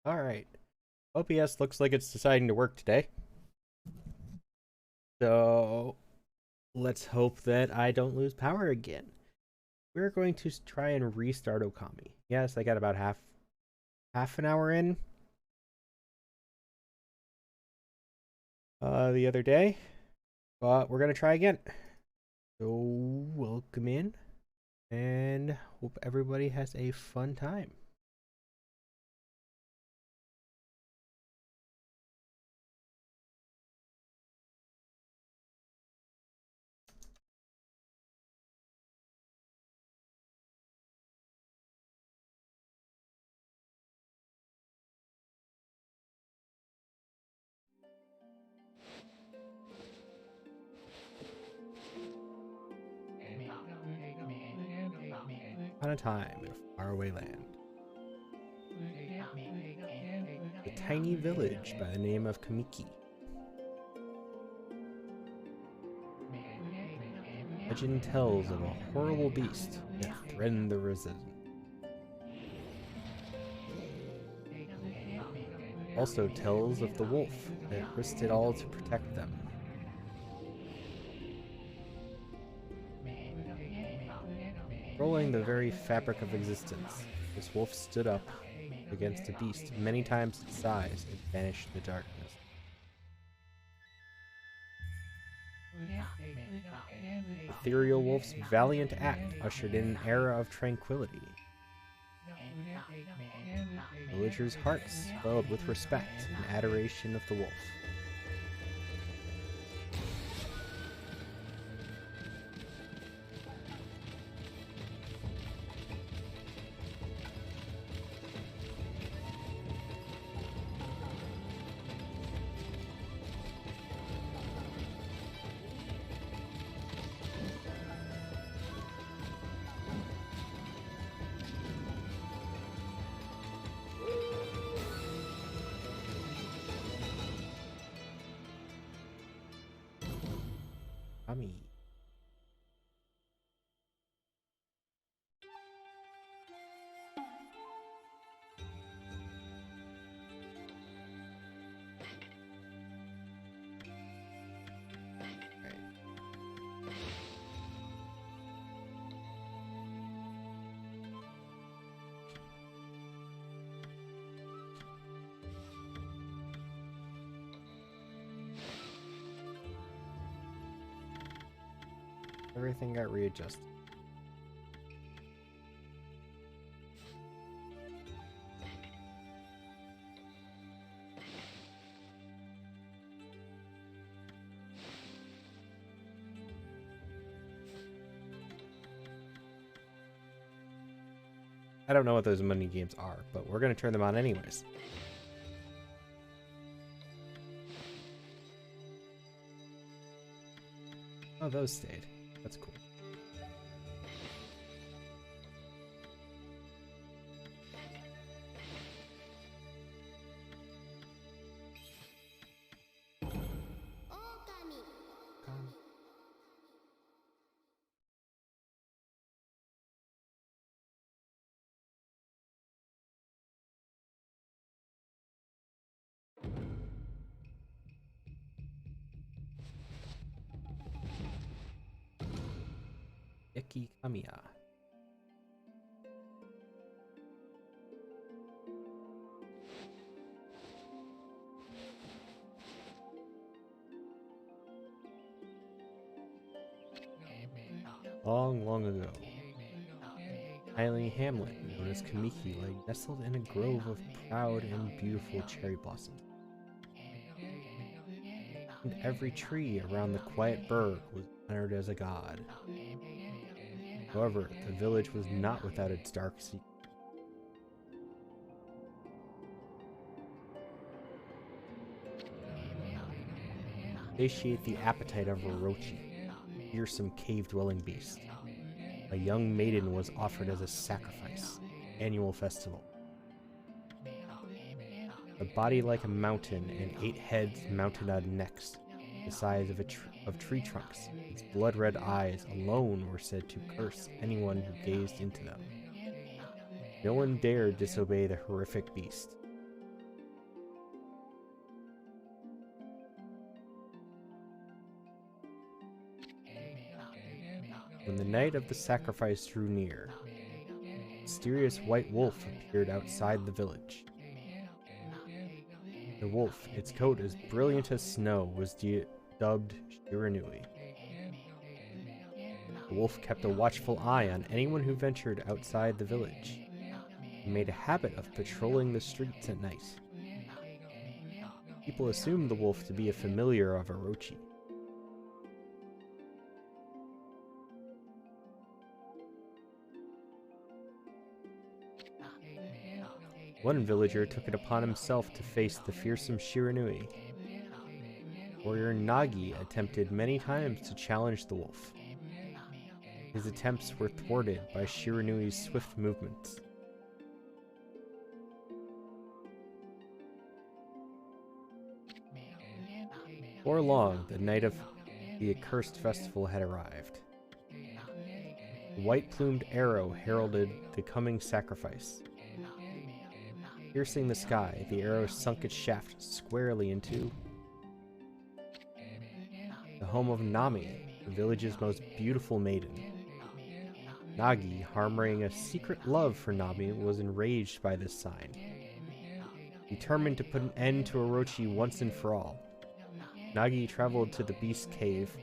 Alright. OPS looks like it's deciding to work today. So let's hope that I don't lose power again. We're going to try and restart Ōkami. Yes, I got about half an hour in the other day. But we're gonna try again. So welcome in and hope everybody has a fun time. On a time in a faraway land, a tiny village by the name of Kamiki. Legend tells of a horrible beast that threatened the residents. Also tells of the wolf that risked it all to protect them. Rolling the very fabric of existence, this wolf stood up against a beast many times its size and banished the darkness. The ethereal wolf's valiant act ushered in an era of tranquility. Villagers' hearts swelled with respect and adoration of the wolf. Ōkami. Everything got readjusted. I don't know what those money games are, but we're going to turn them on anyways. Oh, those stayed. That's cool. Kamiya. Long, long ago, tiny hamlet known as Kamiki lay nestled in a grove of proud and beautiful cherry blossoms. And every tree around the quiet burg was honored as a god. However, the village was not without its dark secrets. Satiate the appetite of Orochi, a fearsome cave-dwelling beast. A young maiden was offered as a sacrifice, annual festival. A body like a mountain and 8 heads mounted on necks, the size of tree trunks. Its blood-red eyes alone were said to curse anyone who gazed into them. No one dared disobey the horrific beast. When the night of the sacrifice drew near, a mysterious white wolf appeared outside the village. The wolf, its coat as brilliant as snow, was dubbed Shiranui. The wolf kept a watchful eye on anyone who ventured outside the village, and made a habit of patrolling the streets at night. People assumed the wolf to be a familiar of Orochi. One villager took it upon himself to face the fearsome Shiranui. Warrior Nagi attempted many times to challenge the wolf. His attempts were thwarted by Shiranui's swift movements. Before long, the night of the accursed festival had arrived. A white-plumed arrow heralded the coming sacrifice. Piercing the sky, the arrow sunk its shaft squarely into the home of Nami, the village's most beautiful maiden. Nagi, harboring a secret love for Nami, was enraged by this sign. Determined to put an end to Orochi once and for all, Nagi traveled to the Beast Cave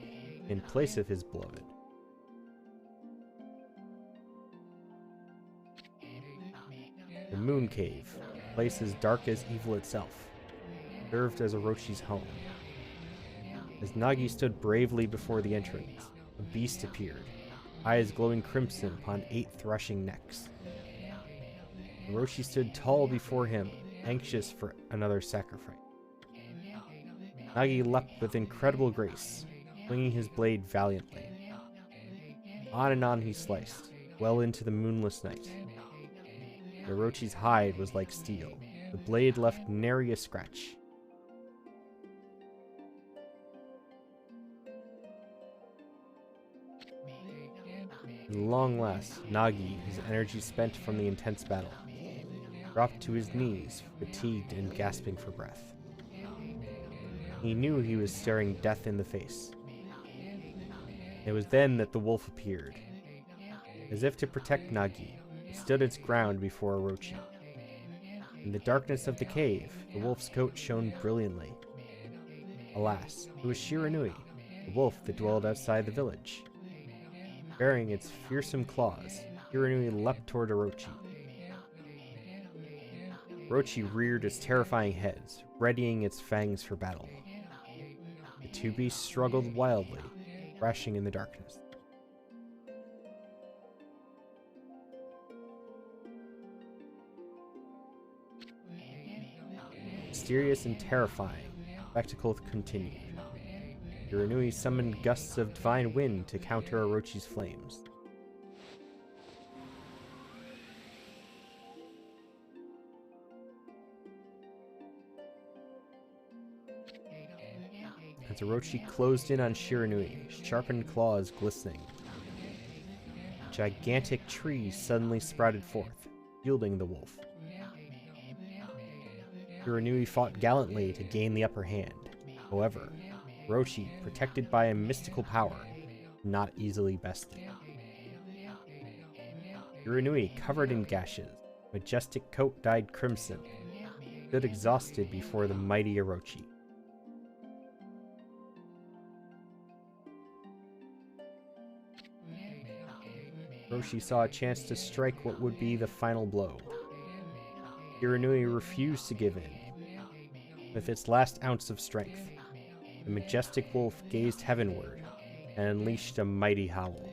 in place of his beloved. The Moon Cave, a place as dark as evil itself, served as Orochi's home. As Nagi stood bravely before the entrance, a beast appeared, eyes glowing crimson upon 8 threshing necks. Orochi stood tall before him, anxious for another sacrifice. Nagi leapt with incredible grace, swinging his blade valiantly. On and on he sliced, well into the moonless night. Orochi's hide was like steel. The blade left nary a scratch. At long last, Nagi, his energy spent from the intense battle, dropped to his knees, fatigued and gasping for breath. He knew he was staring death in the face. It was then that the wolf appeared. As if to protect Nagi, it stood its ground before Orochi. In the darkness of the cave, the wolf's coat shone brilliantly. Alas, it was Shiranui, the wolf that dwelled outside the village. Bearing its fearsome claws, Shiranui leapt toward Orochi. Orochi reared its terrifying heads, readying its fangs for battle. The two beasts struggled wildly, crashing in the darkness. Mysterious and terrifying, the spectacle continued. Shiranui summoned gusts of divine wind to counter Orochi's flames. As Orochi closed in on Shiranui, sharpened claws glistening, a gigantic tree suddenly sprouted forth, shielding the wolf. Shiranui fought gallantly to gain the upper hand. However, Orochi, protected by a mystical power, not easily bested. Shiranui, covered in gashes, majestic coat dyed crimson, stood exhausted before the mighty Orochi. Orochi saw a chance to strike what would be the final blow. Shiranui refused to give in. With its last ounce of strength, the majestic wolf gazed heavenward and unleashed a mighty howl.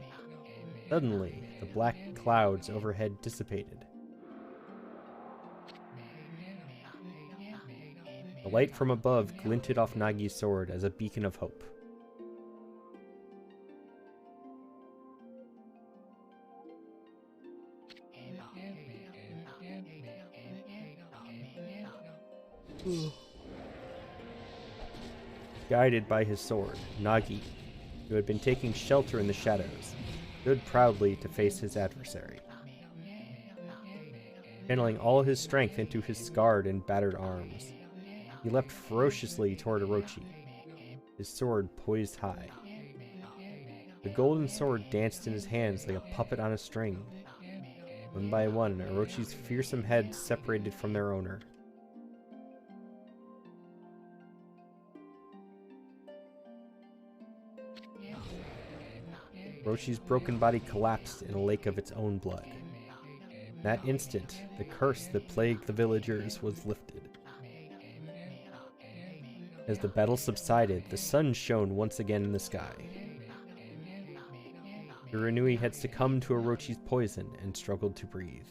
Suddenly, the black clouds overhead dissipated. The light from above glinted off Nagi's sword as a beacon of hope. Guided by his sword, Nagi, who had been taking shelter in the shadows, stood proudly to face his adversary. Channeling all his strength into his scarred and battered arms, he leapt ferociously toward Orochi, his sword poised high. The golden sword danced in his hands like a puppet on a string. One by one, Orochi's fearsome heads separated from their owner. Orochi's broken body collapsed in a lake of its own blood. In that instant, the curse that plagued the villagers was lifted. As the battle subsided, the sun shone once again in the sky. Shiranui had succumbed to Orochi's poison and struggled to breathe.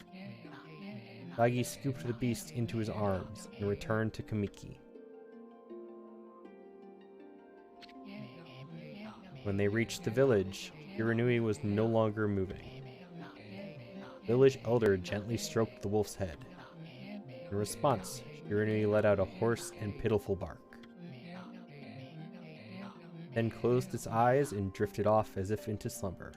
Nagi scooped the beast into his arms and returned to Kamiki. When they reached the village, Shiranui was no longer moving. The village elder gently stroked the wolf's head. In response, Shiranui let out a hoarse and pitiful bark, then closed its eyes and drifted off as if into slumber.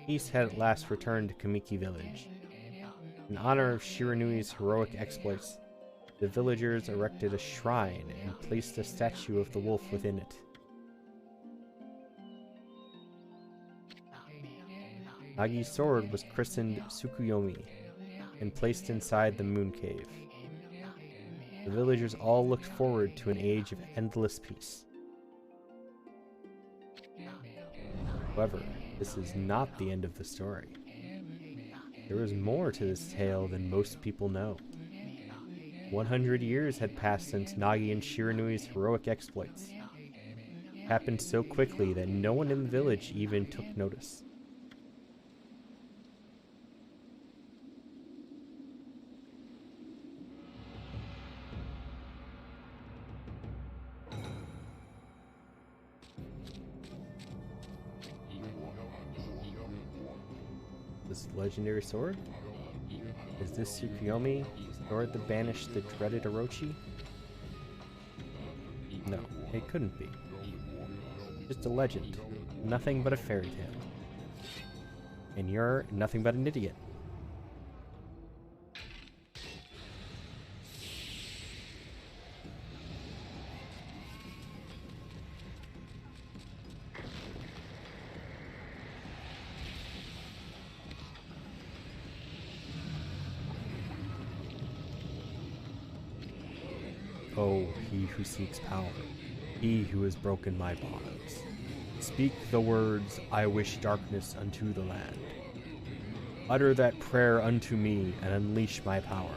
Peace had at last returned to Kamiki village. In honor of Shiranui's heroic exploits, the villagers erected a shrine and placed a statue of the wolf within it. Nagi's sword was christened Tsukuyomi and placed inside the moon cave. The villagers all looked forward to an age of endless peace. However, this is not the end of the story. There is more to this tale than most people know. 100 years had passed since Nagi and Shiranui's heroic exploits. It happened so quickly that no one in the village even took notice. This legendary sword? Is this Tsukuyomi, the sword that banished the dreaded Orochi? No, it couldn't be. Just a legend, nothing but a fairy tale. And you're nothing but an idiot. Oh, he who seeks power, he who has broken my bonds. Speak the words, I wish darkness unto the land. Utter that prayer unto me and unleash my power.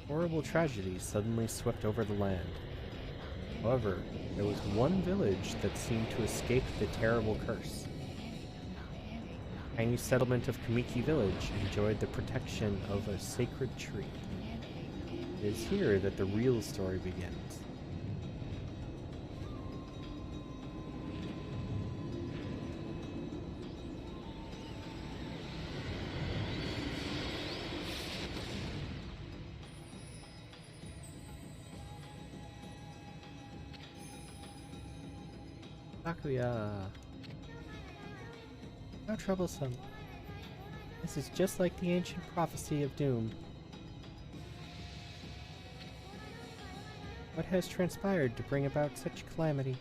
Horrible tragedy suddenly swept over the land. However, there was one village that seemed to escape the terrible curse. The tiny settlement of Kamiki Village enjoyed the protection of a sacred tree. It is here that the real story begins. Takuya. How troublesome. This is just like the ancient prophecy of doom. What has transpired to bring about such calamity?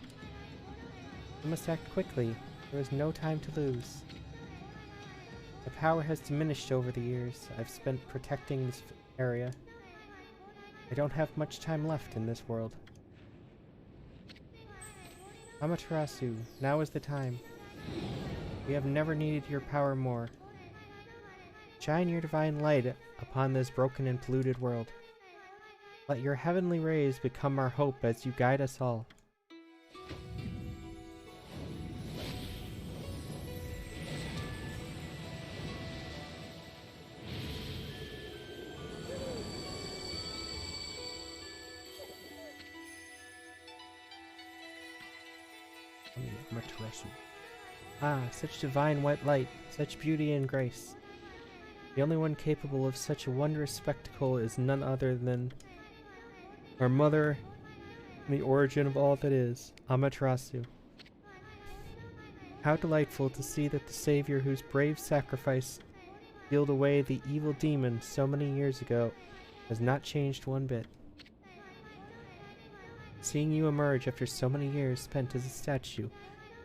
We must act quickly. There is no time to lose. The power has diminished over the years I've spent protecting this area. I don't have much time left in this world. Amaterasu, now is the time. We have never needed your power more. Shine your divine light upon this broken and polluted world. Let your heavenly rays become our hope as you guide us all. Amaterasu. Ah, such divine white light, such beauty and grace. The only one capable of such a wondrous spectacle is none other than our mother and the origin of all that is, Amaterasu. How delightful to see that the Savior whose brave sacrifice sealed away the evil demon so many years ago has not changed one bit. Seeing you emerge after so many years spent as a statue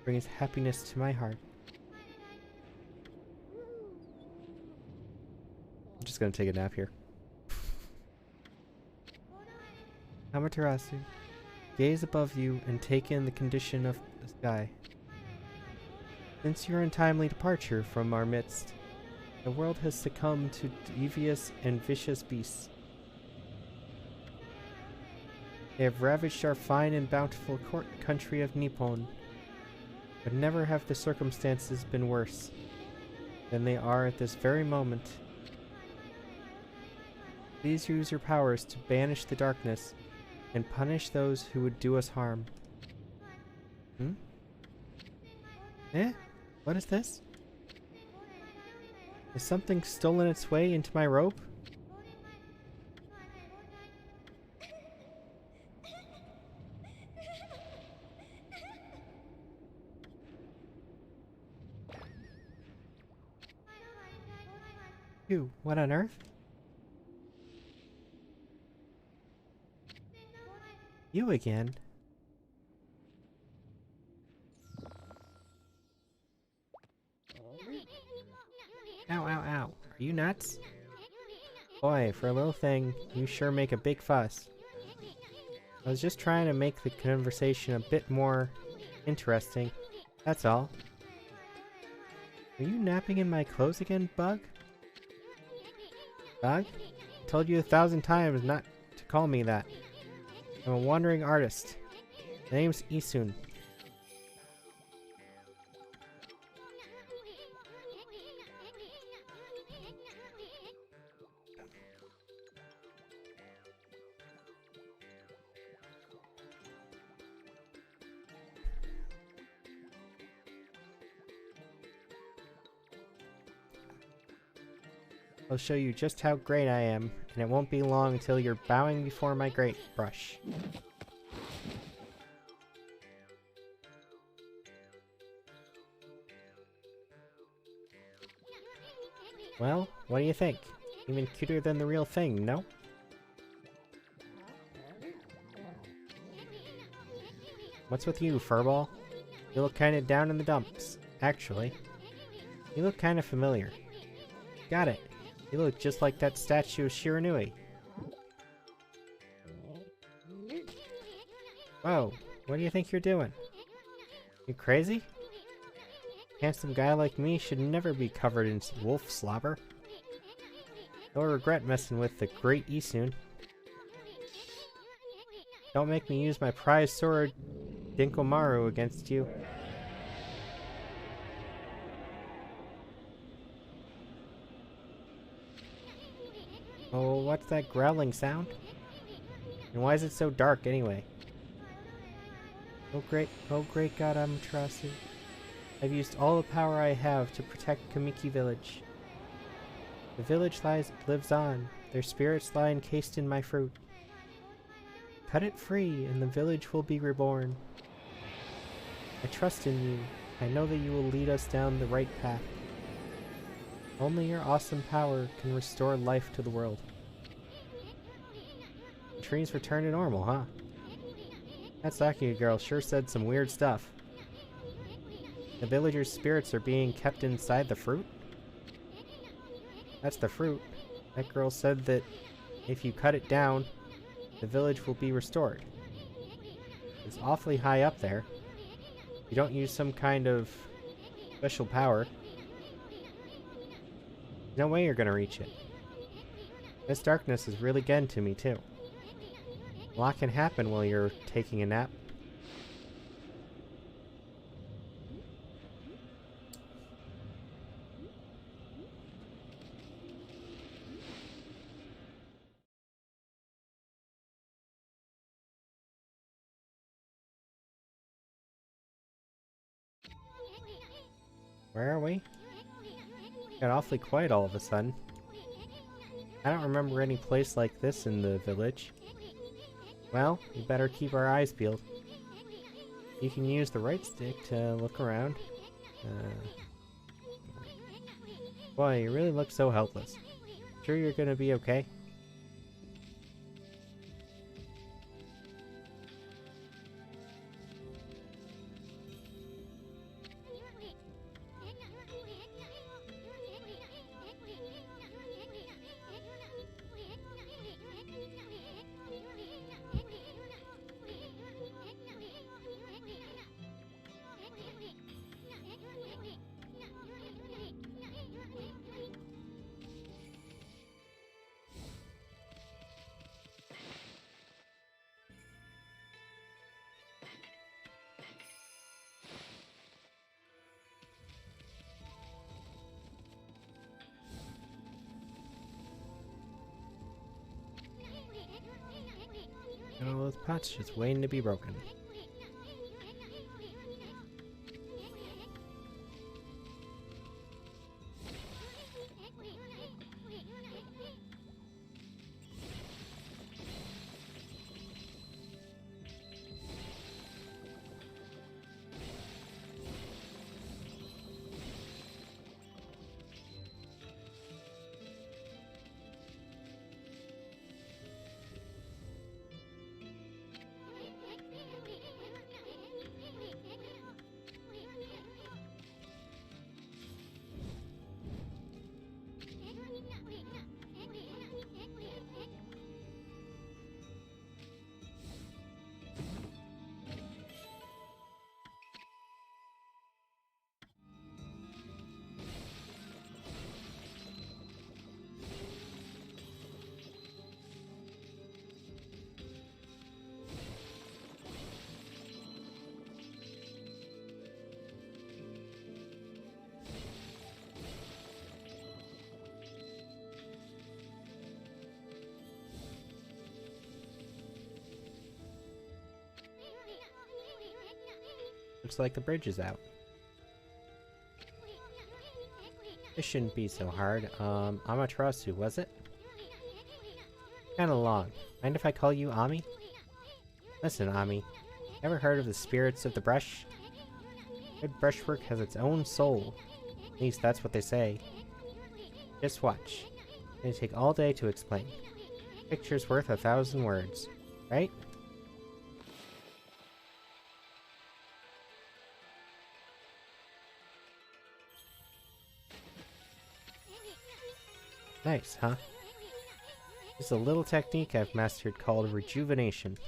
brings happiness to my heart. I'm just gonna take a nap here. Amaterasu, gaze above you and take in the condition of the sky. Since your untimely departure from our midst, the world has succumbed to devious and vicious beasts. They have ravaged our fine and bountiful country of Nippon, but never have the circumstances been worse than they are at this very moment. Please use your powers to banish the darkness and punish those who would do us harm. Eh? What is this? Has something stolen its way into my robe? You, what on earth? You again? Ow, ow, ow. Are you nuts? Boy, for a little thing, you sure make a big fuss. I was just trying to make the conversation a bit more interesting. That's all. Are you napping in my clothes again, Bug? Bug? I told you 1,000 times not to call me that. I'm a wandering artist. My name's Isun. I'll show you just how great I am, and it won't be long until you're bowing before my great brush. Well, what do you think? Even cuter than the real thing, no? What's with you, Furball? You look kinda down in the dumps. Actually, you look kinda familiar. Got it. You look just like that statue of Shiranui. Whoa, what do you think you're doing? You crazy? Handsome guy like me should never be covered in wolf slobber. No regret messing with the great Isun. Don't make me use my prized sword, Dinkomaru, against you. Oh, what's that growling sound? And why is it so dark anyway? Oh great God, Amaterasu. I've used all the power I have to protect Kamiki Village. The village lives on. Their spirits lie encased in my fruit. Cut it free, and the village will be reborn. I trust in you. I know that you will lead us down the right path. Only your awesome power can restore life to the world. The trees return to normal, huh? That Sakuya girl sure said some weird stuff. The villagers' spirits are being kept inside the fruit? That's the fruit. That girl said that if you cut it down, the village will be restored. It's awfully high up there. You don't use some kind of special power. No way you're gonna reach it. This darkness is really getting to me, too. A lot can happen while you're taking a nap. Where are we? Got awfully quiet all of a sudden. I don't remember any place like this in the village. Well, we better keep our eyes peeled. You can use the right stick to look around. Boy, you really look so helpless. Sure you're gonna be okay? And all those pots just waiting to be broken. Looks like the bridge is out. This shouldn't be so hard. Amaterasu, was it? Kinda long. Mind if I call you Ami? Listen, Ami. Ever heard of the spirits of the brush? Good brushwork has its own soul. At least that's what they say. Just watch. It'll take all day to explain. Picture's worth 1,000 words. Right? Nice, huh? It's a little technique I've mastered called rejuvenation.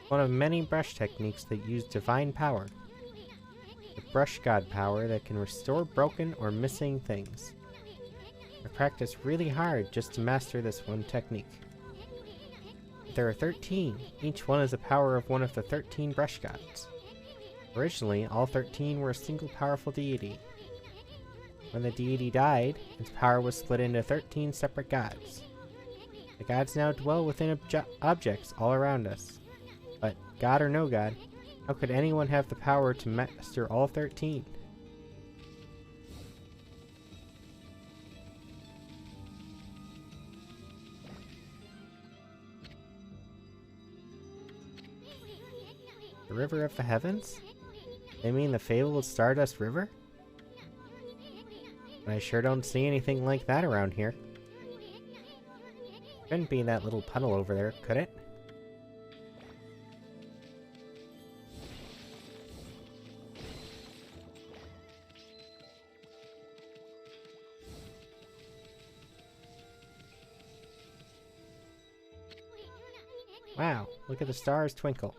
One of many brush techniques that use divine power. The brush god power that can restore broken or missing things. I've practiced really hard just to master this one technique. There are 13. Each one is a power of one of the 13 brush gods. Originally, all 13 were a single powerful deity. When the deity died, its power was split into 13 separate gods. The gods now dwell within objects all around us. But, god or no god, how could anyone have the power to master all 13? The River of the Heavens? They mean the fabled Stardust River? I sure don't see anything like that around here. Couldn't be that little puddle over there, could it? Wow, look at the stars twinkle.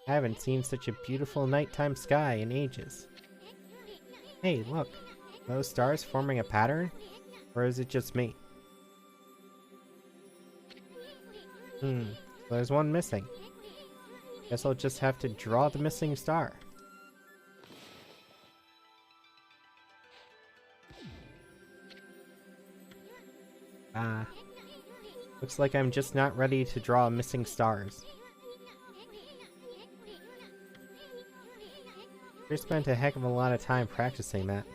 I haven't seen such a beautiful nighttime sky in ages. Hey, look. Are those stars forming a pattern? Or is it just me? So there's one missing. Guess I'll just have to draw the missing star. Looks like I'm just not ready to draw missing stars. I spent a heck of a lot of time practicing that.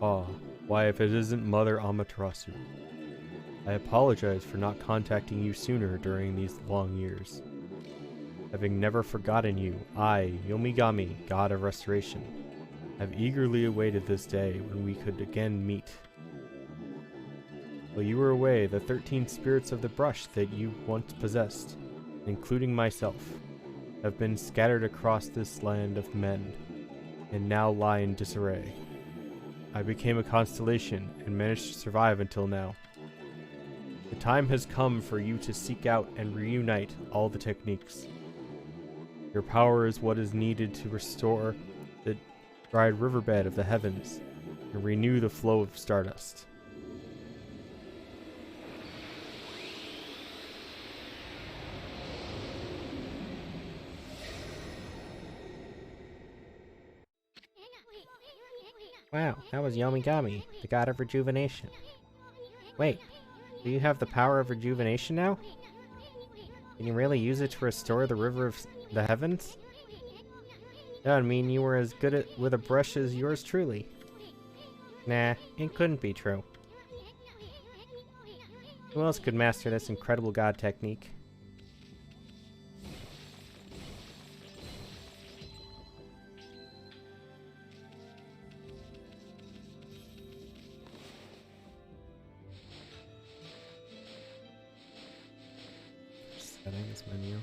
Ah, why if it isn't Mother Amaterasu? I apologize for not contacting you sooner during these long years. Having never forgotten you, I, Yomigami, God of Restoration, have eagerly awaited this day when we could again meet. While you were away, the 13 spirits of the brush that you once possessed, including myself, have been scattered across this land of men, and now lie in disarray. I became a constellation and managed to survive until now. The time has come for you to seek out and reunite all the techniques. Your power is what is needed to restore the dried riverbed of the heavens and renew the flow of stardust. Wow, that was Yomigami, the god of rejuvenation. Wait, do you have the power of rejuvenation now? Can you really use it to restore the river of the heavens? That would mean you were as good with a brush as yours truly. Nah, it couldn't be true. Who else could master this incredible god technique? Settings menu.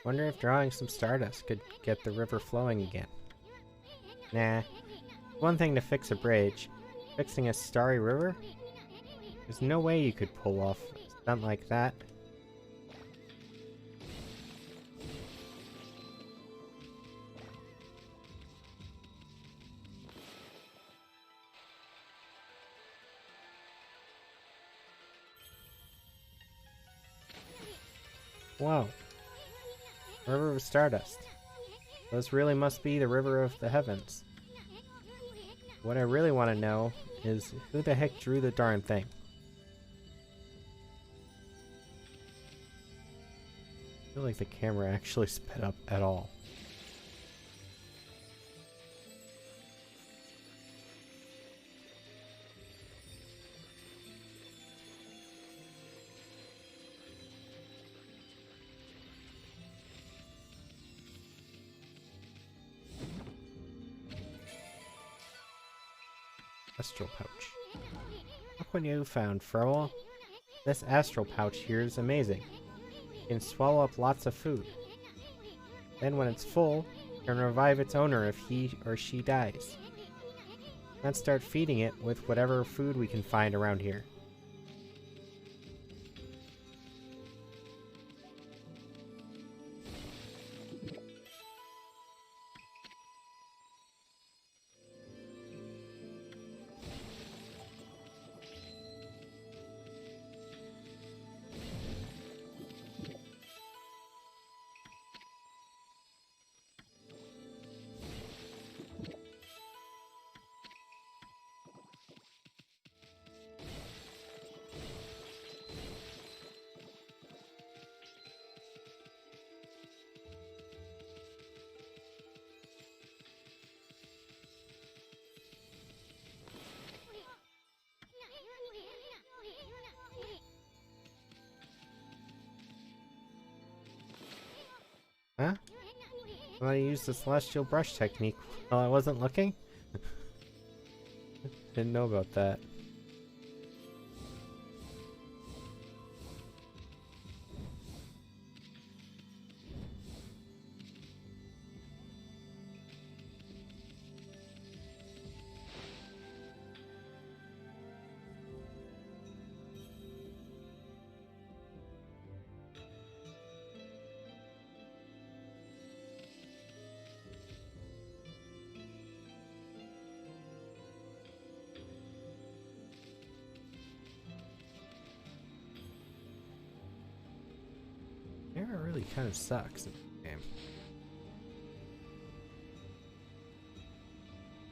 Wonder if drawing some stardust could get the river flowing again. Nah. One thing to fix a bridge. Fixing a starry river? There's no way you could pull off a stunt like that. Whoa. River of Stardust. This really must be the River of the Heavens. What I really want to know is who the heck drew the darn thing? I feel like the camera actually sped up at all. Astral pouch. Look what you found, Froel. This astral pouch here is amazing. It can swallow up lots of food. Then when it's full, it can revive its owner if he or she dies. Let's start feeding it with whatever food we can find around here. I used the celestial brush technique while I wasn't looking? Didn't know about that. Air really kind of sucks in this game.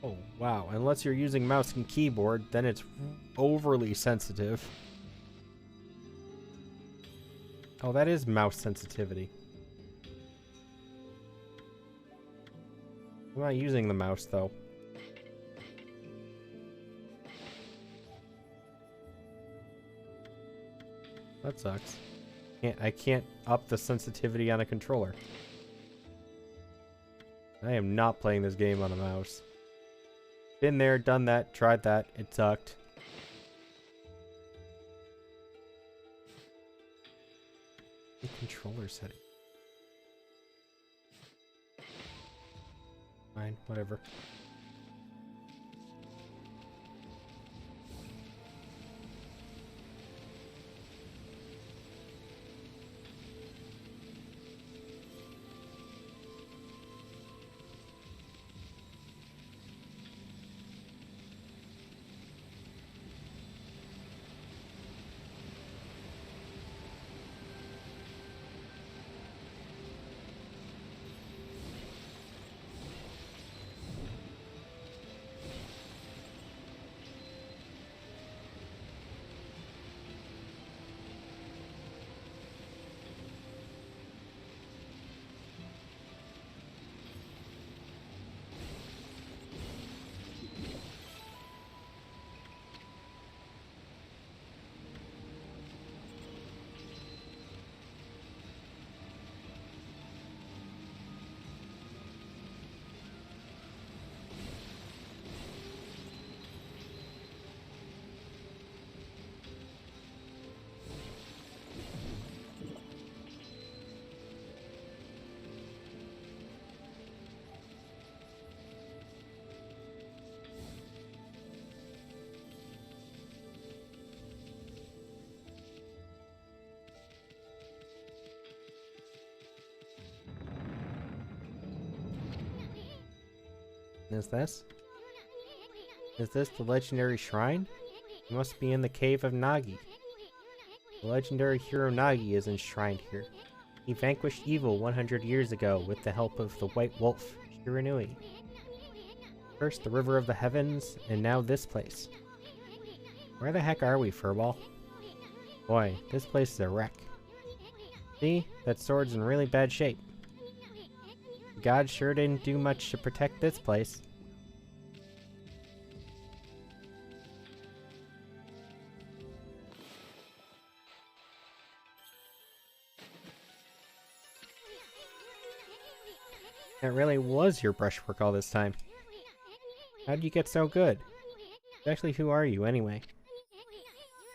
Oh, wow. Unless you're using mouse and keyboard, then it's overly sensitive. Oh, that is mouse sensitivity. I'm not using the mouse, though. That sucks. I can't up the sensitivity on a controller. I am not playing this game on a mouse. Been there, done that, tried that. It sucked. The controller setting. Fine, whatever. Is this? Is this the legendary shrine? It must be in the cave of Nagi. The legendary hero Nagi is enshrined here. He vanquished evil 100 years ago with the help of the White Wolf, Shiranui. First the River of the Heavens, and now this place. Where the heck are we, Furball? Boy, this place is a wreck. See? That sword's in really bad shape. God sure didn't do much to protect this place. It really was your brushwork all this time. How'd you get so good? Actually, who are you, anyway?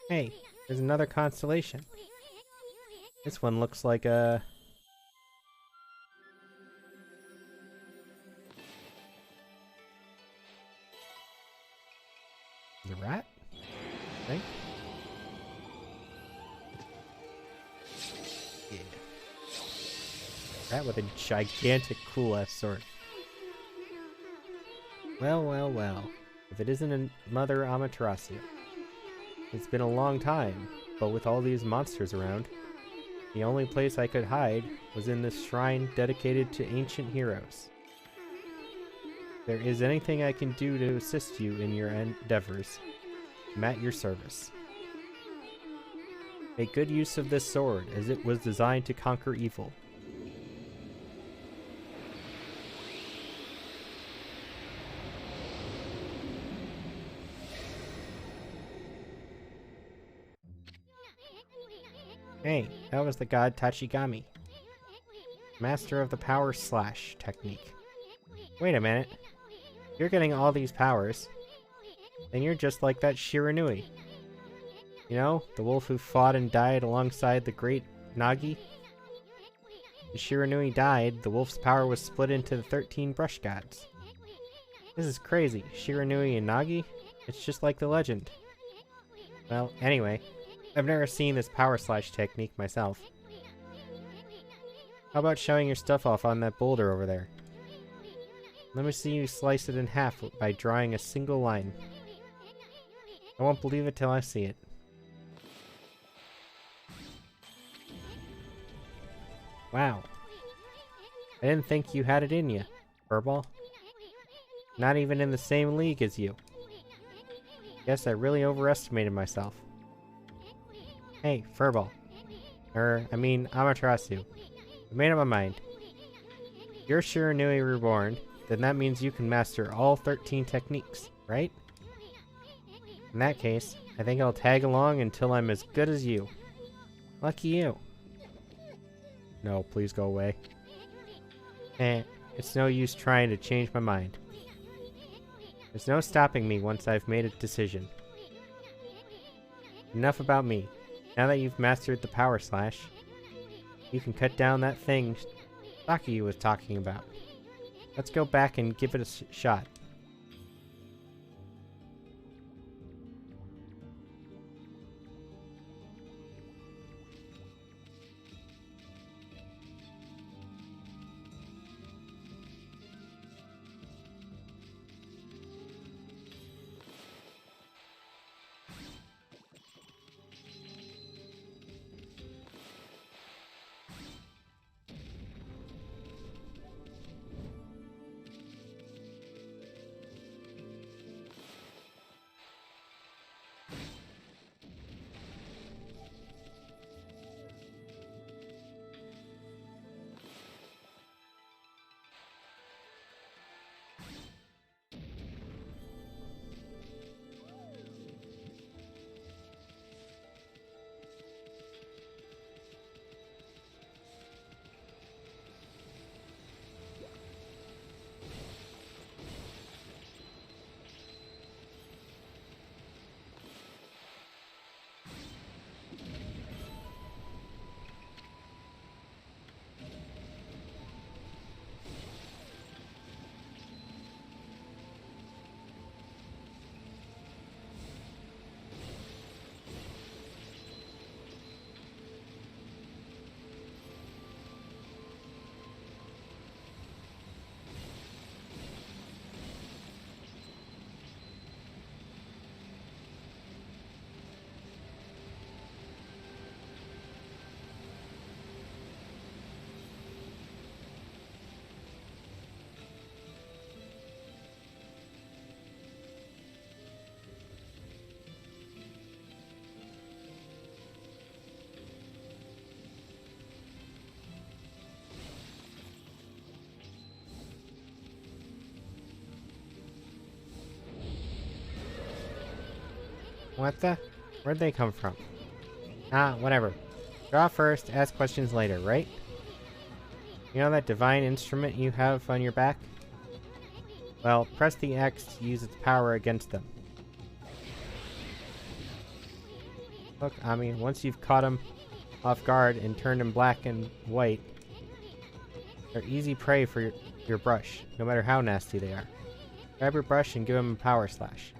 Hey, there's another constellation. This one looks like a... The rat? I think. Yeah. Rat with a gigantic cool-ass sword. Well, well, well. If it isn't a Mother Amaterasu. It's been a long time, but with all these monsters around, the only place I could hide was in this shrine dedicated to ancient heroes. If there is anything I can do to assist you in your endeavors, I'm at your service. Make good use of this sword, as it was designed to conquer evil. Hey, that was the god Tachigami. Master of the Power Slash technique. Wait a minute. You're getting all these powers. Then you're just like that Shiranui. You know, the wolf who fought and died alongside the great Nagi? When Shiranui died, the wolf's power was split into the 13 brush gods. This is crazy. Shiranui and Nagi? It's just like the legend. Well, anyway, I've never seen this power slash technique myself. How about showing your stuff off on that boulder over there? Let me see you slice it in half by drawing a single line. I won't believe it till I see it. Wow. I didn't think you had it in you, Furball. Not even in the same league as you. Guess I really overestimated myself. Hey, Furball. Amaterasu. I made up my mind. You're Shiranui Reborn, then that means you can master all 13 techniques, right? In that case, I think I'll tag along until I'm as good as you. Lucky you. No, please go away. It's no use trying to change my mind. There's no stopping me once I've made a decision. Enough about me. Now that you've mastered the Power Slash, you can cut down that thing Saki was talking about. Let's go back and give it a shot. What the? Where'd they come from? Ah, whatever. Draw first, ask questions later, right? You know that divine instrument you have on your back? Well, press the X to use its power against them. Look, Ami, once you've caught them off guard and turned them black and white, they're easy prey for your brush, no matter how nasty they are. Grab your brush and give them a power slash.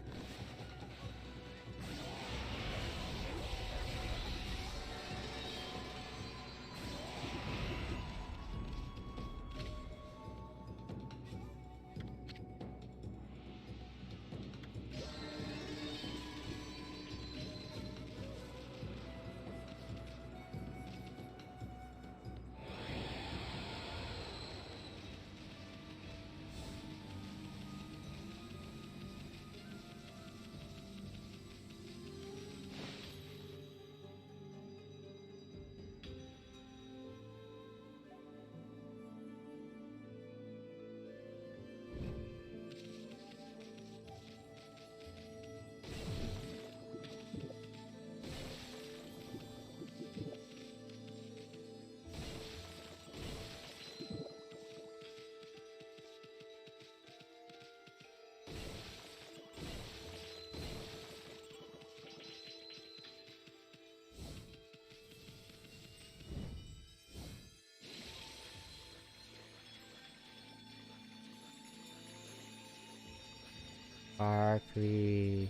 Sparkly.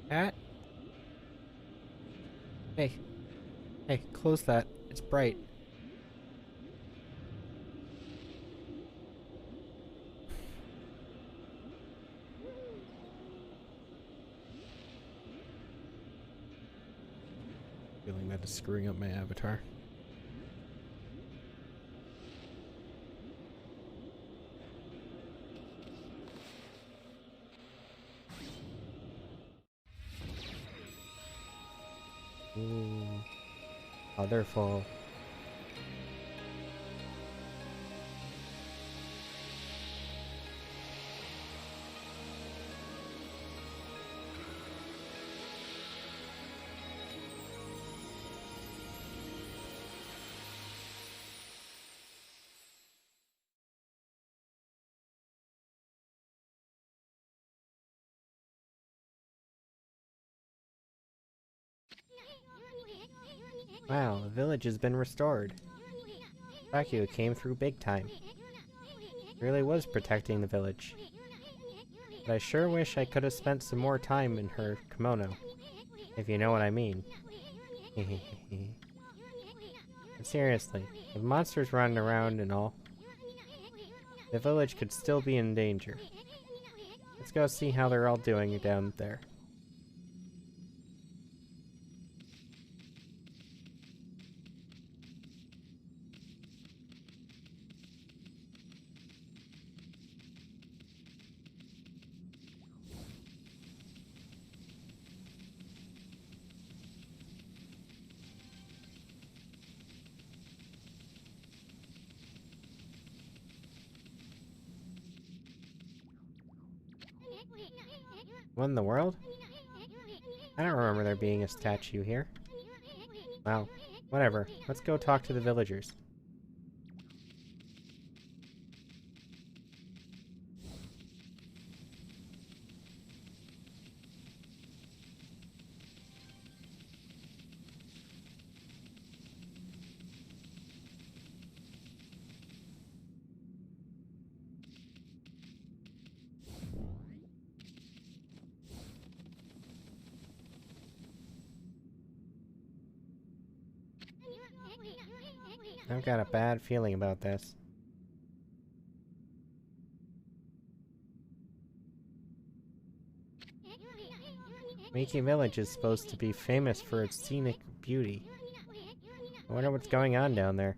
Cat? Hey. Hey, close that. It's bright. Feeling that is screwing up my avatar. Ooh. Colorful. Wow, the village has been restored. Baku came through big time. Really was protecting the village. But I sure wish I could have spent some more time in her kimono, if you know what I mean. But seriously, with monsters running around and all, the village could still be in danger. Let's go see how they're all doing down there. What in the world? I don't remember there being a statue here. Well, whatever. Let's go talk to the villagers. I've got a bad feeling about this. Miki Village is supposed to be famous for its scenic beauty. I wonder what's going on down there.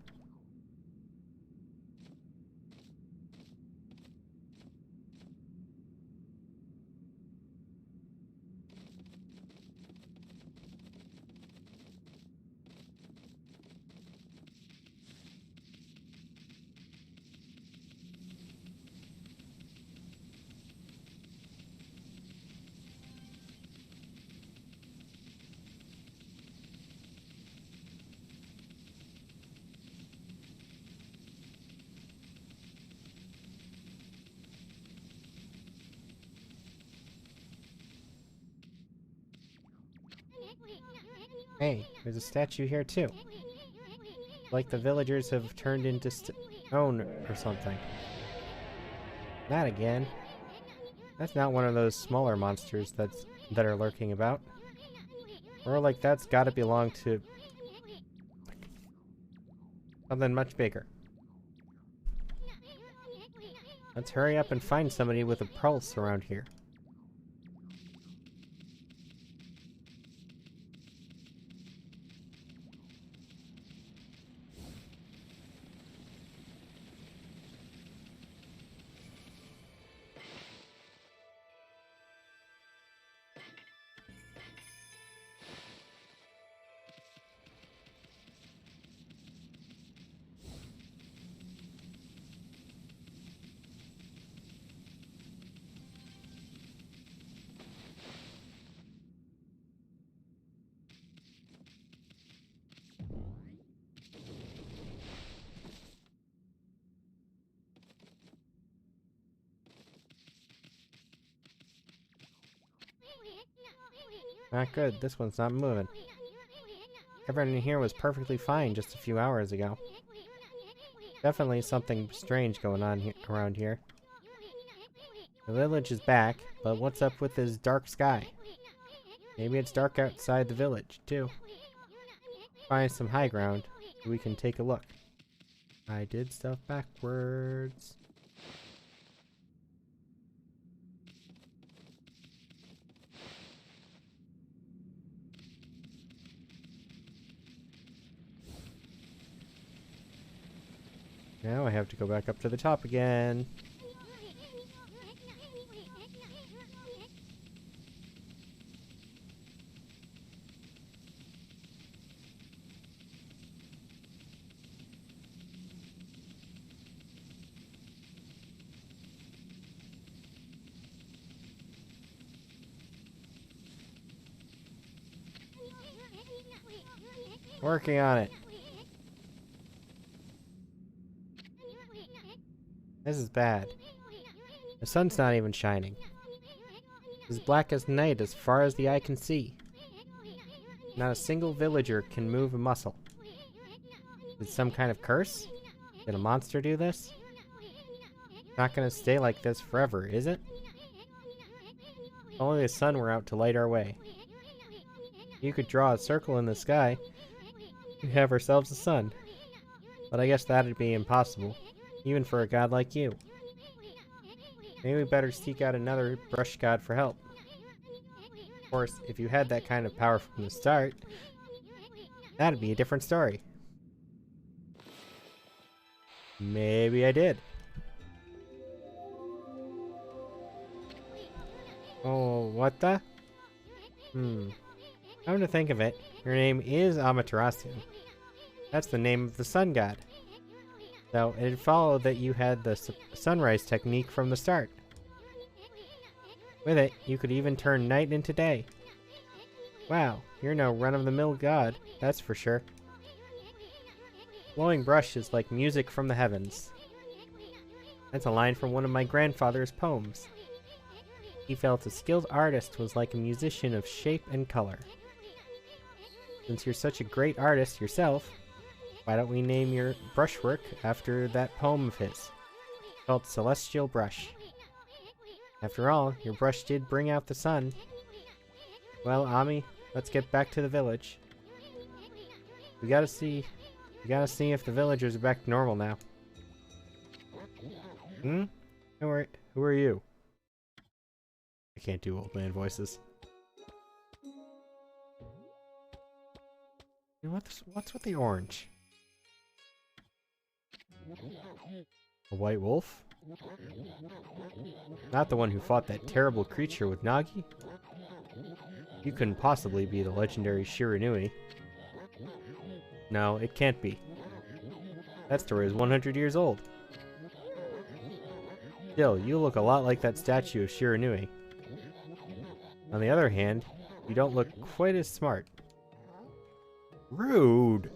Hey, there's a statue here too. Like the villagers have turned into stone or something. That again. That's not one of those smaller monsters that are lurking about. Or like that's gotta belong to something much bigger. Let's hurry up and find somebody with a pulse around here. Not good. This one's not moving. Everyone in here was perfectly fine just a few hours ago. Definitely something strange going on around here. The village is back, but what's up with this dark sky? Maybe it's dark outside the village, too. Find some high ground, so we can take a look. I did stuff backwards. Now I have to go back up to the top again. Working on it. This is bad. The sun's not even shining. It's as black as night as far as the eye can see. Not a single villager can move a muscle. Is it some kind of curse? Did a monster do this? It's not gonna stay like this forever, is it? If only the sun were out to light our way. You could draw a circle in the sky and have ourselves a sun. But I guess that'd be impossible. Even for a god like you. Maybe we better seek out another brush god for help. Of course, if you had that kind of power from the start, that'd be a different story. Maybe I did. Oh, what the? Come to think of it, your name is Amaterasu. That's the name of the sun god. So it followed that you had the sunrise technique from the start. With it, you could even turn night into day. Wow, you're no run-of-the-mill god, that's for sure. Flowing brush is like music from the heavens. That's a line from one of my grandfather's poems. He felt a skilled artist was like a musician of shape and color. Since you're such a great artist yourself, why don't we name your brushwork after that poem of his, called Celestial Brush. After all, your brush did bring out the sun. Well, Ami, let's get back to the village. We gotta see if the villagers are back to normal now. Who are you? I can't do old man voices. What's with the orange? A white wolf? Not the one who fought that terrible creature with Nagi? You couldn't possibly be the legendary Shiranui. No, it can't be. That story is 100 years old. Still, you look a lot like that statue of Shiranui. On the other hand, you don't look quite as smart. Rude!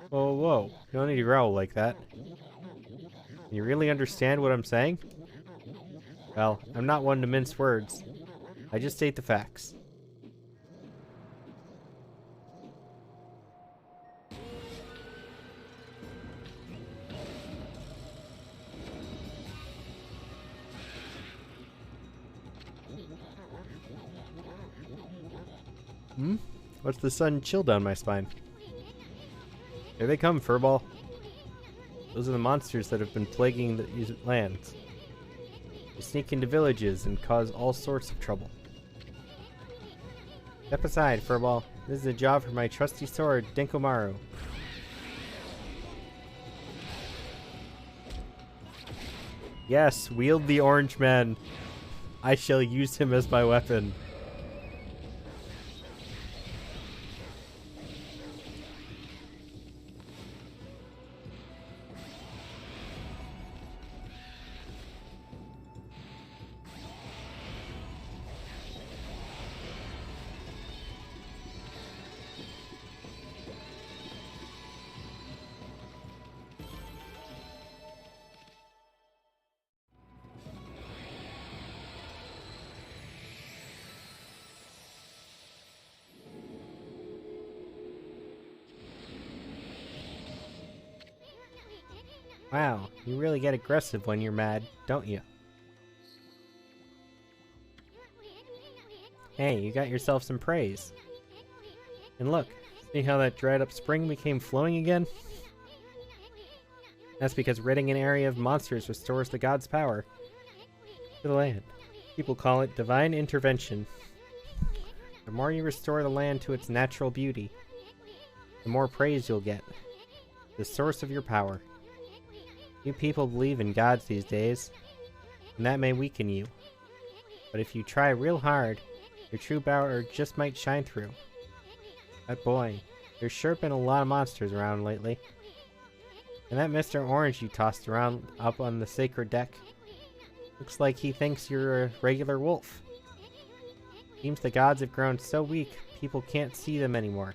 Whoa, you don't need to growl like that. You really understand what I'm saying? Well, I'm not one to mince words. I just state the facts. What's the sudden chill down my spine? Here they come, Furball. Those are the monsters that have been plaguing these lands. They sneak into villages and cause all sorts of trouble. Step aside, Furball. This is a job for my trusty sword, Denkomaru. Yes, wield the orange man. I shall use him as my weapon. Wow, you really get aggressive when you're mad, don't you? Hey, you got yourself some praise. And look, see how that dried up spring became flowing again? That's because ridding an area of monsters restores the god's power to the land. People call it divine intervention. The more you restore the land to its natural beauty, the more praise you'll get. The source of your power. You people believe in gods these days, and that may weaken you. But if you try real hard, your true power just might shine through. But boy, there's sure been a lot of monsters around lately. And that Mr. Orange you tossed around up on the sacred deck, looks like he thinks you're a regular wolf. Seems the gods have grown so weak, people can't see them anymore.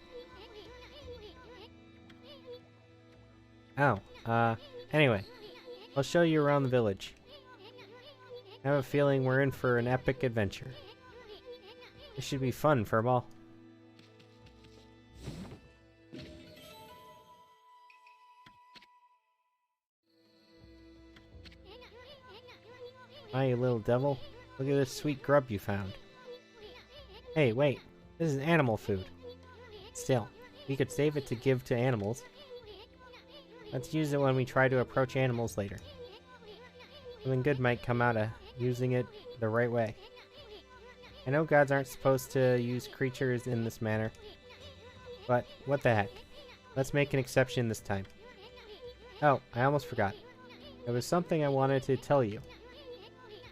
Anyway, I'll show you around the village. I have a feeling we're in for an epic adventure. This should be fun, Furball. Hi, you little devil. Look at this sweet grub you found. Hey, wait. This is animal food. Still, we could save it to give to animals. Let's use it when we try to approach animals later. Something good might come out of using it the right way. I know gods aren't supposed to use creatures in this manner, but what the heck. Let's make an exception this time. Oh, I almost forgot. There was something I wanted to tell you.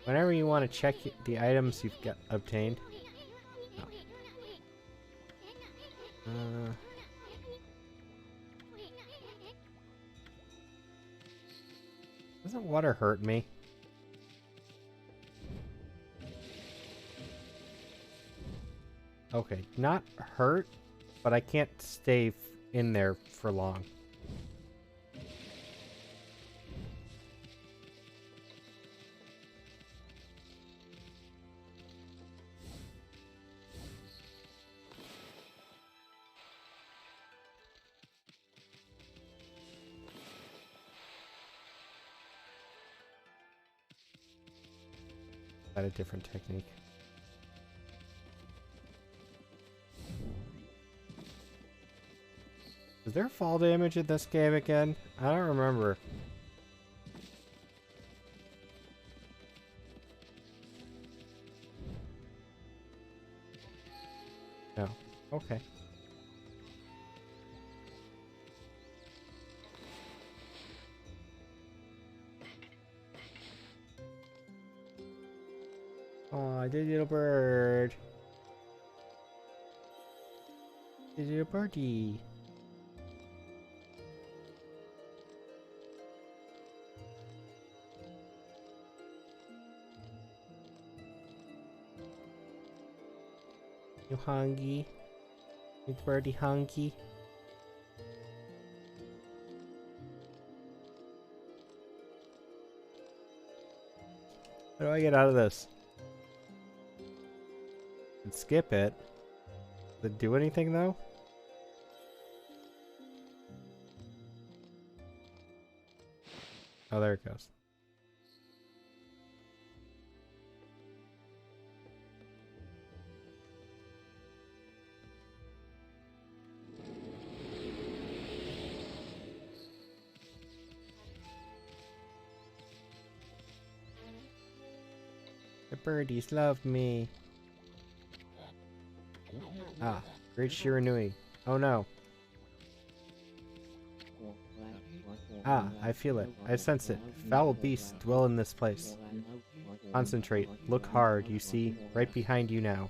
Whenever you want to check the items you've obtained... Doesn't water hurt me? Okay, not hurt, but I can't stay in there for long. A different technique. Is there fall damage in this game again? I don't remember. No. Okay. Aw, digital bird. Digital birdie. You hungry? You birdie hungry? How do I get out of this? And skip it. Did it do anything though? Oh, there it goes. birdies love me. Ah, great Shiranui. Oh no. Ah, I feel it. I sense it. Foul beasts dwell in this place. Concentrate. Look hard. You see, right behind you now.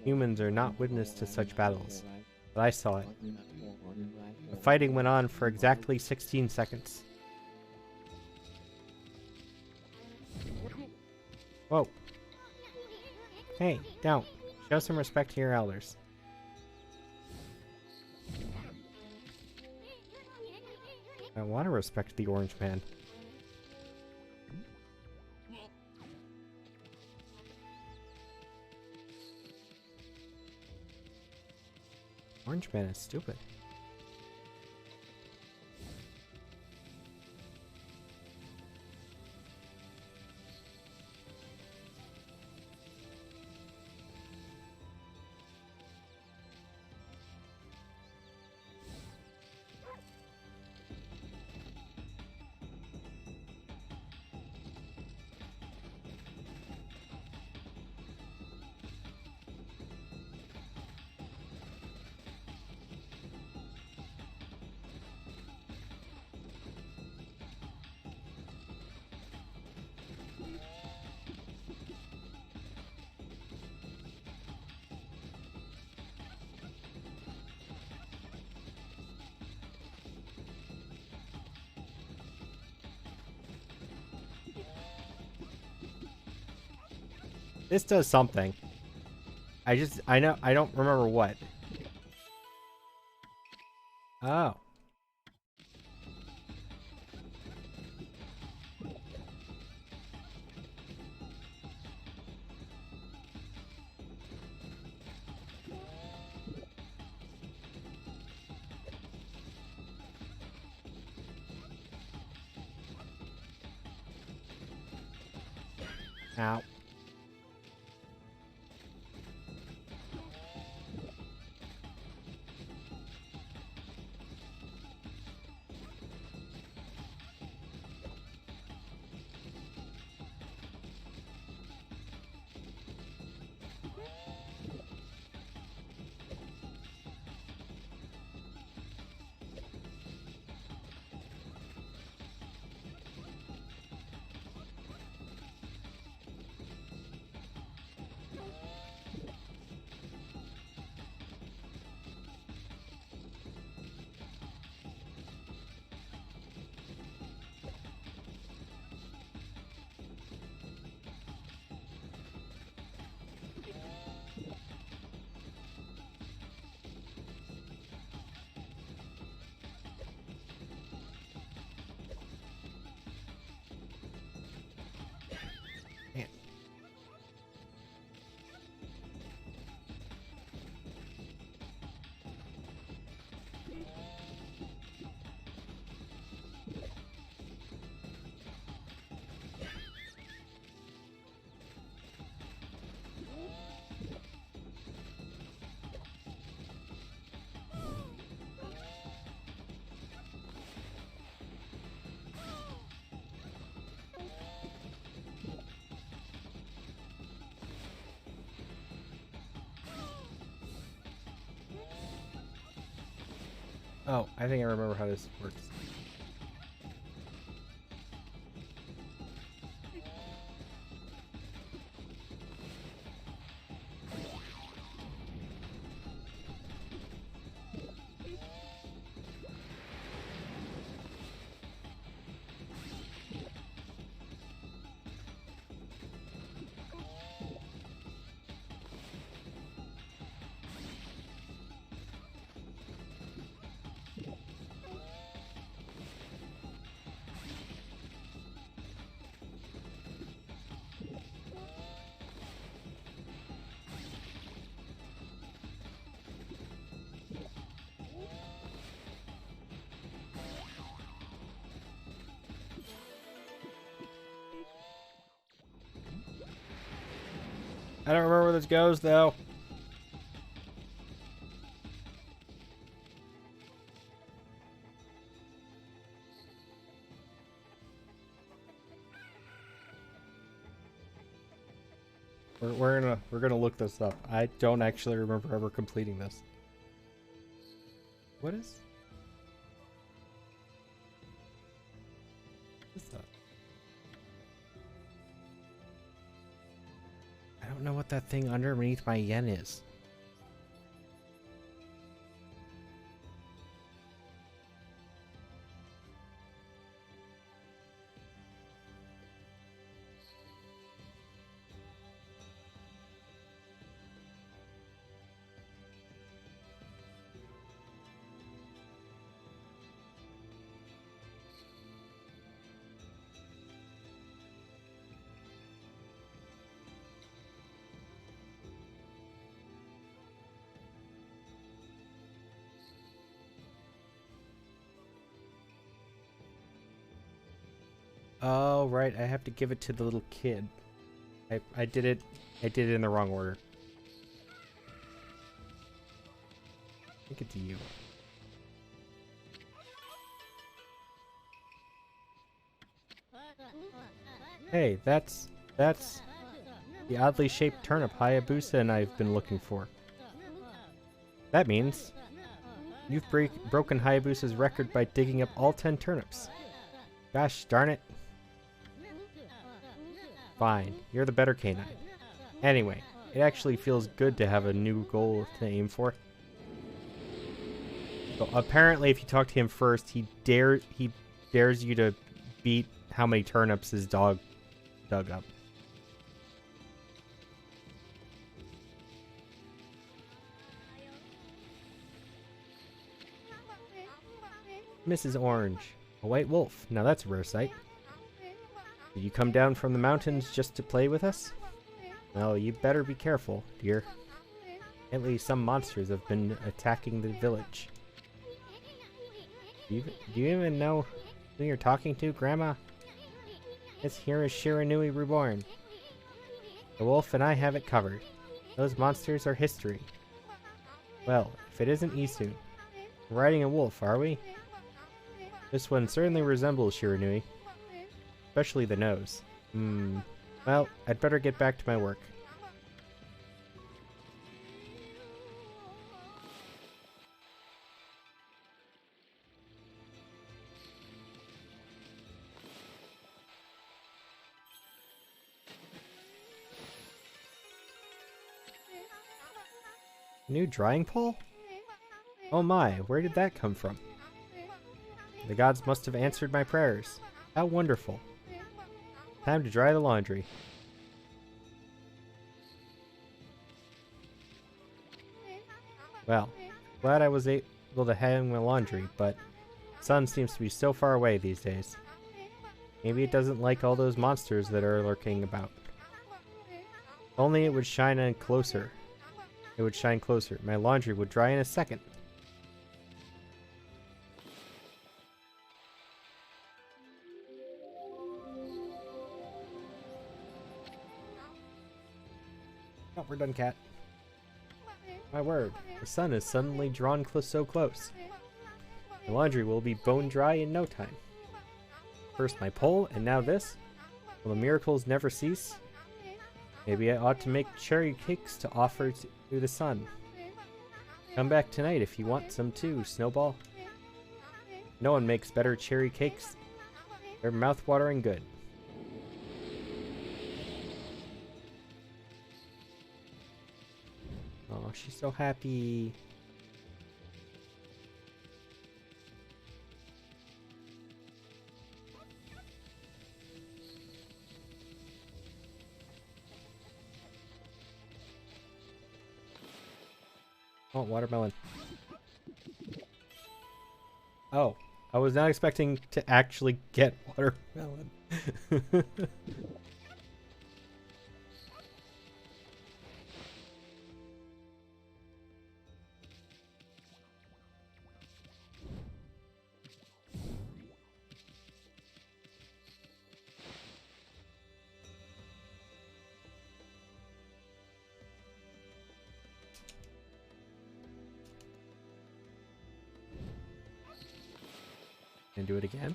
Humans are not witness to such battles, but I saw it. The fighting went on for exactly 16 seconds. Whoa. Hey, don't. Show some respect to your elders. I want to respect the orange man. Orange man is stupid. This does something. I don't remember what. Oh. Ow. Man. Oh, I think I remember how this works. I don't remember where this goes, though. We're gonna look this up. I don't actually remember ever completing this. What is that? I don't know what that thing underneath my yen is. Oh, right. I have to give it to the little kid. I did it in the wrong order. I think it's you. Hey, that's the oddly shaped turnip Hayabusa and I've been looking for. That means you've broken Hayabusa's record by digging up all 10 turnips. Gosh darn it. Fine, you're the better canine. Anyway, it actually feels good to have a new goal to aim for. So apparently if you talk to him first, he dares you to beat how many turnips his dog dug up. Mrs. Orange, a white wolf. Now that's a rare sight. Did you come down from the mountains just to play with us? Well, you better be careful, dear. Apparently some monsters have been attacking the village. Do you even know who you're talking to, Grandma? This here is Shiranui Reborn. The wolf and I have it covered. Those monsters are history. Well, if it isn't Isu. We're riding a wolf, are we? This one certainly resembles Shiranui. Especially the nose. Well, I'd better get back to my work. New drying pole? Oh my, where did that come from? The gods must have answered my prayers. How wonderful. Time to dry the laundry. Well, glad I was able to hang my laundry, but the sun seems to be so far away these days. Maybe it doesn't like all those monsters that are lurking about. If only it would shine in closer. It would shine closer. My laundry would dry in a second. Oh, we're done, cat. My word, the sun is suddenly drawn so close. The laundry will be bone dry in no time. First my pole, and now this? Will the miracles never cease? Maybe I ought to make cherry cakes to offer to the sun. Come back tonight if you want some too, Snowball. No one makes better cherry cakes. They're mouth-watering good. Oh, she's so happy. Oh, watermelon. Oh, I was not expecting to actually get watermelon. And do it again.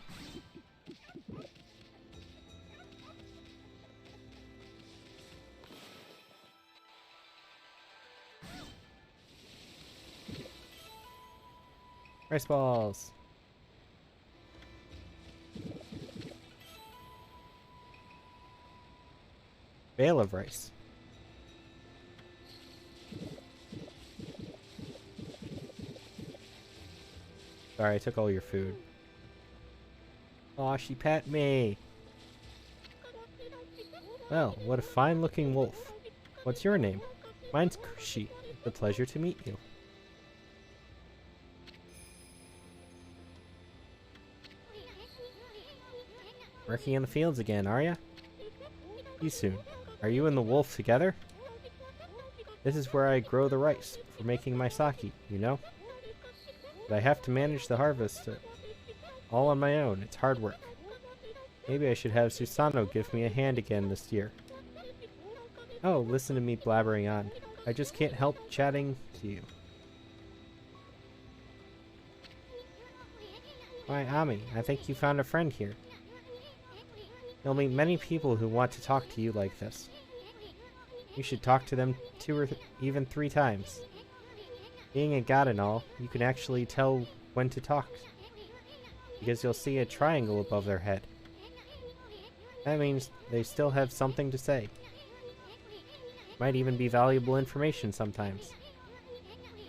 Rice balls. Bale of rice. Sorry, I took all your food. Aw, she pet me. Well, what a fine-looking wolf. What's your name? Mine's Kushi. It's a pleasure to meet you. Working in the fields again, are ya? See soon. Are you and the wolf together? This is where I grow the rice for making my sake, you know? But I have to manage the harvest all on my own. It's hard work. Maybe I should have Susanoo give me a hand again this year. Oh, listen to me blabbering on. I just can't help chatting to you. Why, Ami, I think you found a friend here. You'll meet many people who want to talk to you like this. You should talk to them 2 or even 3 times. Being a god and all, you can actually tell when to talk, because you'll see a triangle above their head. That means they still have something to say. Might even be valuable information sometimes.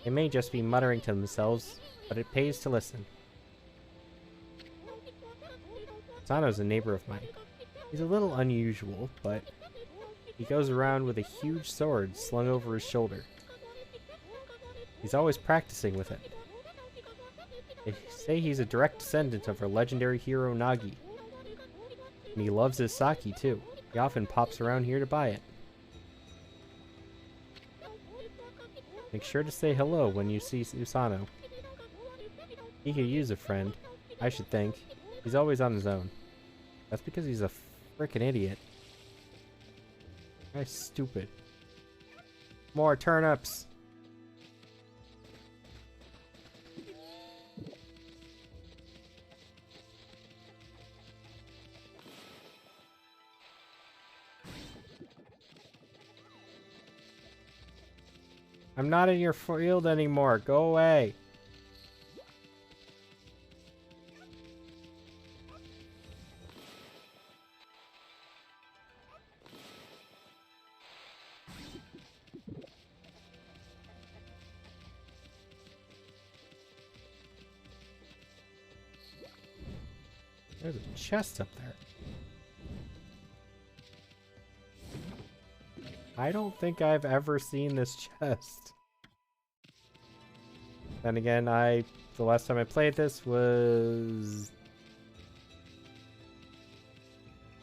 They may just be muttering to themselves, but it pays to listen. Sano's a neighbor of mine. He's a little unusual, but he goes around with a huge sword slung over his shoulder. He's always practicing with it. They say he's a direct descendant of our legendary hero Nagi. And he loves his sake too. He often pops around here to buy it. Make sure to say hello when you see Susanoo. He could use a friend, I should think. He's always on his own. That's because he's a frickin' idiot. Guy's stupid. More turnips! I'm not in your field anymore. Go away. There's a chest up there. I don't think I've ever seen this chest. Then again, the last time I played this was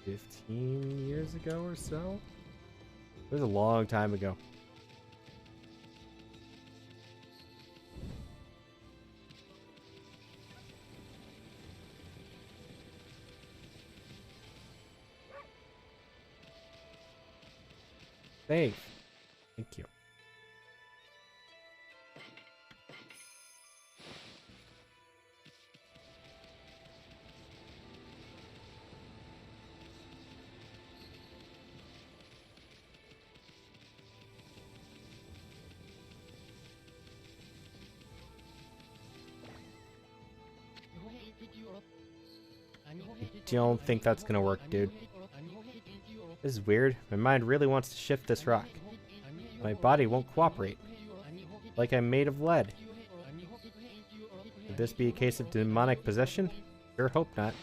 15 years ago or so. It was a long time ago. Save. Thank you. I don't think that's gonna work, dude. This is weird. My mind really wants to shift this rock. My body won't cooperate. Like I'm made of lead. Could this be a case of demonic possession? Sure hope not.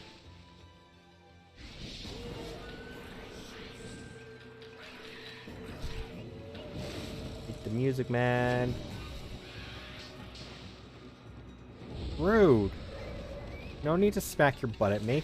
Beat the music, man. Rude. No need to smack your butt at me.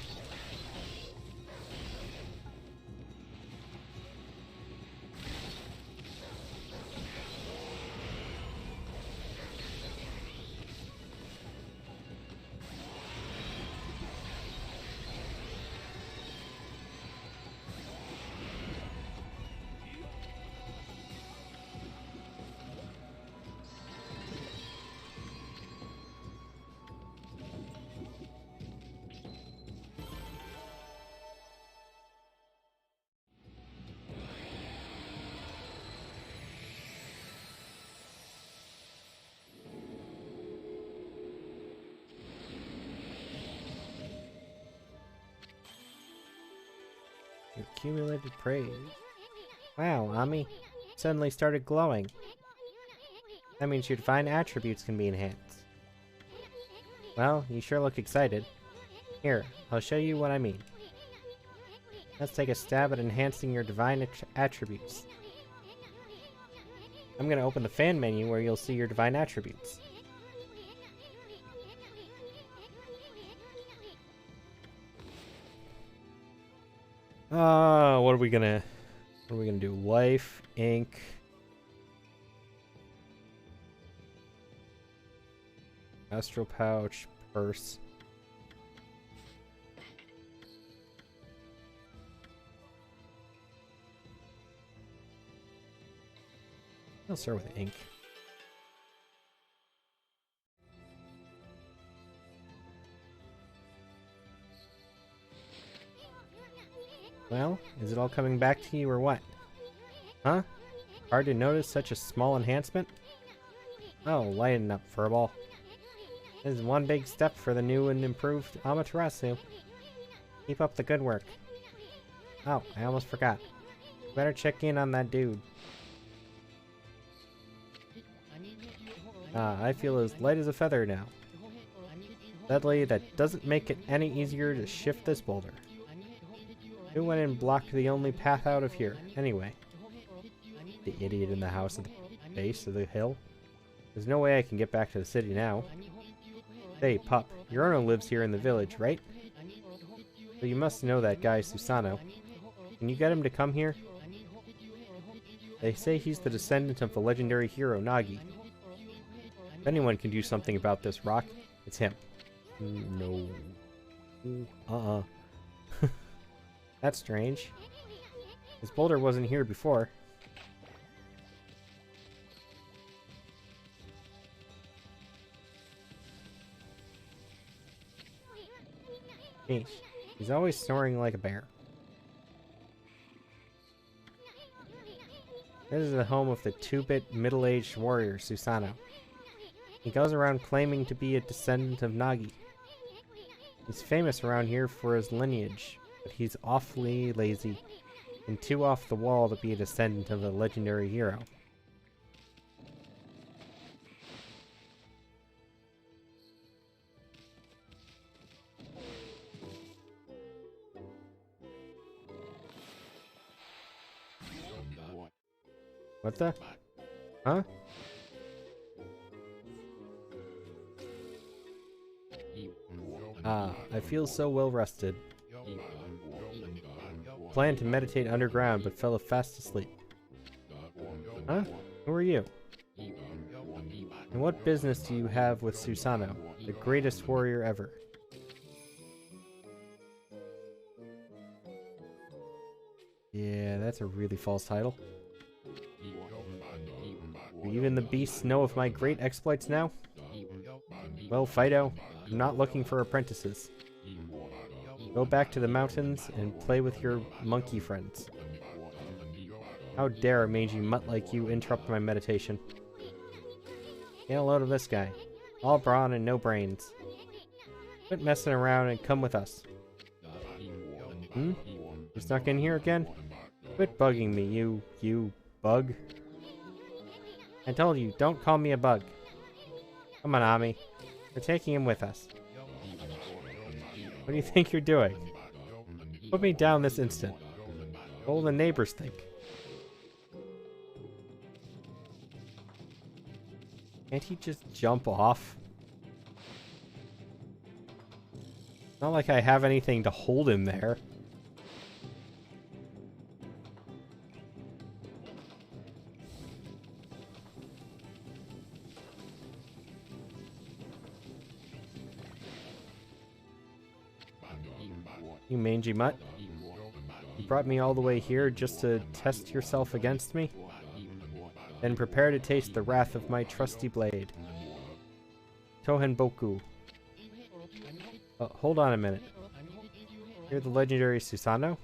accumulated praise. Wow, Ami suddenly started glowing. That means your divine attributes can be enhanced. Well, you sure look excited. Here, I'll show you what I mean. Let's take a stab at enhancing your divine attributes. I'm going to open the fan menu where you'll see your divine attributes. What are we gonna do? Life, ink. Astral pouch, purse. I'll start with ink. Well, is it all coming back to you or what? Huh? Hard to notice such a small enhancement? Oh, lighten up, Furball. This is one big step for the new and improved Amaterasu. Keep up the good work. Oh, I almost forgot. Better check in on that dude. I feel as light as a feather now. Sadly, that doesn't make it any easier to shift this boulder. Who went and blocked the only path out of here, anyway? The idiot in the house at the base of the hill? There's no way I can get back to the city now. Hey, pup, your owner lives here in the village, right? So you must know that guy, Susano. Can you get him to come here? They say he's the descendant of the legendary hero, Nagi. If anyone can do something about this rock, it's him. No. That's strange. This boulder wasn't here before. Hey, he's always snoring like a bear. This is the home of the 2-bit middle-aged warrior, Susano. He goes around claiming to be a descendant of Nagi. He's famous around here for his lineage, but he's awfully lazy and too off the wall to be a descendant of a legendary hero. What the? Huh? I feel so well rested. Planned to meditate underground, but fell fast asleep. Huh? Who are you? And what business do you have with Susano, the greatest warrior ever? Yeah, that's a really false title. Do even the beasts know of my great exploits now? Well, Fido, I'm not looking for apprentices. Go back to the mountains and play with your monkey friends. How dare a mangy mutt like you interrupt my meditation? Get a load of this guy. All brawn and no brains. Quit messing around and come with us. Hmm? You snuck in here again? Quit bugging me, you bug. I told you, don't call me a bug. Come on, Ami. We're taking him with us. What do you think you're doing? Put me down this instant. What will the neighbors think? Can't he just jump off? Not like I have anything to hold him there. You mangy mutt. You brought me all the way here just to test yourself against me? Then prepare to taste the wrath of my trusty blade. Tohenboku. Hold on a minute. You're the legendary Susano?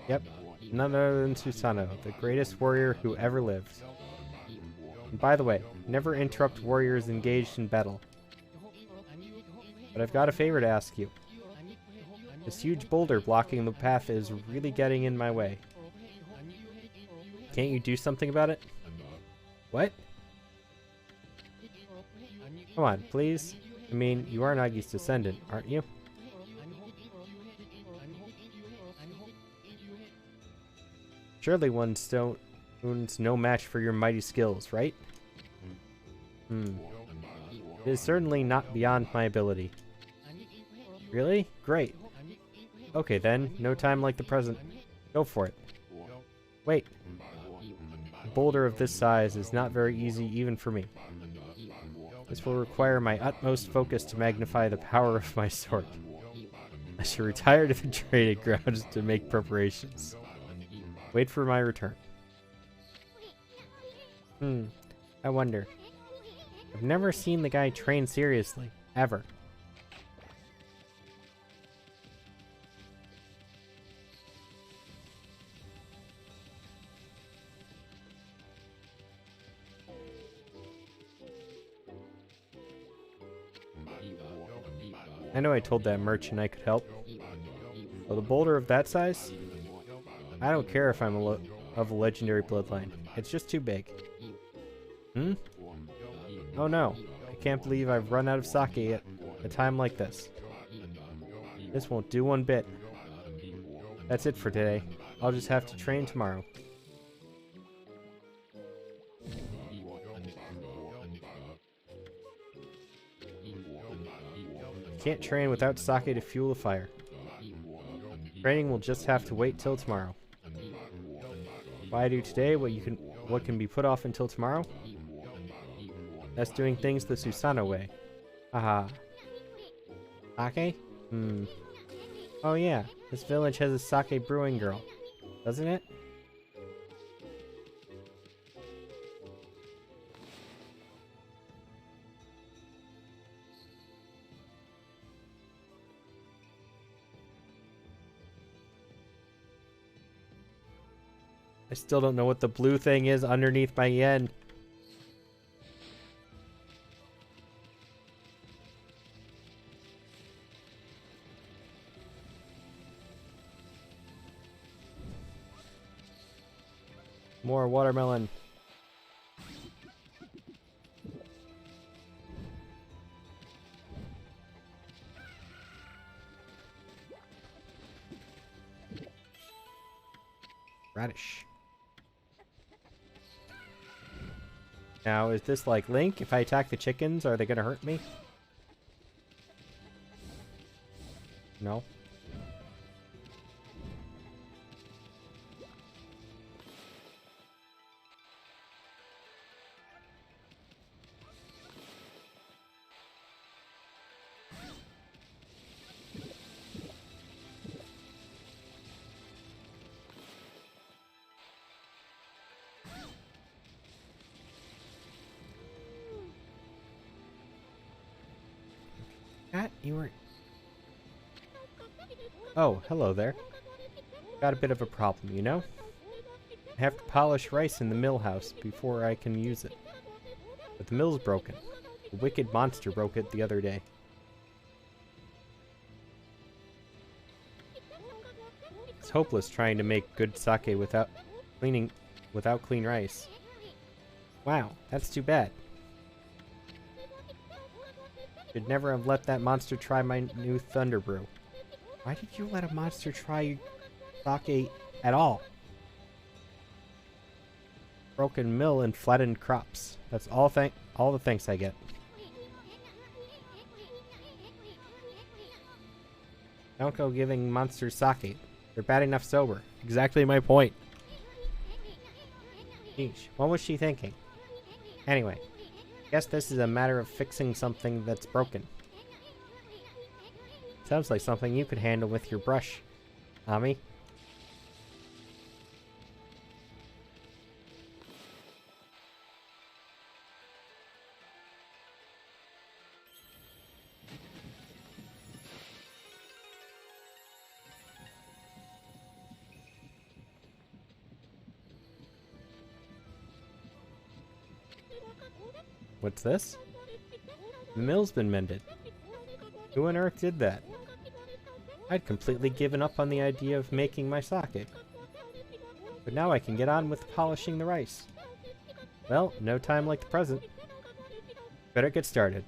Yep, none other than Susano, the greatest warrior who ever lived. And by the way, never interrupt warriors engaged in battle. But I've got a favor to ask you. This huge boulder blocking the path is really getting in my way. Can't you do something about it? What? Come on, please. I mean, you are Nagi's descendant, aren't you? Surely one stone's no match for your mighty skills, right? It is certainly not beyond my ability. Really? Great. Okay then, no time like the present. Go for it. Wait. A boulder of this size is not very easy even for me. This will require my utmost focus to magnify the power of my sword. I should retire to the training grounds to make preparations. Wait for my return. I wonder. I've never seen the guy train seriously, ever. I know I told that merchant I could help. Well, the boulder of that size? I don't care if I'm of a legendary bloodline. It's just too big. Oh no. I can't believe I've run out of sake at a time like this. This won't do one bit. That's it for today. I'll just have to train tomorrow. Can't train without sake to fuel the fire. Training will just have to wait till tomorrow. If I do today what can be put off until tomorrow? That's doing things the Susanoo way. Haha. Sake? Oh yeah, this village has a sake brewing girl, doesn't it? I still don't know what the blue thing is underneath my yen. More watermelon. Radish. Now, is this like Link? If I attack the chickens, are they gonna hurt me? No. Cat, you were... Oh, hello there. Got a bit of a problem, you know? I have to polish rice in the mill house before I can use it. But the mill's broken. A wicked monster broke it the other day. It's hopeless trying to make good sake without clean rice. Wow, that's too bad. Should never have let that monster try my new Thunder Brew. Why did you let a monster try sake at all? Broken mill and flattened crops. That's all the thanks I get. Don't go giving monsters sake. They're bad enough sober. Exactly my point. Sheesh, what was she thinking? Anyway, guess this is a matter of fixing something that's broken. Sounds like something you could handle with your brush, Ami. What's this? The mill's been mended. Who on earth did that? I'd completely given up on the idea of making my sake. But now I can get on with polishing the rice. Well, no time like the present. Better get started.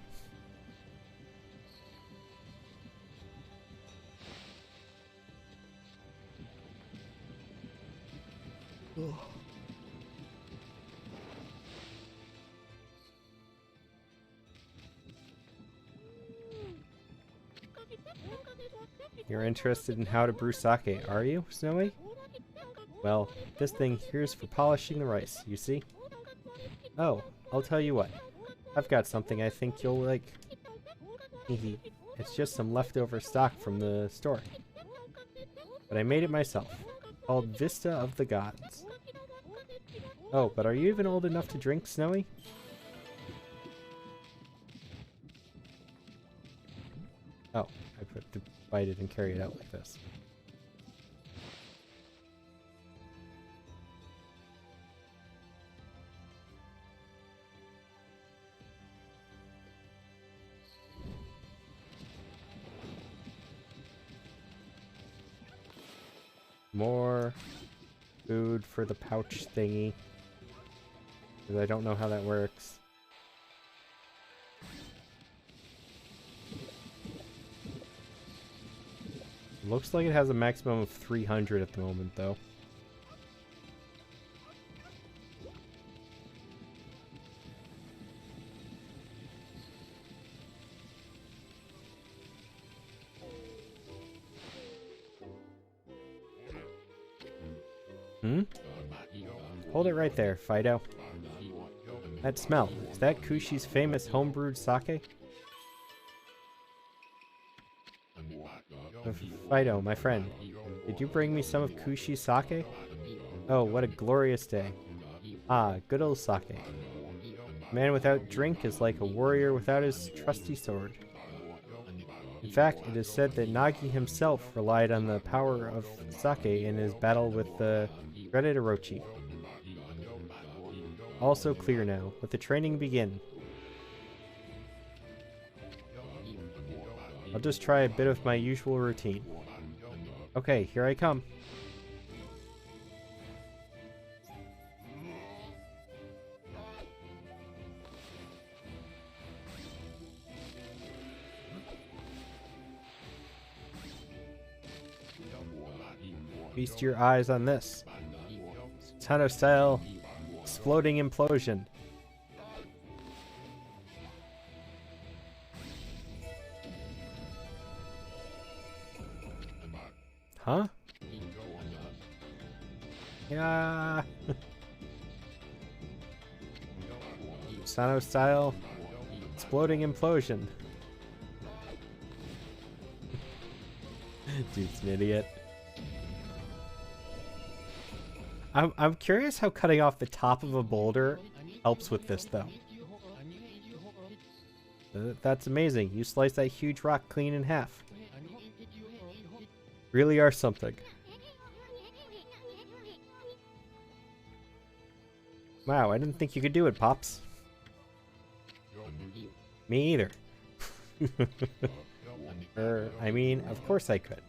You're interested in how to brew sake, are you, Snowy? Well, this thing here's for polishing the rice, you see? Oh, I'll tell you what. I've got something I think you'll like. Hehe. It's just some leftover stock from the store. But I made it myself. Called Vista of the Gods. Oh, but are you even old enough to drink, Snowy? Oh, I put to bite it and carry it out like this. More food for the pouch thingy. Because I don't know how that works. Looks like it has a maximum of 300 at the moment, though. Hmm? Hold it right there, Fido. That smell. Is that Kushi's famous homebrewed sake? Fido, my friend. Did you bring me some of Kushi's sake? Oh, what a glorious day. Ah, good old sake. A man without drink is like a warrior without his trusty sword. In fact, it is said that Nagi himself relied on the power of sake in his battle with the dreaded Orochi. Also clear now. Let the training begin. I'll just try a bit of my usual routine. Okay, here I come. Feast your eyes on this. Tano style exploding implosion. Huh? Yeah. Sano style exploding implosion. Dude's an idiot. I'm curious how cutting off the top of a boulder helps with this, though. That's amazing. You slice that huge rock clean in half. Really are something. Wow, I didn't think you could do it, Pops. Me either. I mean, of course I could.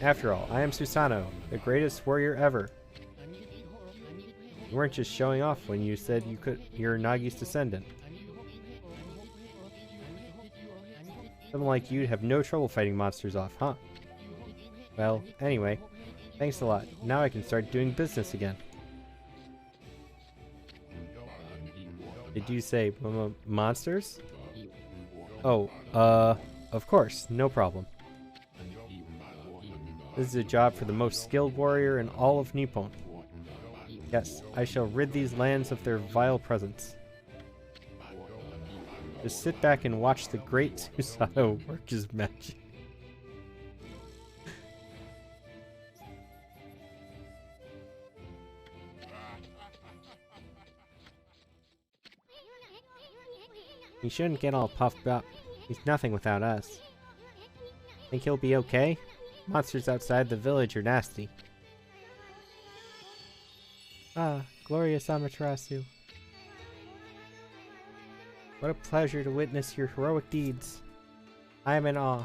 After all, I am Susanoo, the greatest warrior ever. You weren't just showing off when you said you're Nagi's descendant. Someone like you'd have no trouble fighting monsters off, huh? Well, anyway, thanks a lot. Now I can start doing business again. Did you say monsters? Oh, of course, no problem. This is a job for the most skilled warrior in all of Nippon. Yes, I shall rid these lands of their vile presence. Just sit back and watch the great Susanoo work his magic. He shouldn't get all puffed up. He's nothing without us. Think he'll be okay? Monsters outside the village are nasty. Ah, glorious Amaterasu. What a pleasure to witness your heroic deeds. I am in awe.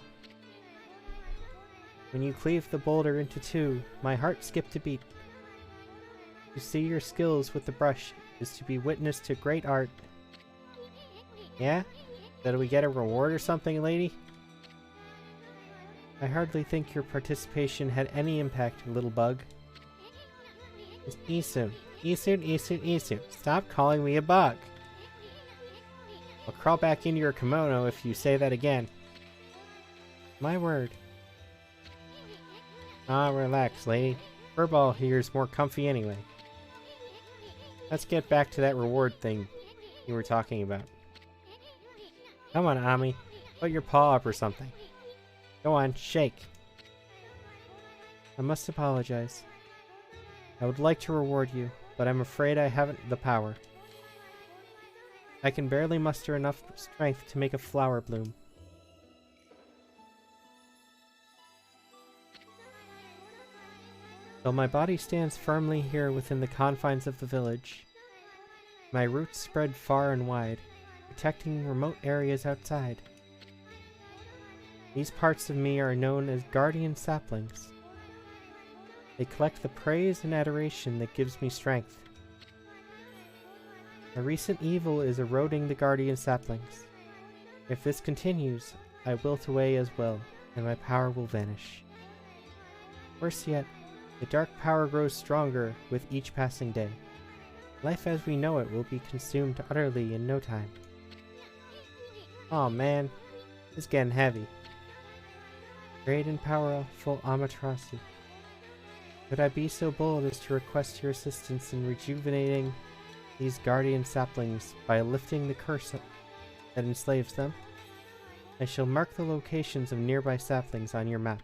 When you cleave the boulder into two, my heart skipped a beat. To see your skills with the brush is to be witness to great art. Yeah? Did we get a reward or something, lady? I hardly think your participation had any impact, little bug. It's Isun. Isun, Isun, Isun. Stop calling me a bug. I'll crawl back into your kimono if you say that again. My word. Ah, relax, lady. Furball here is more comfy anyway. Let's get back to that reward thing you were talking about. Come on, Ami. Put your paw up or something. Go on, shake. I must apologize. I would like to reward you, but I'm afraid I haven't the power. I can barely muster enough strength to make a flower bloom. Though my body stands firmly here within the confines of the village, my roots spread far and wide, protecting remote areas outside. These parts of me are known as guardian saplings. They collect the praise and adoration that gives me strength. A recent evil is eroding the guardian saplings. If this continues, I wilt away as well, and my power will vanish. Worse yet, the dark power grows stronger with each passing day. Life as we know it will be consumed utterly in no time. Aw man, it's getting heavy. Great and powerful Amaterasu. Could I be so bold as to request your assistance in rejuvenating these guardian saplings by lifting the curse that enslaves them? I shall mark the locations of nearby saplings on your map.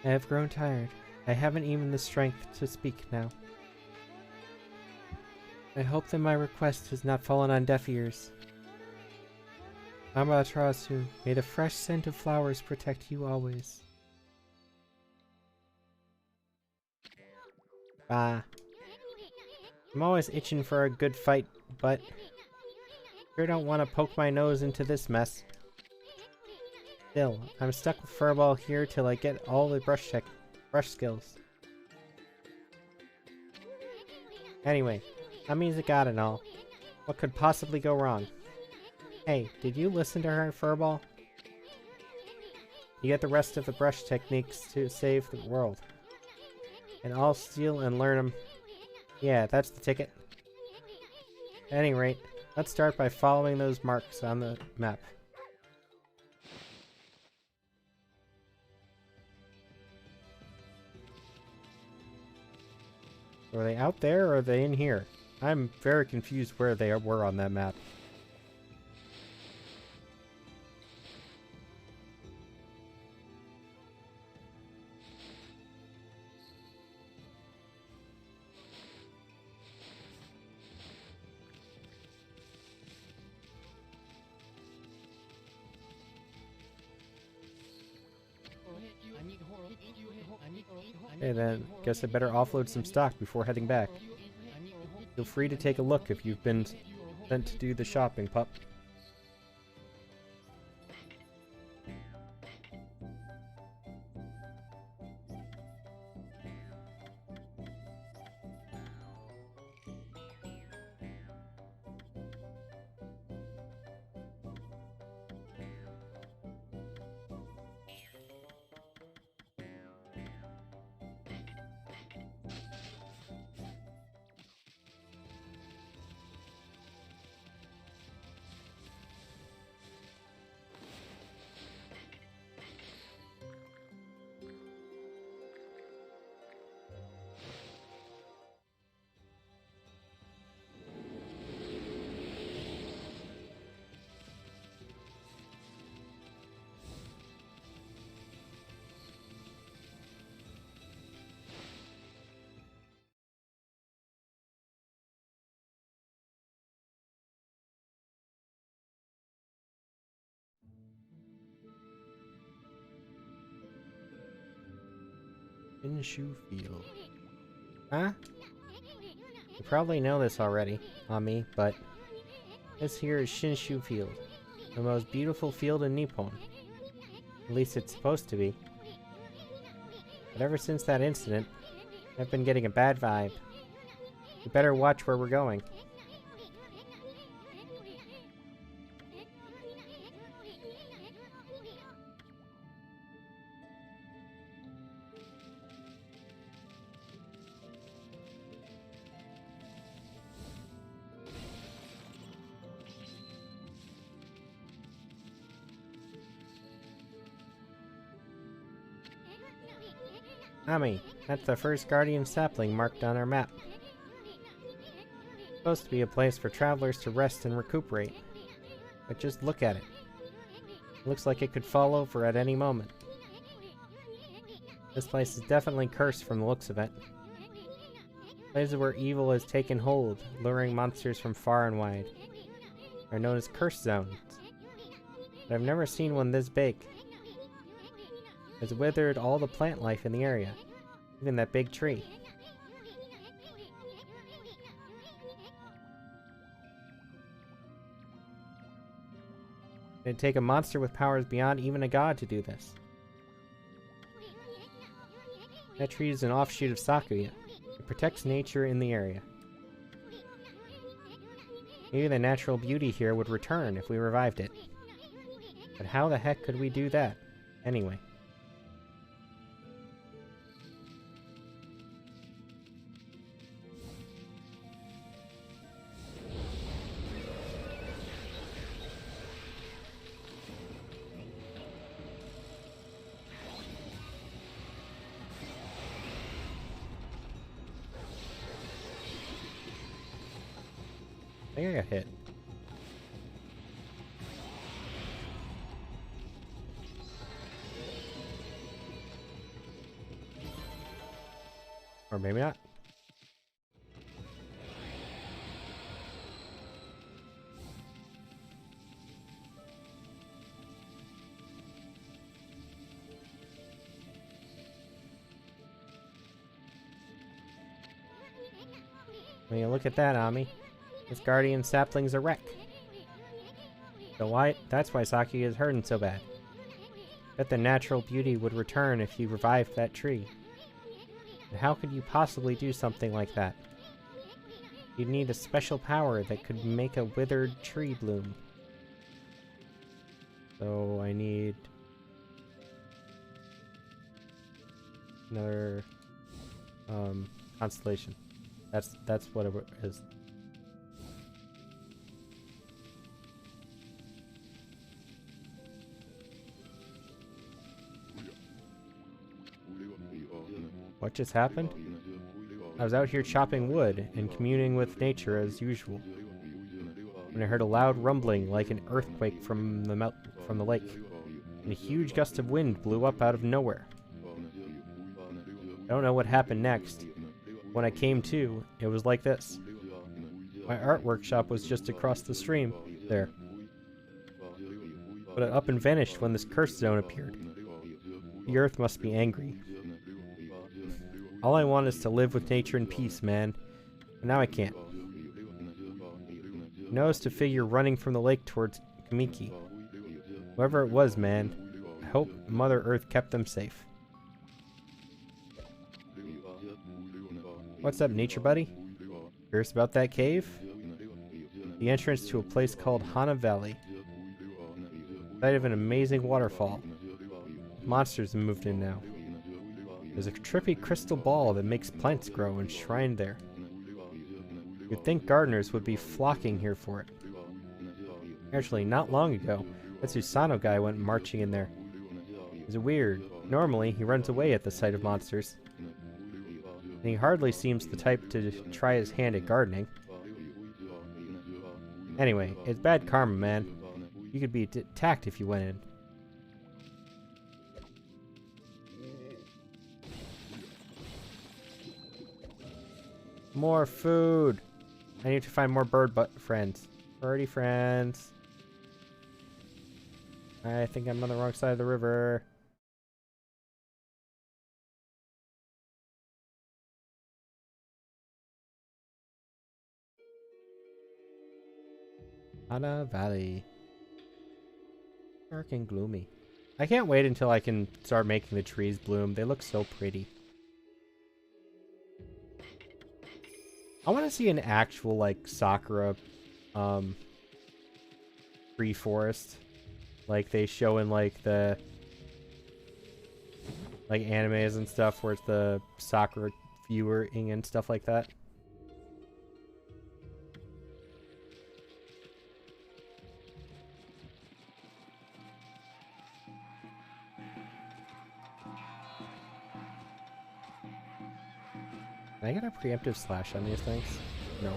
I have grown tired. I haven't even the strength to speak now. I hope that my request has not fallen on deaf ears. Amaterasu, may the fresh scent of flowers protect you always. Bah. I'm always itching for a good fight, but sure don't want to poke my nose into this mess. Still, I'm stuck with Furball here till I get all the brush skills. Anyway, Ami's a god and all. What could possibly go wrong? Hey, did you listen to her, Furball? You get the rest of the brush techniques to save the world. And I'll steal and learn them. Yeah, that's the ticket. At any rate, let's start by following those marks on the map. Are they out there or are they in here? I'm very confused where they were on that map. Okay then, guess I better offload some stock before heading back. Feel free to take a look if you've been sent to do the shopping, pup. Shinshu Field. Huh? You probably know this already, Ami, but this here is Shinshu Field, the most beautiful field in Nippon. At least it's supposed to be. But ever since that incident, I've been getting a bad vibe. We better watch where we're going. Ami, that's the first guardian sapling marked on our map. It's supposed to be a place for travelers to rest and recuperate. But just look at it. It looks like it could fall over at any moment. This place is definitely cursed from the looks of it. Places where evil has taken hold, luring monsters from far and wide. They're known as curse zones. But I've never seen one this big. It's withered all the plant life in the area, even that big tree. It'd take a monster with powers beyond even a god to do this. That tree is an offshoot of Sakuya. It protects nature in the area. Maybe the natural beauty here would return if we revived it. But how the heck could we do that, anyway? I think I got hit. Or maybe not. When you look at that, Ami. This guardian sapling's a wreck. So that's why Saki is hurting so bad. Bet the natural beauty would return if you revived that tree. But how could you possibly do something like that? You'd need a special power that could make a withered tree bloom. So I need another constellation. That's what it is. What just happened? I was out here chopping wood and communing with nature as usual, when I heard a loud rumbling like an earthquake from the lake, and a huge gust of wind blew up out of nowhere. I don't know what happened next. When I came to, it was like this. My art workshop was just across the stream there, but it up and vanished when this curse zone appeared. The earth must be angry. All I want is to live with nature in peace, man. But now I can't. I noticed a figure running from the lake towards Kamiki. Whoever it was, man, I hope Mother Earth kept them safe. What's up, nature buddy? Curious about that cave? The entrance to a place called Hana Valley. Site of an amazing waterfall. Monsters have moved in now. There's a trippy crystal ball that makes plants grow enshrined there. You'd think gardeners would be flocking here for it. Actually, not long ago, that Susano guy went marching in there. It's weird. Normally, he runs away at the sight of monsters. And he hardly seems the type to try his hand at gardening. Anyway, it's bad karma, man. You could be attacked if you went in. More food! I need to find more bird friends. Birdie friends. I think I'm on the wrong side of the river. Hana Valley. Dark and gloomy. I can't wait until I can start making the trees bloom. They look so pretty. I want to see an actual, like, Sakura, tree forest. Like they show in, like, the, like, animes and stuff where it's the Sakura viewing and stuff like that. Can I get a preemptive slash on these things? No.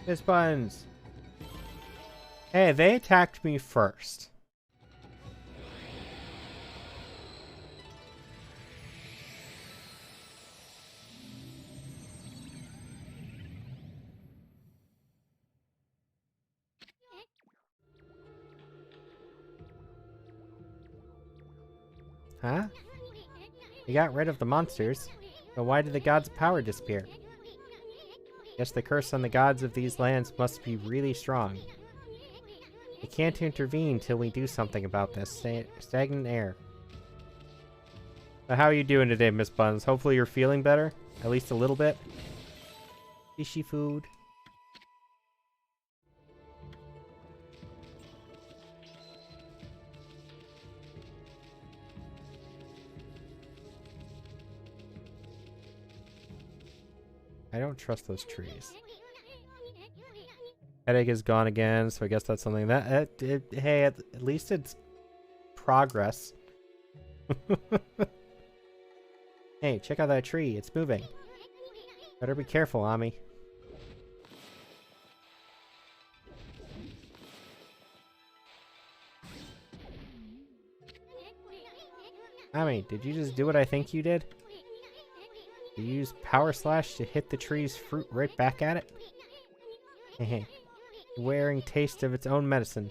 Miss Buns. Hey, they attacked me first. Huh? We got rid of the monsters, but why did the gods' power disappear? Guess the curse on the gods of these lands must be really strong. We can't intervene till we do something about this stagnant air. But how are you doing today, Miss Buns? Hopefully you're feeling better? At least a little bit? Fishy food. I don't trust those trees. Headache is gone again, so I guess that's something that... hey, at least it's progress. Hey, check out that tree. It's moving. Better be careful, Ami. Ami, did you just do what I think you did? You use Power Slash to hit the tree's fruit right back at it? Hehe. Wearing taste of its own medicine.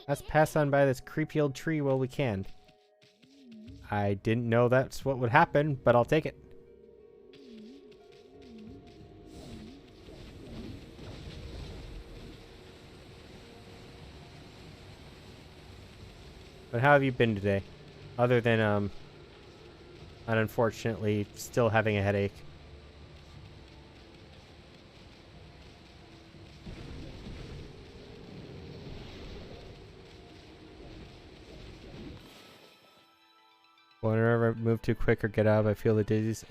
Let's pass on by this creepy old tree while we can. I didn't know that's what would happen, but I'll take it. But how have you been today? Other than, unfortunately, still having a headache. Whenever I move too quick or get out, I feel the dizziness.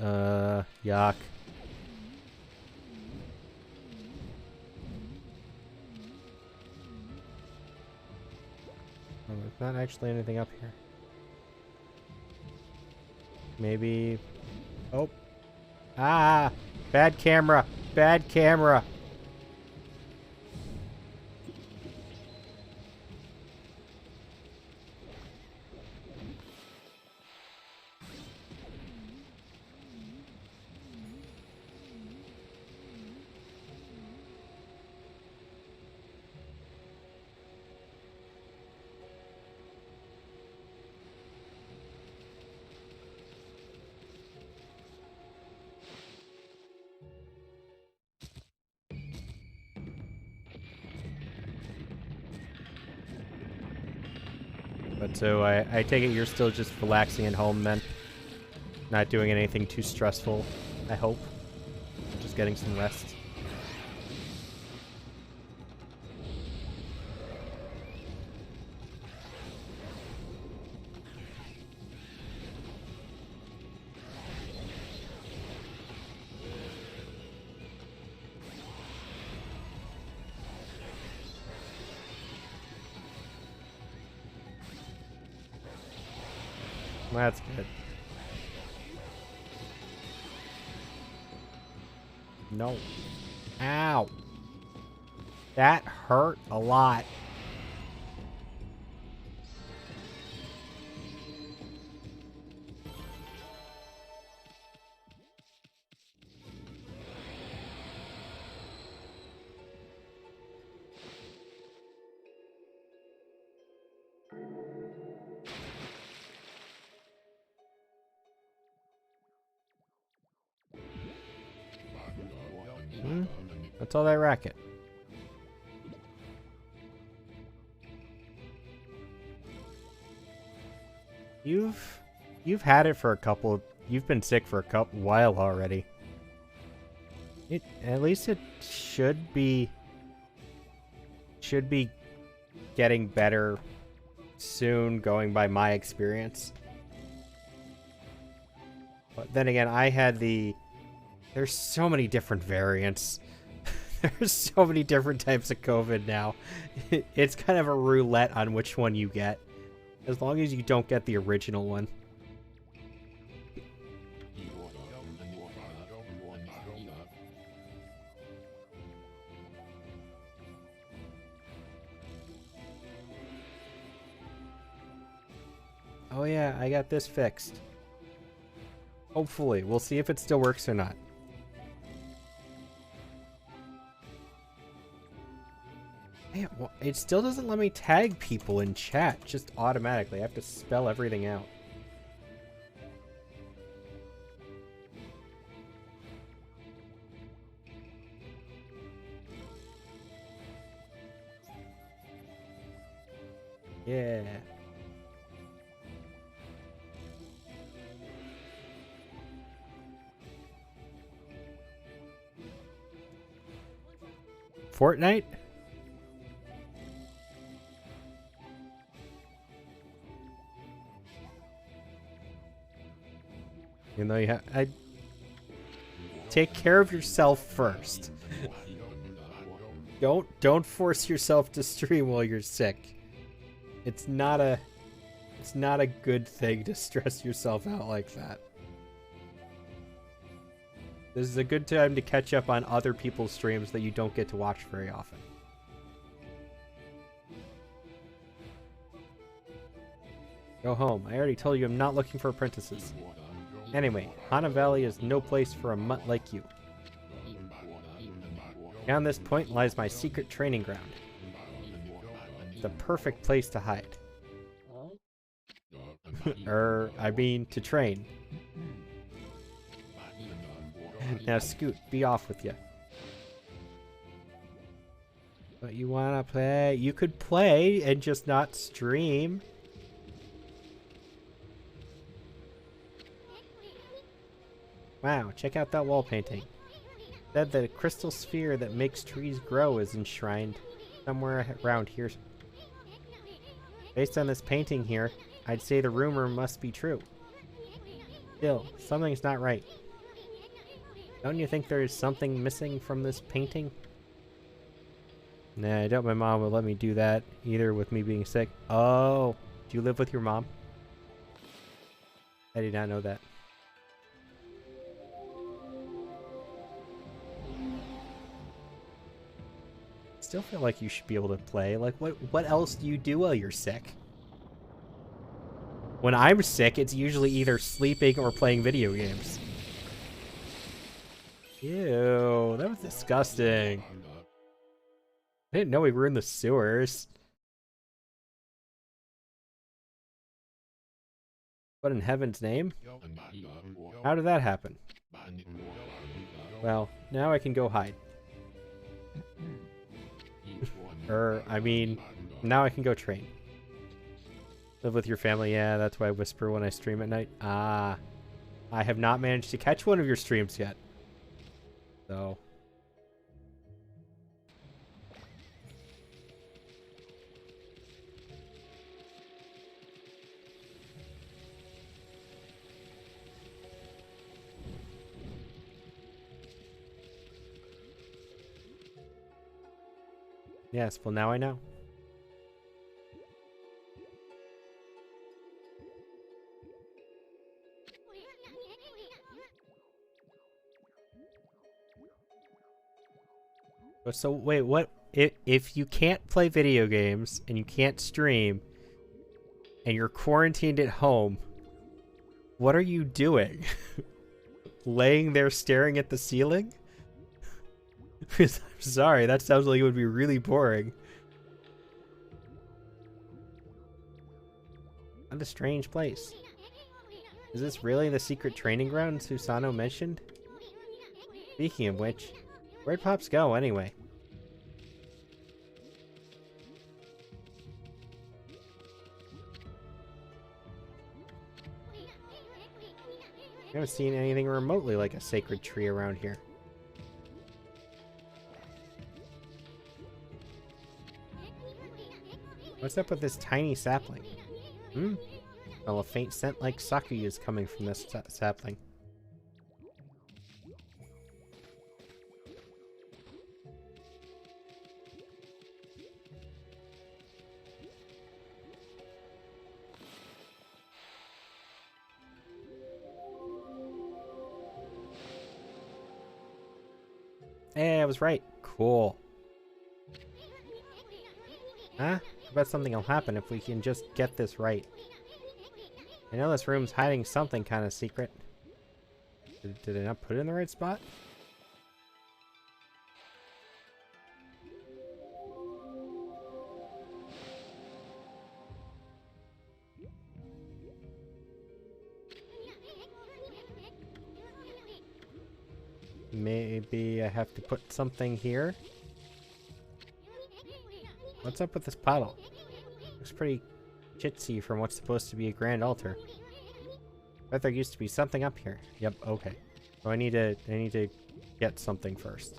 Yuck. Oh, there's not actually anything up here. Maybe... Oh. Ah! Bad camera! Bad camera! But so I take it you're still just relaxing at home then? Not doing anything too stressful, I hope. Just getting some rest. That's good. No. Ow. That hurt a lot. What's all that racket? You've had it for a couple. You've been sick for a while already. At least it should be getting better soon, going by my experience. But then again, there's so many different variants. There's so many different types of COVID now. It's kind of a roulette on which one you get. As long as you don't get the original one. Oh yeah, I got this fixed. Hopefully. We'll see if it still works or not. Man, well, it still doesn't let me tag people in chat just automatically. I have to spell everything out. Yeah. Fortnite? Even though you have, take care of yourself first. Don't force yourself to stream while you're sick. It's not a good thing to stress yourself out like that. This is a good time to catch up on other people's streams that you don't get to watch very often. Go home. I already told you I'm not looking for apprentices. Anyway, Hana Valley is no place for a mutt like you. Beyond this point lies my secret training ground. The perfect place to hide. I mean, to train. Now Scoot, be off with you. But you wanna play? You could play and just not stream. Wow, check out that wall painting. Said that a crystal sphere that makes trees grow is enshrined somewhere around here. Based on this painting here, I'd say the rumor must be true. Still, something's not right. Don't you think there is something missing from this painting? Nah, I doubt my mom would let me do that, either with me being sick. Oh, do you live with your mom? I did not know that. Still feel like you should be able to play. Like, what else do you do while you're sick? When I'm sick, it's usually either sleeping or playing video games. Ew, that was disgusting. I didn't know we were in the sewers. What in heaven's name? How did that happen? Well, now I can go hide. I mean, now I can go train. Live with your family, yeah, that's why I whisper when I stream at night. Ah, I have not managed to catch one of your streams yet. So. Yes, well now I know. So wait, what if you can't play video games and you can't stream and you're quarantined at home, what are you doing? Laying there staring at the ceiling? I'm sorry, that sounds like it would be really boring. What a strange place. Is this really the secret training ground Susano mentioned? Speaking of which, Where'd Pops go, anyway? I haven't seen anything remotely like a sacred tree around here. What's up with this tiny sapling? Well, a faint scent like sake is coming from this sapling. Hey, I was right. Cool. Huh? I bet something will happen if we can just get this right. I know this room's hiding something kind of secret. Did I not put it in the right spot? Maybe I have to put something here. What's up with this puddle? Looks pretty chitsy from what's supposed to be a grand altar. Bet there used to be something up here. Yep, okay. So I need to get something first.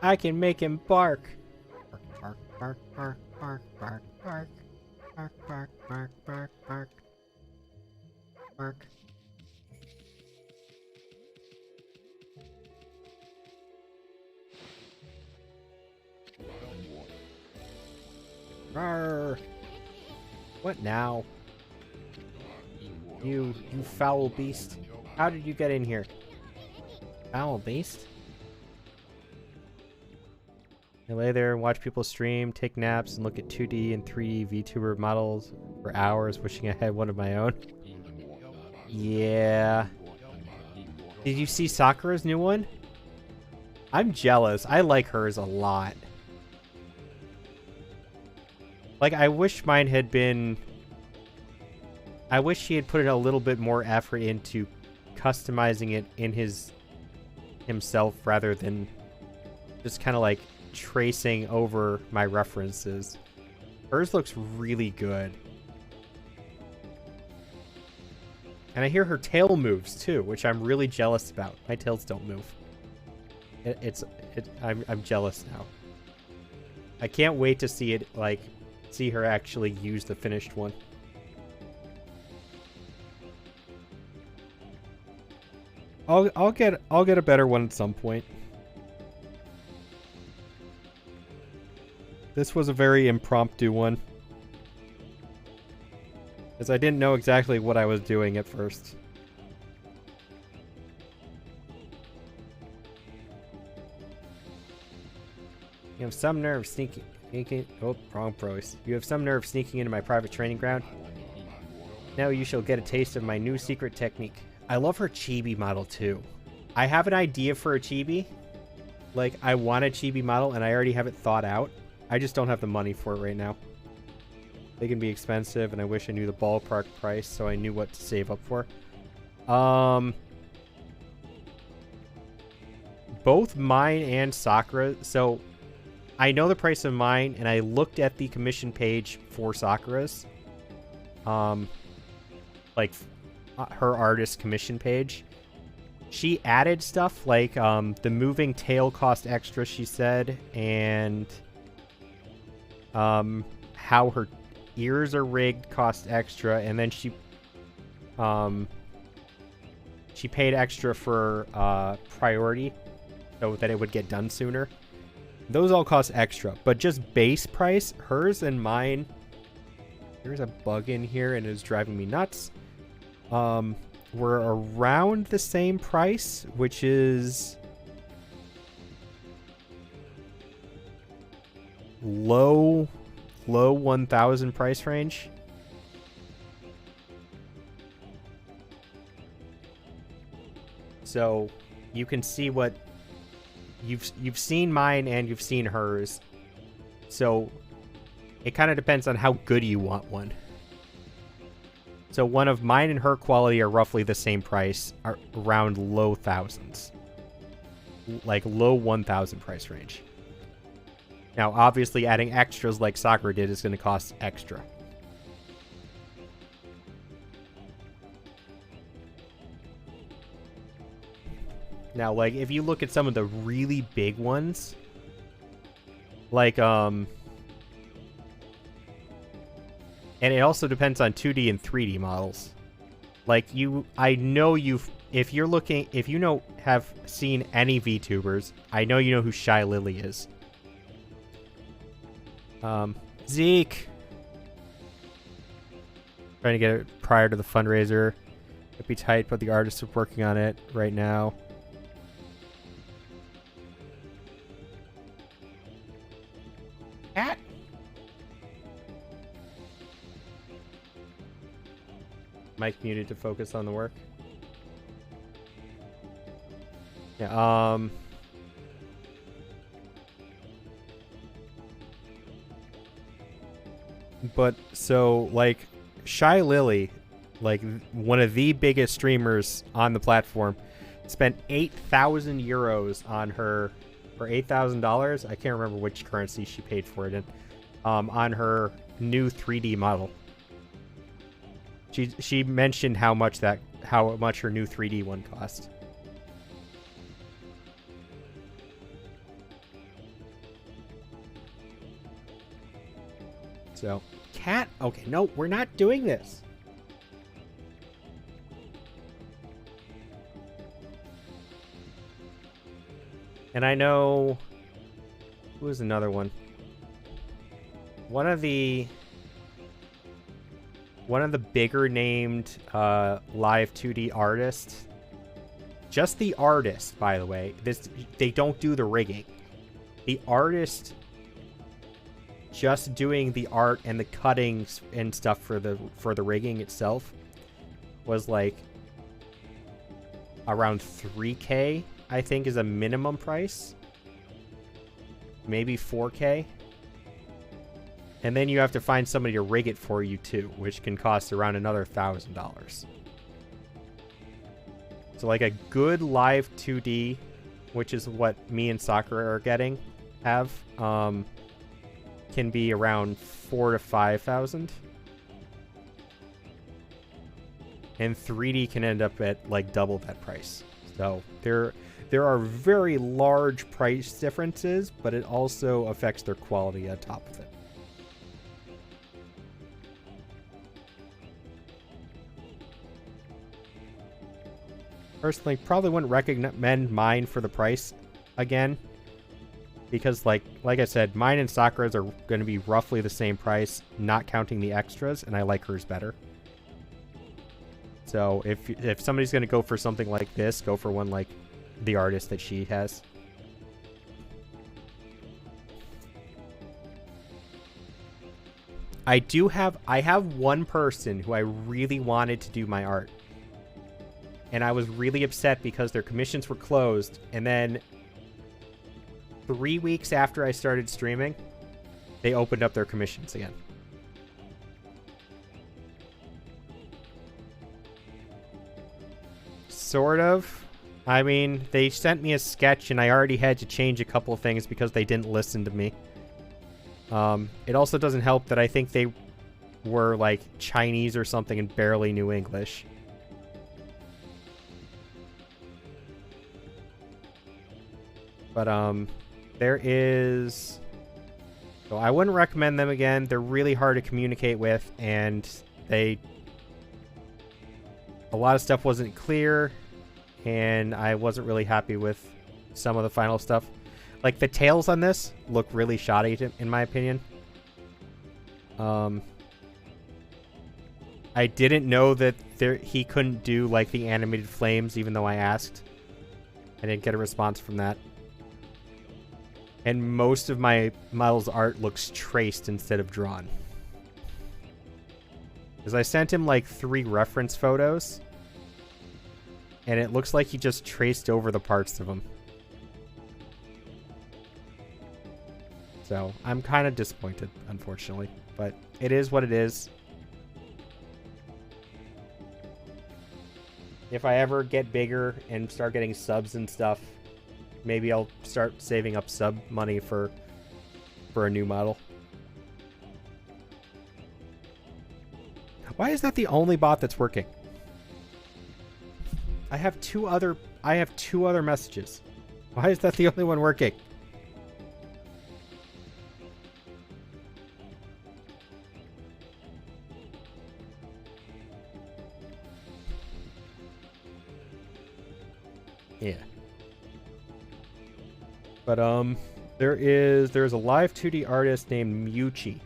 I can make him bark. Bark, bark, bark, bark, bark, bark, bark, bark, bark, bark, bark, bark. Rawr. What now? You foul beast. How did you get in here? Foul beast? I lay there and watch people stream, take naps, and look at 2D and 3D VTuber models for hours, wishing I had one of my own. Yeah. Did you see Sakura's new one? I'm jealous. I like hers a lot. Like, I wish mine had been... I wish he had put in a little bit more effort into customizing it in himself rather than just kind of like tracing over my references. Hers looks really good. And I hear her tail moves too, which I'm really jealous about. My tails don't move. I'm jealous now. I can't wait to see it, like, see her actually use the finished one. I'll get a better one at some point. This was a very impromptu one, as I didn't know exactly what I was doing at first. You have some nerve sneaking. Oh, wrong voice. You have some nerve sneaking into my private training ground. Now you shall get a taste of my new secret technique. I love her chibi model too. I have an idea for a chibi. Like, I want a chibi model and I already have it thought out. I just don't have the money for it right now. They can be expensive, and I wish I knew the ballpark price so I knew what to save up for. Both mine and Sakura. So, I know the price of mine, and I looked at the commission page for Sakura's. Like, her artist commission page. She added stuff like the moving tail cost extra, she said, and how her ears are rigged cost extra, and then she paid extra for priority so that it would get done sooner. Those all cost extra, but just base price, hers and mine. There's a bug in here and it's driving me nuts. We're around the same price, which is low 1,000 price range. So you can see what you've seen mine and you've seen hers. So it kind of depends on how good you want one. So one of mine and her quality are roughly the same price, are around low thousands. Like low 1,000 price range. Now, obviously, adding extras like Sakura did is going to cost extra. Now, like, if you look at some of the really big ones, like, and it also depends on 2D and 3D models. Like, I know if you have seen any VTubers, I know you know who Shy Lily is. Zeke! Trying to get it prior to the fundraiser. It'd be tight, but the artists are working on it right now. Cat? Mic muted to focus on the work. Yeah, but so like Shy Lily, like one of the biggest streamers on the platform, spent 8,000 euros on her, or $8,000. I can't remember which currency she paid for it in, on her new 3D model. She mentioned how much her new 3D one cost. So, cat. Okay, no, we're not doing this. And I know... Who is another one? One of the bigger named live 2D artists. Just the artist, by the way. They don't do the rigging. The artist just doing the art and the cuttings and stuff for the rigging itself was like around 3K, I think, is a minimum price. Maybe 4K. And then you have to find somebody to rig it for you too, which can cost around another $1,000. So like a good live 2D, which is what me and Sakura are getting, can be around 4,000 to 5,000. And 3D can end up at like double that price. So there are very large price differences, but it also affects their quality on top of it. Personally, probably wouldn't recommend mine for the price again. Because, like I said, mine and Sakura's are going to be roughly the same price, not counting the extras, and I like hers better. So, if somebody's going to go for something like this, go for one like the artist that she has. I have one person who I really wanted to do my art. And I was really upset because their commissions were closed, and then 3 weeks after I started streaming, they opened up their commissions again. Sort of. I mean, they sent me a sketch and I already had to change a couple of things because they didn't listen to me. It also doesn't help that I think they were like Chinese or something and barely knew English. But, there is... So I wouldn't recommend them again. They're really hard to communicate with, and a lot of stuff wasn't clear, and I wasn't really happy with some of the final stuff. Like, the tails on this look really shoddy, in my opinion. I didn't know that he couldn't do, like, the animated flames, even though I asked. I didn't get a response from that. And most of my model's art looks traced instead of drawn. Because I sent him like 3 reference photos. and it looks like he just traced over the parts of him. So I'm kind of disappointed, unfortunately, but it is what it is. If I ever get bigger and start getting subs and stuff, maybe I'll start saving up sub money for a new model. Why is that the only bot that's working? I have two other messages. Why is that the only one working? Yeah. But there's a live 2D artist named Muchi.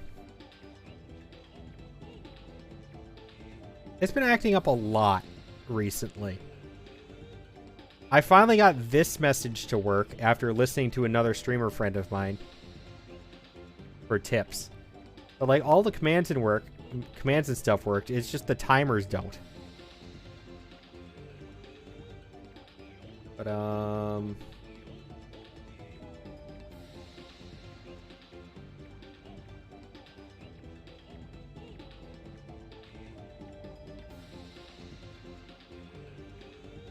It's been acting up a lot recently. I finally got this message to work after listening to another streamer friend of mine for tips. But like all the commands and stuff worked. It's just the timers don't. But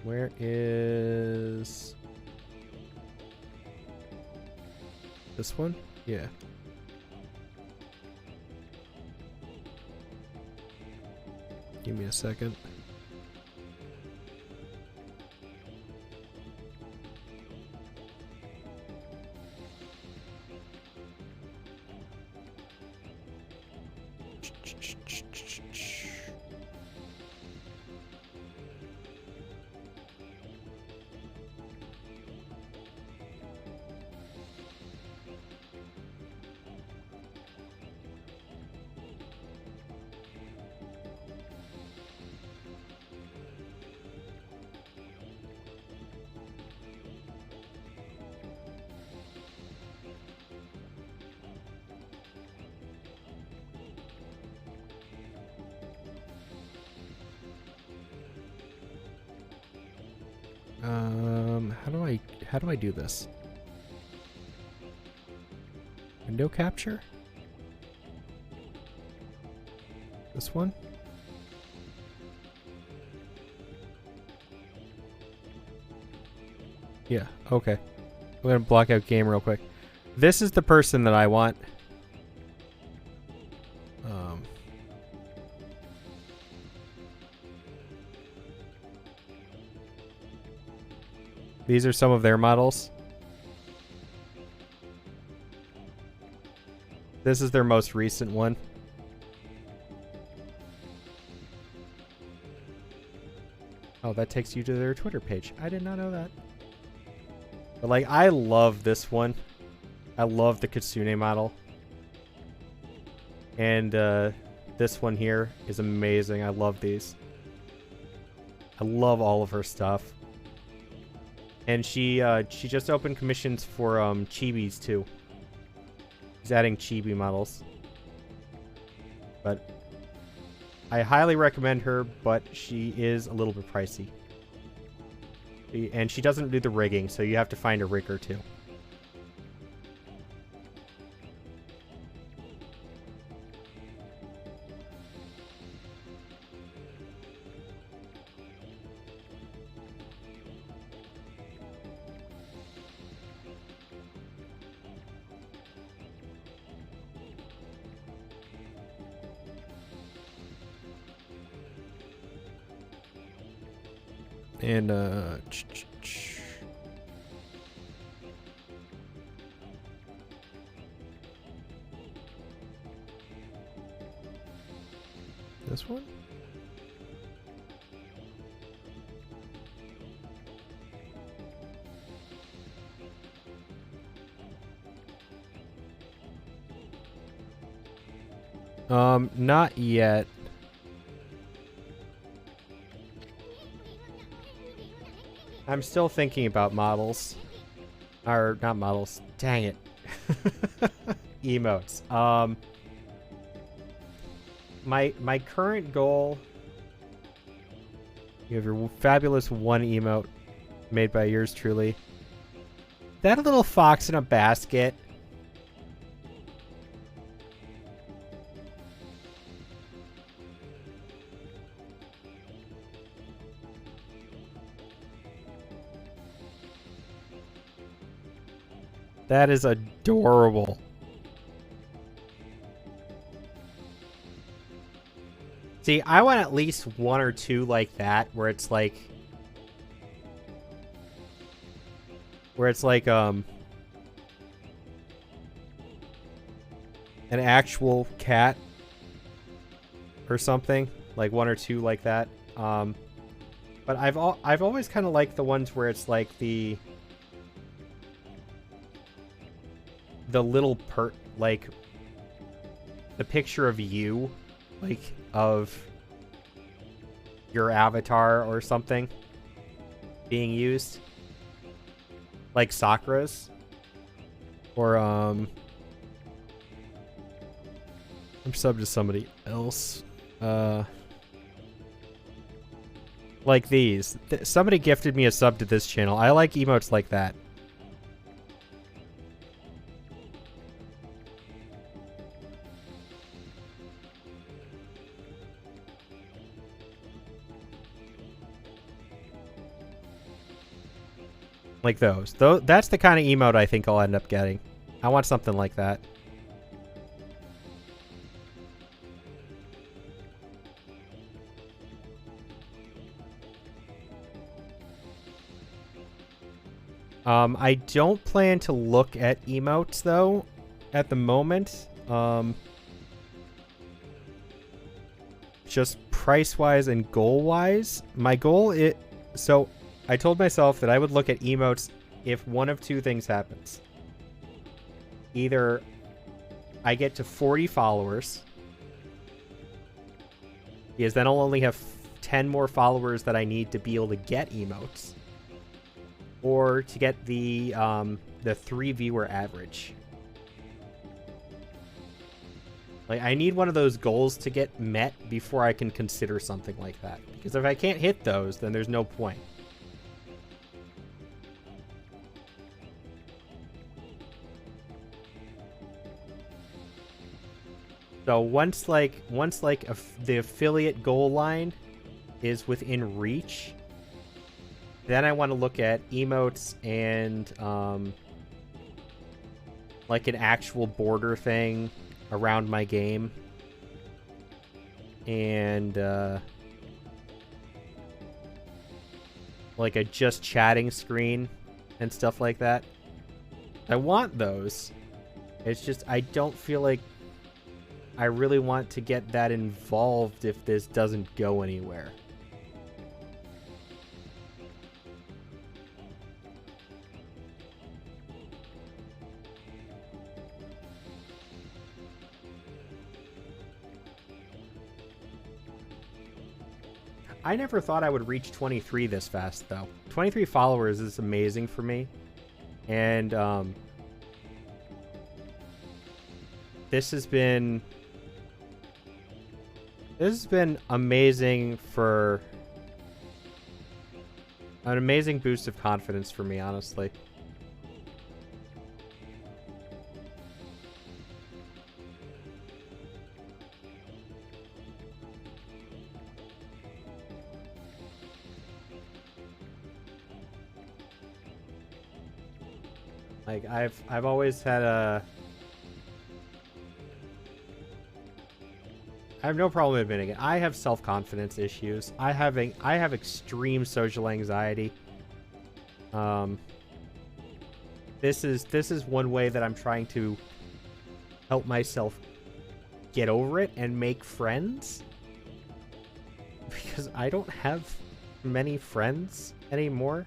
where is this one? Yeah. Give me a second. How do I do this? Window capture? This one? Yeah, okay. I'm gonna block out game real quick. This is the person that I want. These are some of their models. This is their most recent one. Oh, that takes you to their Twitter page. I did not know that. But like, I love this one. I love the Kitsune model. And this one here is amazing. I love these. I love all of her stuff. And she just opened commissions for chibis too. She's adding chibi models. But I highly recommend her, but she is a little bit pricey. And she doesn't do the rigging, so you have to find a rigger too. And this one? Not yet. I'm still thinking about models. Or, not models. Dang it. Emotes. My current goal You have your fabulous one emote made by yours truly. That little fox in a basket. That is adorable. See, I want at least one or two like that, where it's like an actual cat or something, like one or two like that. But I've always kind of liked the ones where it's like the little like the picture of you, like of your avatar or something being used, like Sakura's, or I'm subbed to somebody else, like these. Somebody gifted me a sub to this channel. I like emotes like that. Like those. That's the kind of emote I think I'll end up getting. I want something like that. I don't plan to look at emotes, though, at the moment. Just price-wise and goal-wise. My goal is... So, I told myself that I would look at emotes if one of two things happens. Either I get to 40 followers, because then I'll only have 10 more followers that I need to be able to get emotes, or to get the 3 viewer average. Like, I need one of those goals to get met before I can consider something like that. Because if I can't hit those, then there's no point. So once the affiliate goal line is within reach, then I want to look at emotes and like an actual border thing around my game, and like a just chatting screen and stuff like that. I want those. It's just I don't feel like I really want to get that involved if this doesn't go anywhere. I never thought I would reach 23 this fast, though. 23 followers is amazing for me. And this has been amazing, for an amazing boost of confidence for me, honestly. Like I've always had I have no problem admitting it. I have self-confidence issues. I have extreme social anxiety. This is one way that I'm trying to help myself get over it and make friends, because I don't have many friends anymore.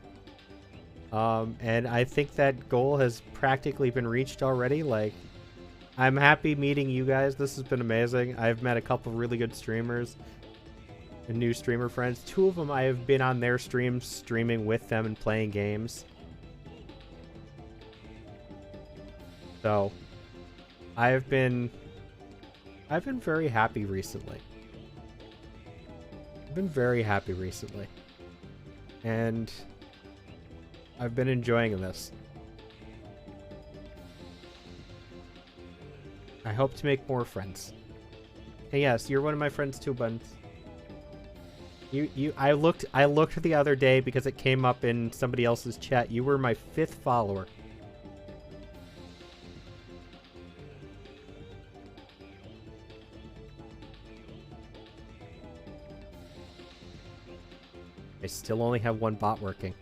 And I think that goal has practically been reached already. Like, I'm happy meeting you guys. This has been amazing. I've met a couple really good streamers and new streamer friends. 2 of them I have been on their streams, streaming with them and playing games. So, I've been very happy recently. I've been very happy recently. and I've been enjoying this. I hope to make more friends. And yes, you're one of my friends too, Buns. I looked the other day because it came up in somebody else's chat. You were my 5th follower. I still only have one bot working.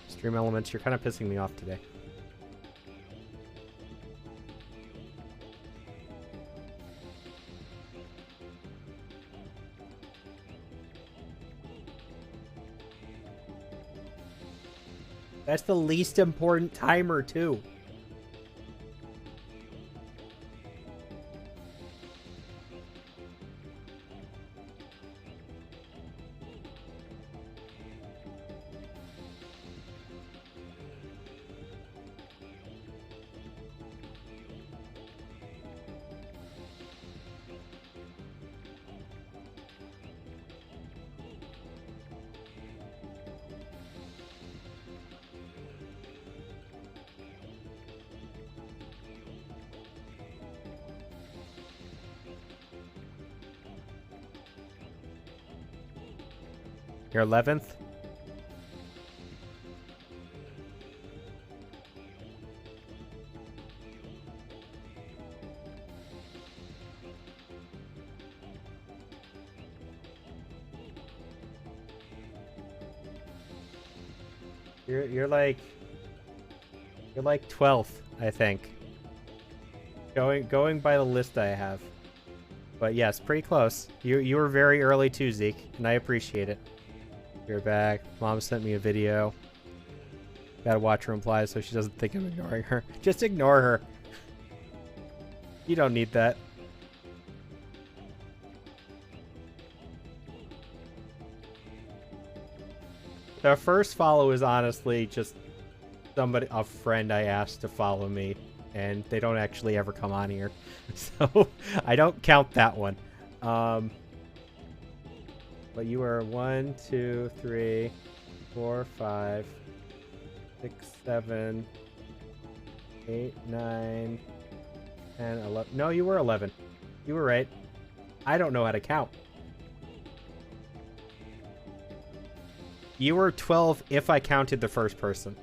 Stream Elements, you're kind of pissing me off today. That's the least important timer, too. Your 11th? You're like 12th, I think. Going by the list I have. But yes, pretty close. You were very early too, Zeke, and I appreciate it. You're back. Mom sent me a video. Gotta watch her reply so she doesn't think I'm ignoring her. Just ignore her. You don't need that. The first follow is honestly just a friend I asked to follow me, and they don't actually ever come on here. So I don't count that one. But you are 1, 2, 3, 4, 5, 6, 7, 8, 9, 10, 11. No, you were 11. You were right. I don't know how to count. You were 12 if I counted the first person,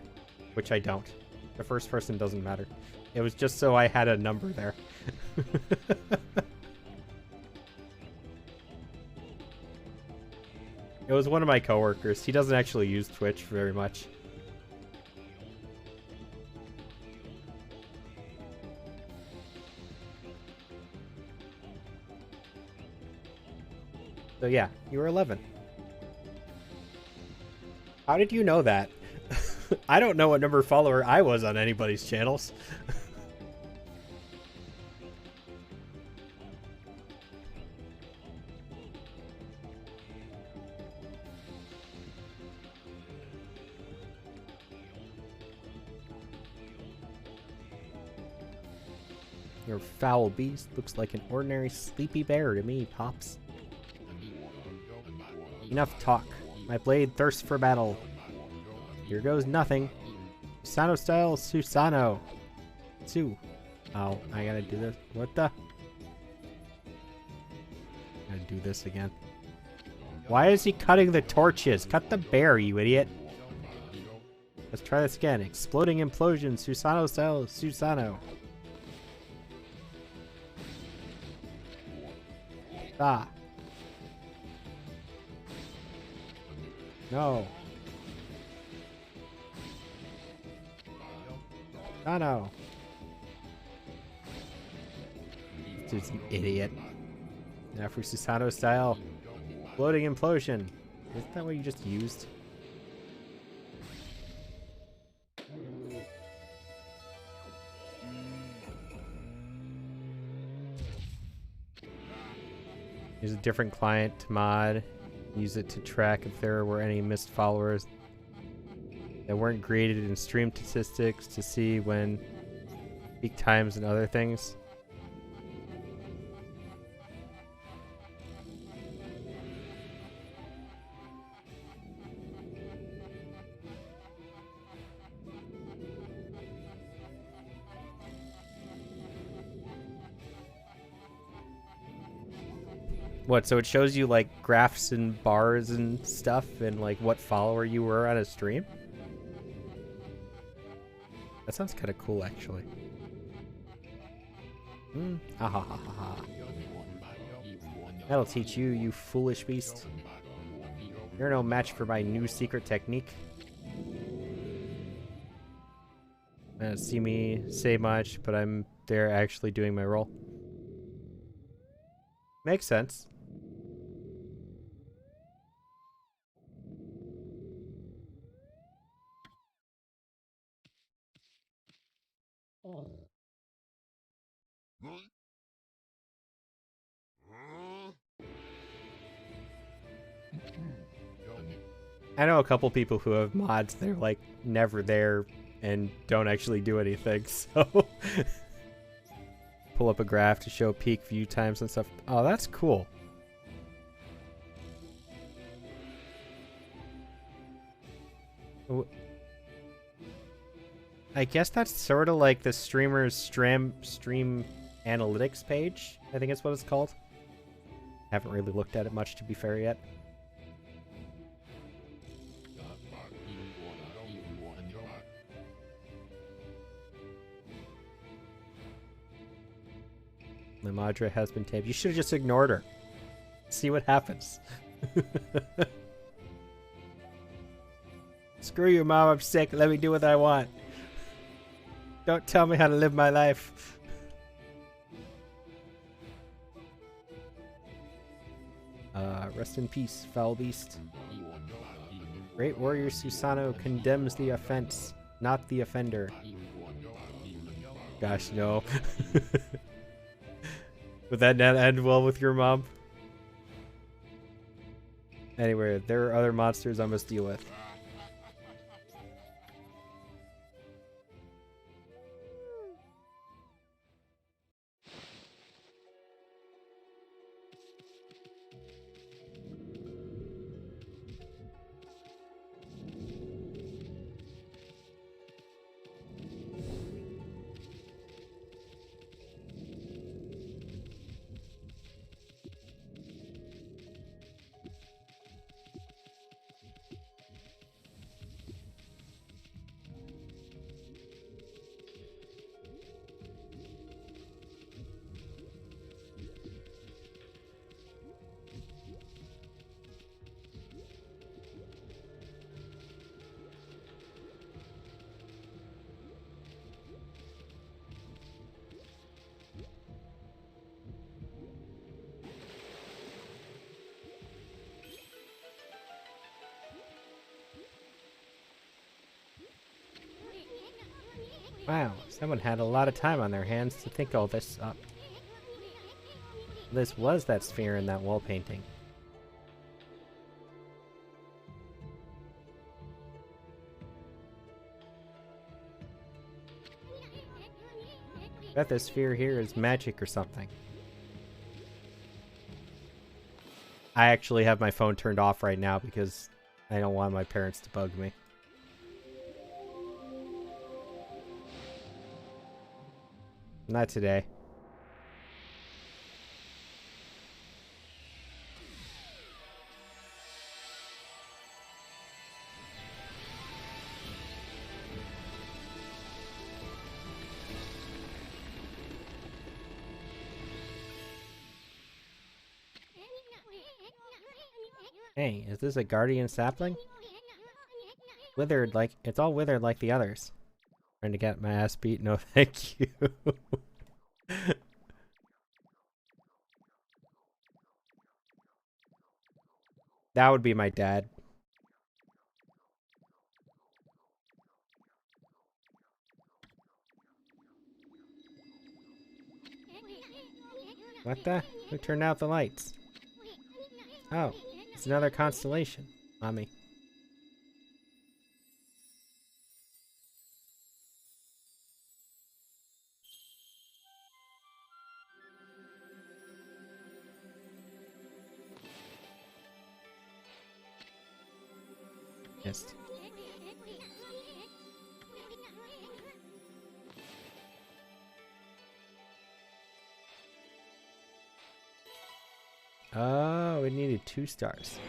which I don't. The first person doesn't matter. It was just so I had a number there. It was one of my coworkers. He doesn't actually use Twitch very much. So yeah, you were 11. How did you know that? I don't know what number follower I was on anybody's channels. Your foul beast looks like an ordinary sleepy bear to me, Pops. Enough talk. My blade thirsts for battle. Here goes nothing. Susano style, Susano. Su. Oh, I gotta do this. What the? I gotta do this again. Why is he cutting the torches? Cut the bear, you idiot. Let's try this again. Exploding implosion, Susano style, Susano. Ah. No. Oh no. Dude's an idiot. Now for Susano style. Floating implosion. Isn't that what you just used? Use a different client to mod. Use it to track if there were any missed followers that weren't graded in stream statistics to see when peak times and other things. What, so it shows you like graphs and bars and stuff and like what follower you were on a stream? That sounds kind of cool, actually. Ha ha ha ha. That'll teach you, you foolish beast. You're no match for my new secret technique. See me say much, but I'm there actually doing my role. Makes sense. I know a couple people who have mods, they're like never there and don't actually do anything, so pull up a graph to show peak view times and stuff. Oh, that's cool. I guess that's sort of like the streamer's stream analytics page. I think it's what it's called. Haven't really looked at it much, to be fair, yet. My Madra has been taped. You should have just ignored her. See what happens. Screw you, Mom. I'm sick. Let me do what I want. Don't tell me how to live my life. Rest in peace, foul beast. Great warrior Susano condemns the offense, not the offender. Gosh, no. Would that not end well with your mom? Anyway, there are other monsters I must deal with. Wow, someone had a lot of time on their hands to think all this up. This was that sphere in that wall painting. Bet this sphere here is magic or something. I actually have my phone turned off right now because I don't want my parents to bug me. Not today. Hey, is this a guardian sapling? Withered like, it's all withered like the others. Trying to get my ass beat? No, thank you. That would be my dad. What the? Who turned out the lights? Oh, it's another constellation, Mommy. Yes. Oh, it needed 2 stars.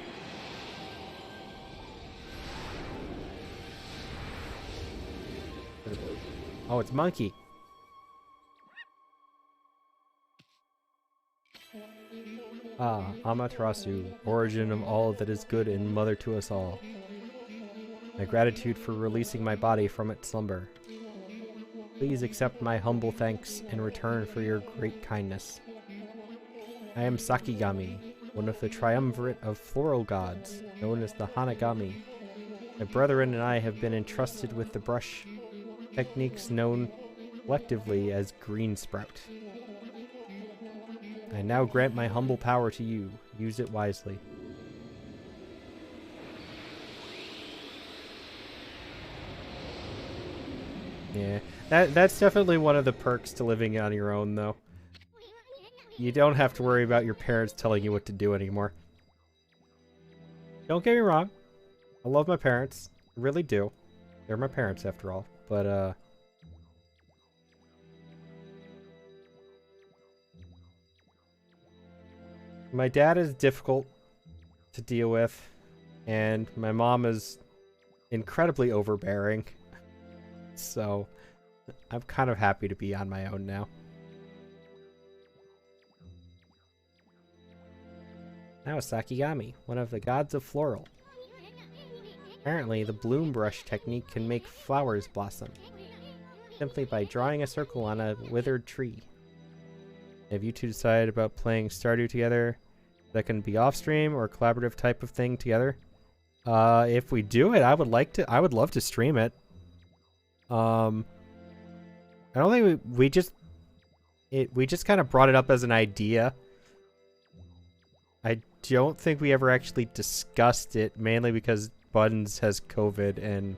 Oh, it's Monkey. Ah, Amaterasu, origin of all that is good and mother to us all. My gratitude for releasing my body from its slumber. Please accept my humble thanks in return for your great kindness. I am Sakigami, one of the triumvirate of floral gods, known as the Hanagami. My brethren and I have been entrusted with the brush techniques known collectively as Green Sprout. I now grant my humble power to you. Use it wisely. Yeah, that's definitely one of the perks to living on your own, though. You don't have to worry about your parents telling you what to do anymore. Don't get me wrong. I love my parents. I really do. They're my parents, after all. But, my dad is difficult to deal with, and my mom is incredibly overbearing. So, I'm kind of happy to be on my own now. Now Sakigami, one of the gods of floral. Apparently, the bloom brush technique can make flowers blossom, simply by drawing a circle on a withered tree. Have you two decided about playing Stardew together? That can be off-stream or a collaborative type of thing together? If we do it, I would love to stream it. I don't think we just kind of brought it up as an idea. I don't think we ever actually discussed it, mainly because Buttons has COVID, and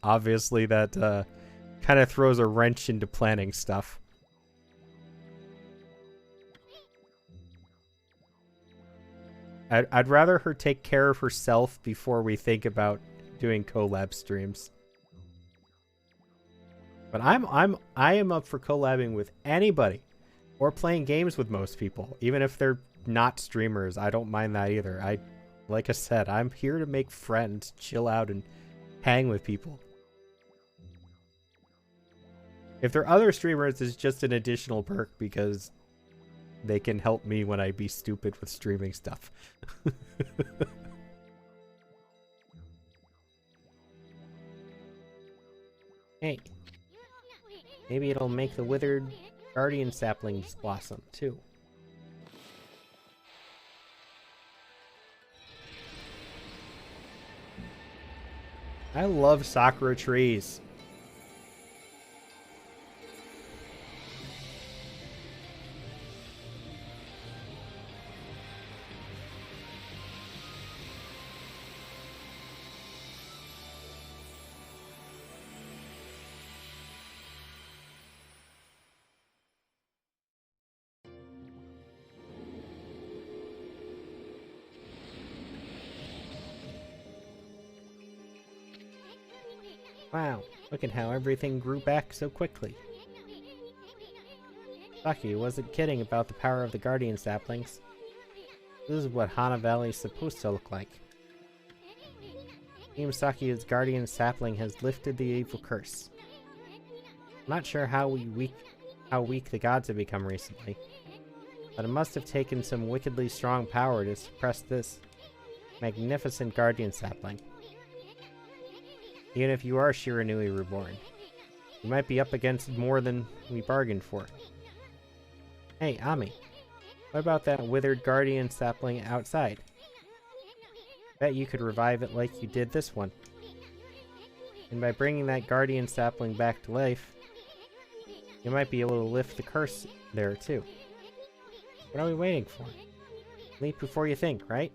obviously that kind of throws a wrench into planning stuff. I'd rather her take care of herself before we think about doing collab streams. But I am up for collabing with anybody, or playing games with most people, even if they're not streamers. I don't mind that either. Like I said, I'm here to make friends, chill out, and hang with people. If they're other streamers, it's just an additional perk because they can help me when I be stupid with streaming stuff. Hey, maybe it'll make the withered guardian saplings blossom too. I love sakura trees. Wow, look at how everything grew back so quickly. Saki wasn't kidding about the power of the guardian saplings. This is what Hana Valley is supposed to look like. Team Saki's guardian sapling has lifted the evil curse. I'm not sure how weak the gods have become recently, but it must have taken some wickedly strong power to suppress this magnificent guardian sapling. Even if you are Shiranui Reborn, you might be up against more than we bargained for. Hey, Ami, what about that withered guardian sapling outside? Bet you could revive it like you did this one. And by bringing that guardian sapling back to life, you might be able to lift the curse there too. What are we waiting for? Leap before you think, right?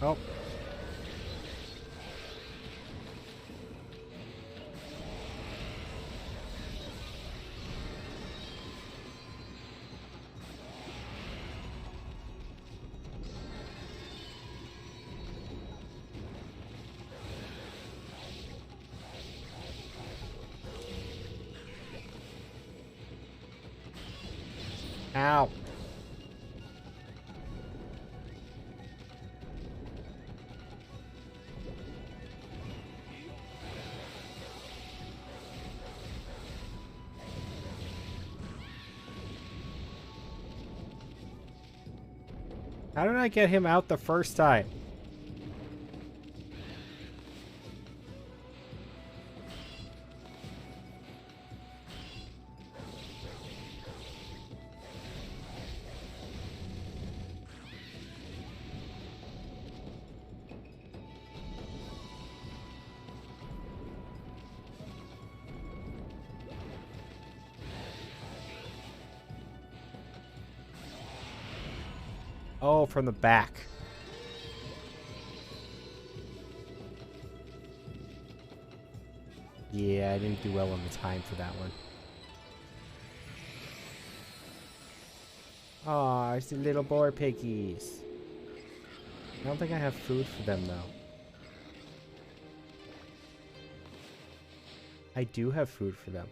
Oh. Ow. How did I get him out the first time? Oh, from the back. Yeah, I didn't do well on the time for that one. Aw, it's the little boar piggies. I don't think I have food for them, though. I do have food for them.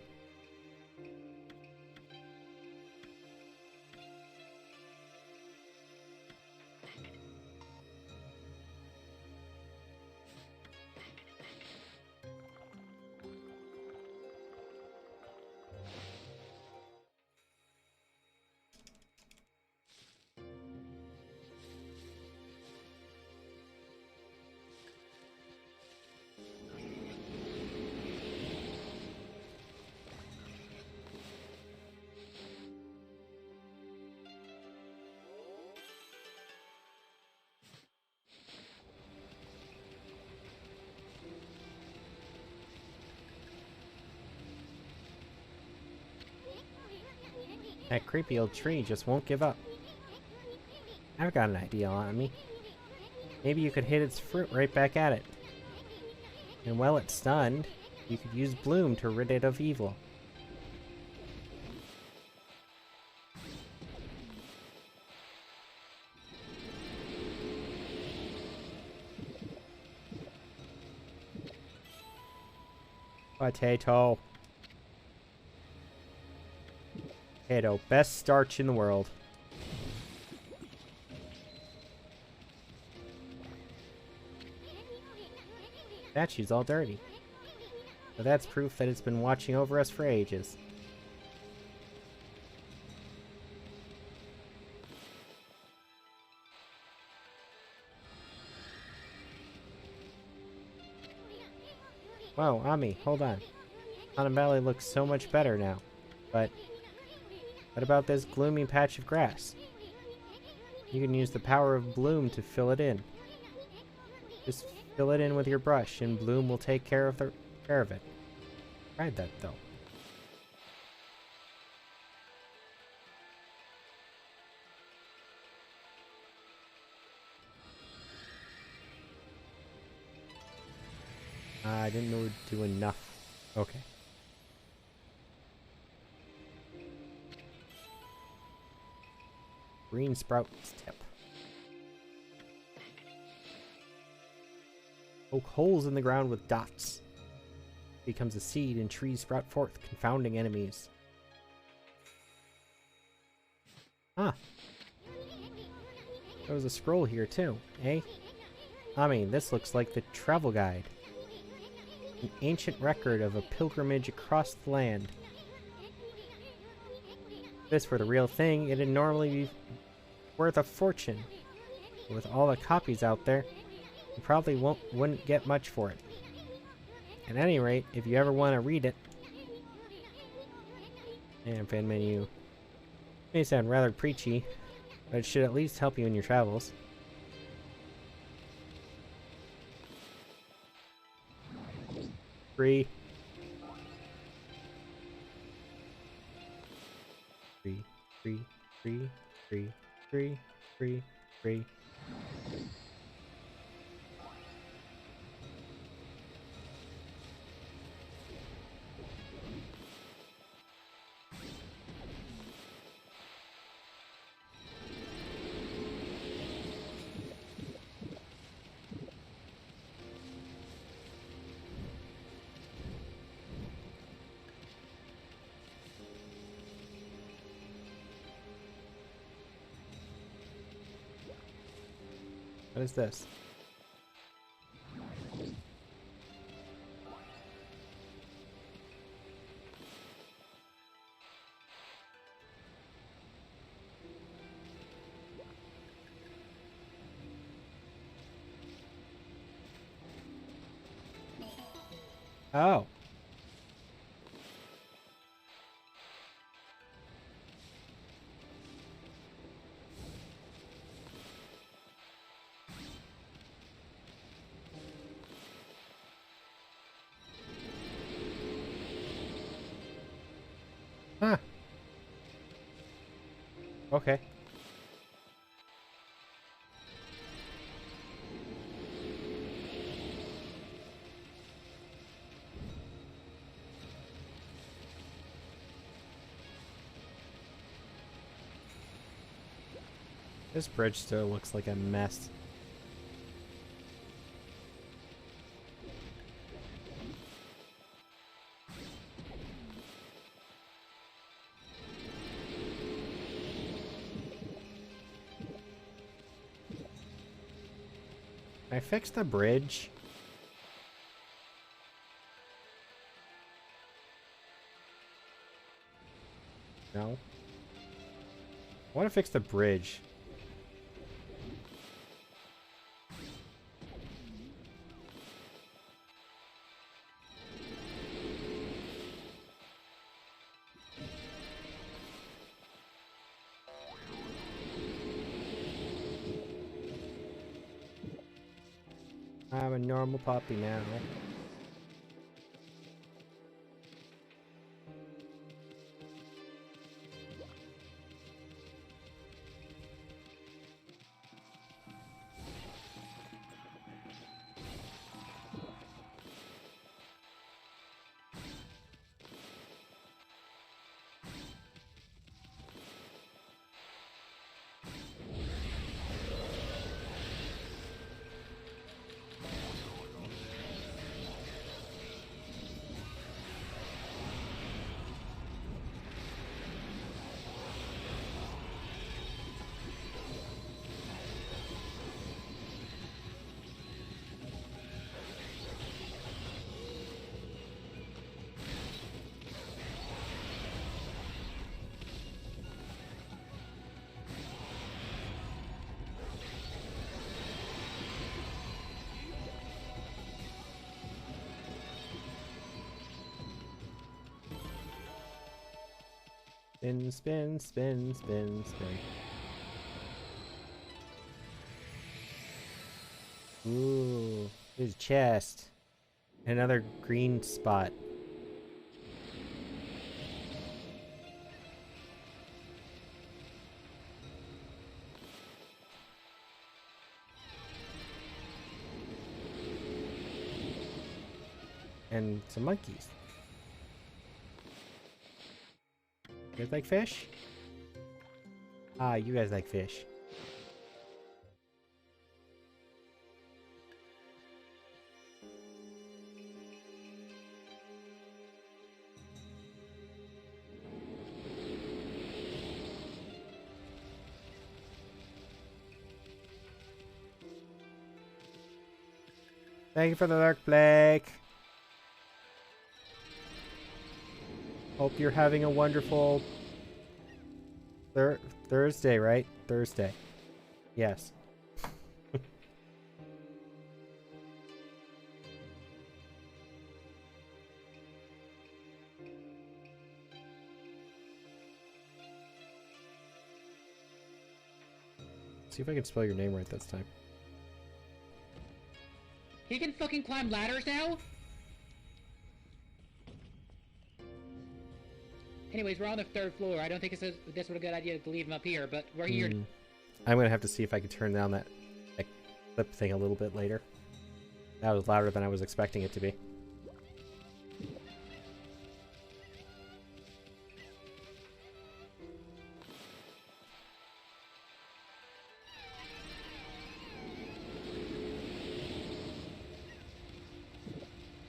That creepy old tree just won't give up. I've got an idea, Ōkami. Maybe you could hit its fruit right back at it. And while it's stunned, you could use Bloom to rid it of evil. Potato. Potato, best starch in the world. Statue's all dirty. But that's proof that it's been watching over us for ages. Whoa, Ami, hold on. Ōkami Valley looks so much better now. But what about this gloomy patch of grass? You can use the power of Bloom to fill it in. Just fill it in with your brush, and Bloom will take care of it. Tried that, though. I didn't know to do enough. Okay. Green sprouts tip. Poke holes in the ground with dots. Becomes a seed and trees sprout forth, confounding enemies. Ah. There was a scroll here too, eh? I mean, this looks like the travel guide. An ancient record of a pilgrimage across the land. If this were the real thing, it'd normally be worth a fortune. But with all the copies out there, you probably wouldn't get much for it. At any rate, if you ever want to read it, and fan menu may sound rather preachy, but it should at least help you in your travels. Free. Free, free, free, free, free, free, free. What is this? Oh. Huh. Okay. This bridge still looks like a mess. Can I fix the bridge? No. I want to fix the bridge. I'm a normal puppy now. Spin, spin, spin, spin, spin. Ooh, there's a chest. Another green spot. And some monkeys. You guys like fish? Ah, you guys like fish. Thank you for the lurk, Blake. Hope you're having a wonderful Thursday, right? Thursday. Yes. See if I can spell your name right this time. He can fucking climb ladders now? Anyways, we're on the 3rd floor. I don't think this was a good idea to leave him up here, but we're here. I'm gonna have to see if I can turn down that clip thing a little bit later. That was louder than I was expecting it to be.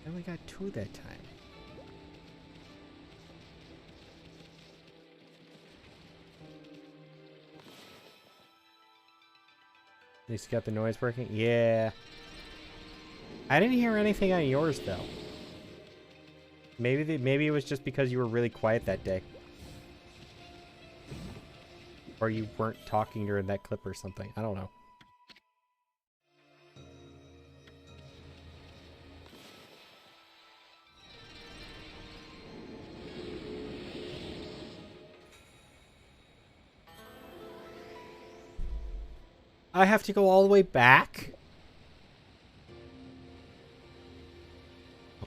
And we got 2 that time. At least you got the noise working? Yeah. I didn't hear anything on yours, though. Maybe it was just because you were really quiet that day. Or you weren't talking during that clip or something. I don't know. I have to go all the way back?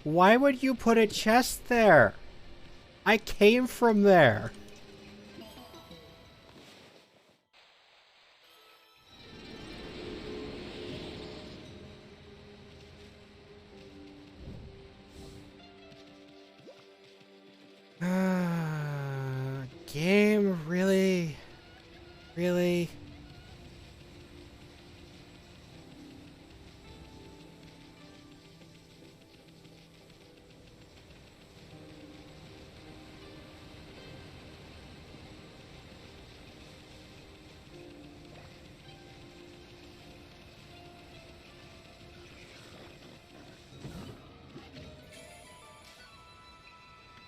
Why would you put a chest there? I came from there. Game, really? Really?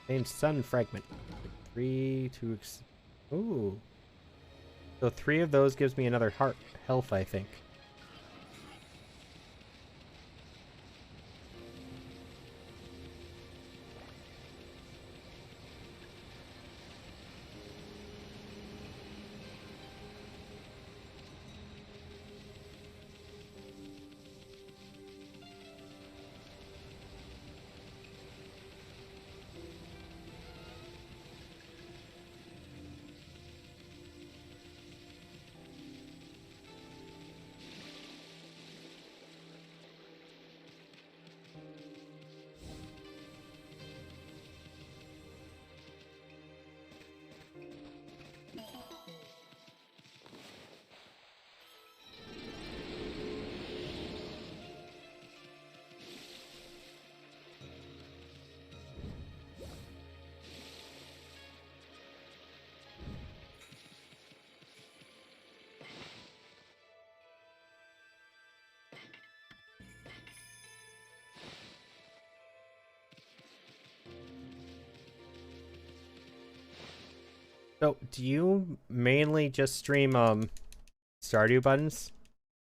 Change sun fragment. 3 to... Ooh. So 3 of those gives me another health, I think. So, do you mainly just stream Stardew buttons?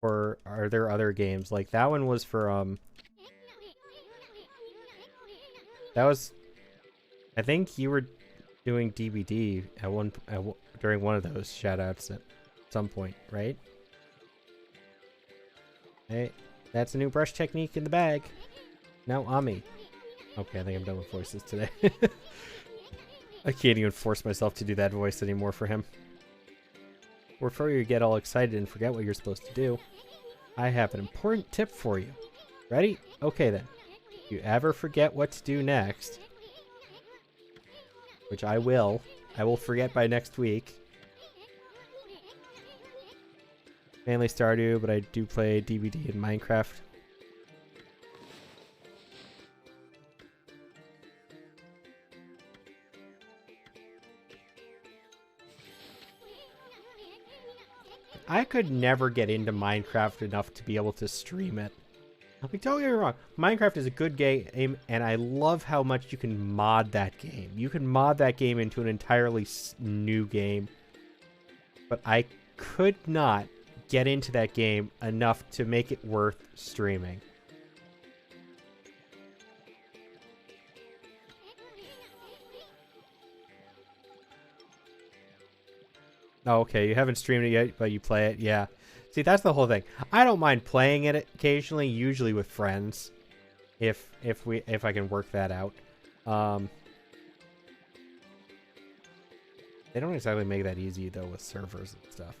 Or are there other games? Like that one was for that was, I think you were doing DBD during one of those shoutouts at some point, right? Hey, that's a new brush technique in the bag. Now Ōkami. Okay, I think I'm done with voices today. I can't even force myself to do that voice anymore for him. Before you get all excited and forget what you're supposed to do, I have an important tip for you. Ready? Okay then. If you ever forget what to do next, which I will forget by next week. Mainly Stardew, but I do play DBD in Minecraft. I could never get into Minecraft enough to be able to stream it. Like, don't get me wrong, Minecraft is a good game, and I love how much you can mod that game. You can mod that game into an entirely new game. But I could not get into that game enough to make it worth streaming. Oh, okay, you haven't streamed it yet, but you play it, yeah. See, that's the whole thing. I don't mind playing it occasionally, usually with friends, if I can work that out. They don't exactly make that easy though with servers and stuff.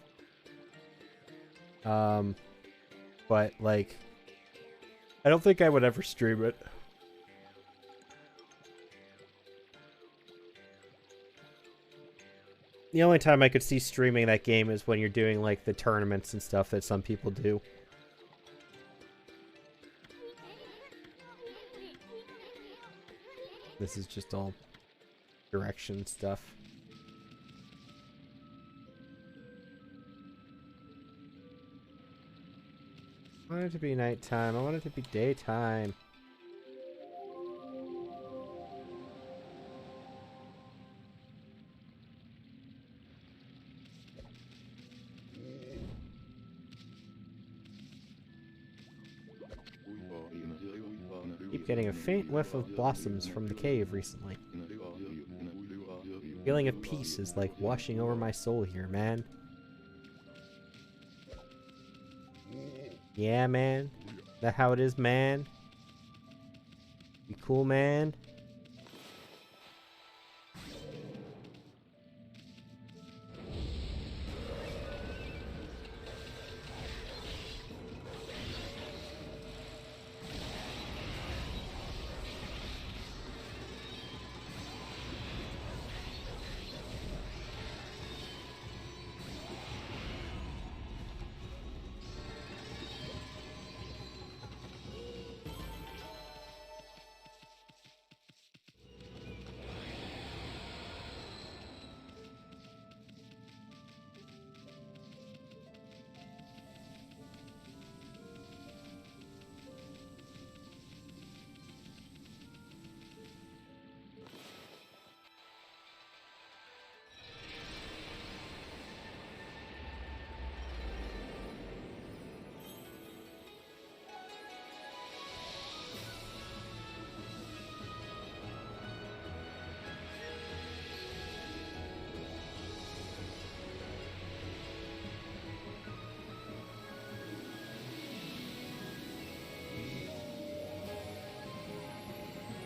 But like, I don't think I would ever stream it. The only time I could see streaming that game is when you're doing like the tournaments and stuff that some people do. This is just all direction stuff. I want it to be nighttime. I want it to be daytime. Keep getting a faint whiff of blossoms from the cave recently. Feeling of peace is like washing over my soul here, man. Yeah, man. That how it is, man? You cool, man?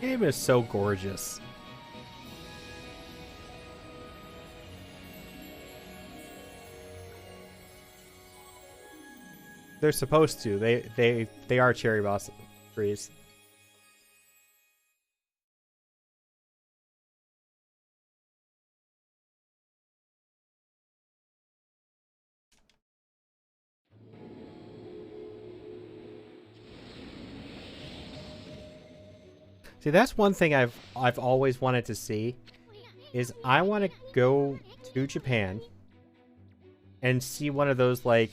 Game is so gorgeous. They're supposed to. They are cherry blossom trees. See, that's one thing I've always wanted to see is I want to go to Japan and see one of those like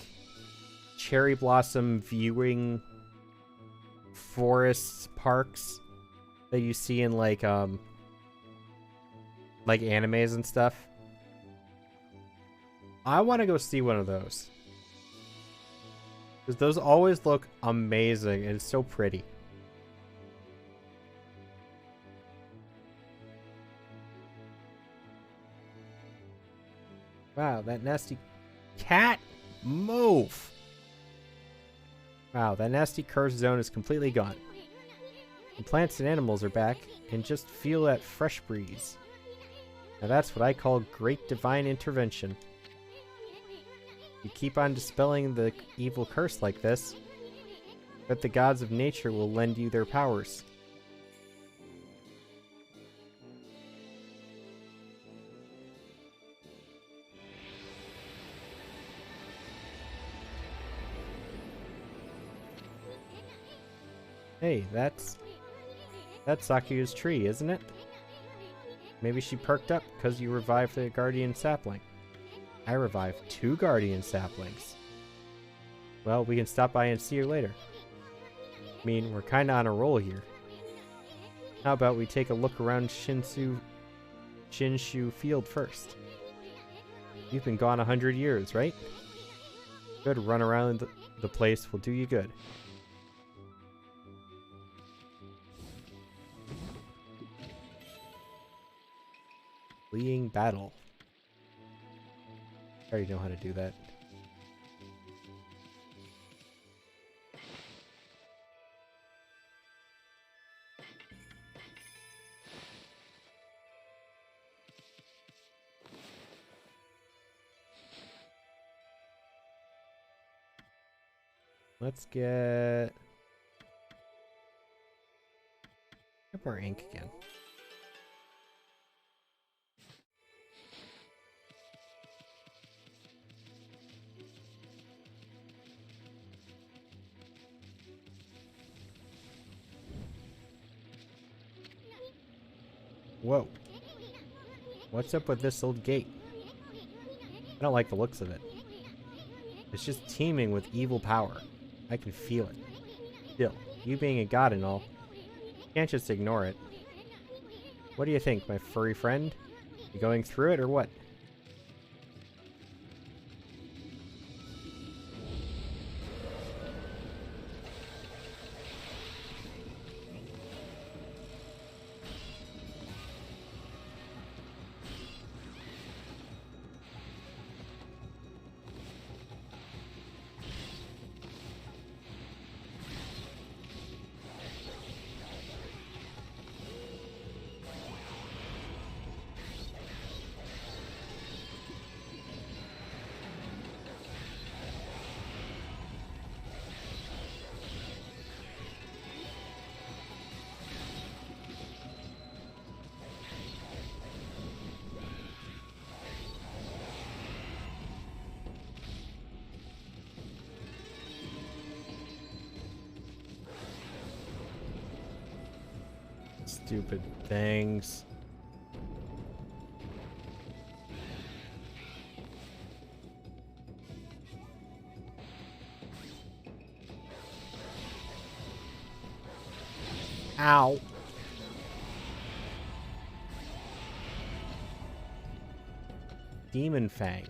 cherry blossom viewing forest parks that you see in like animes and stuff. I want to go see one of those. Because those always look amazing and so pretty. Wow, that nasty cat! Move! Wow, that nasty cursed zone is completely gone. The plants and animals are back, and just feel that fresh breeze. Now that's what I call great divine intervention. You keep on dispelling the evil curse like this, but the gods of nature will lend you their powers. Hey, that's Sakuya's tree, isn't it? Maybe she perked up because you revived the guardian sapling. I revived 2 guardian saplings. Well, we can stop by and see her later. I mean, we're kinda on a roll here. How about we take a look around Shinshu Field first? You've been gone 100 years, right? Good run around the place will do you good. Fleeing battle. I already know how to do that. Let's get more ink again. Whoa. What's up with this old gate? I don't like the looks of it. It's just teeming with evil power. I can feel it. Still, you being a god and all, you can't just ignore it. What do you think, my furry friend? You going through it or what? Stupid things. Ow. Demon Fang.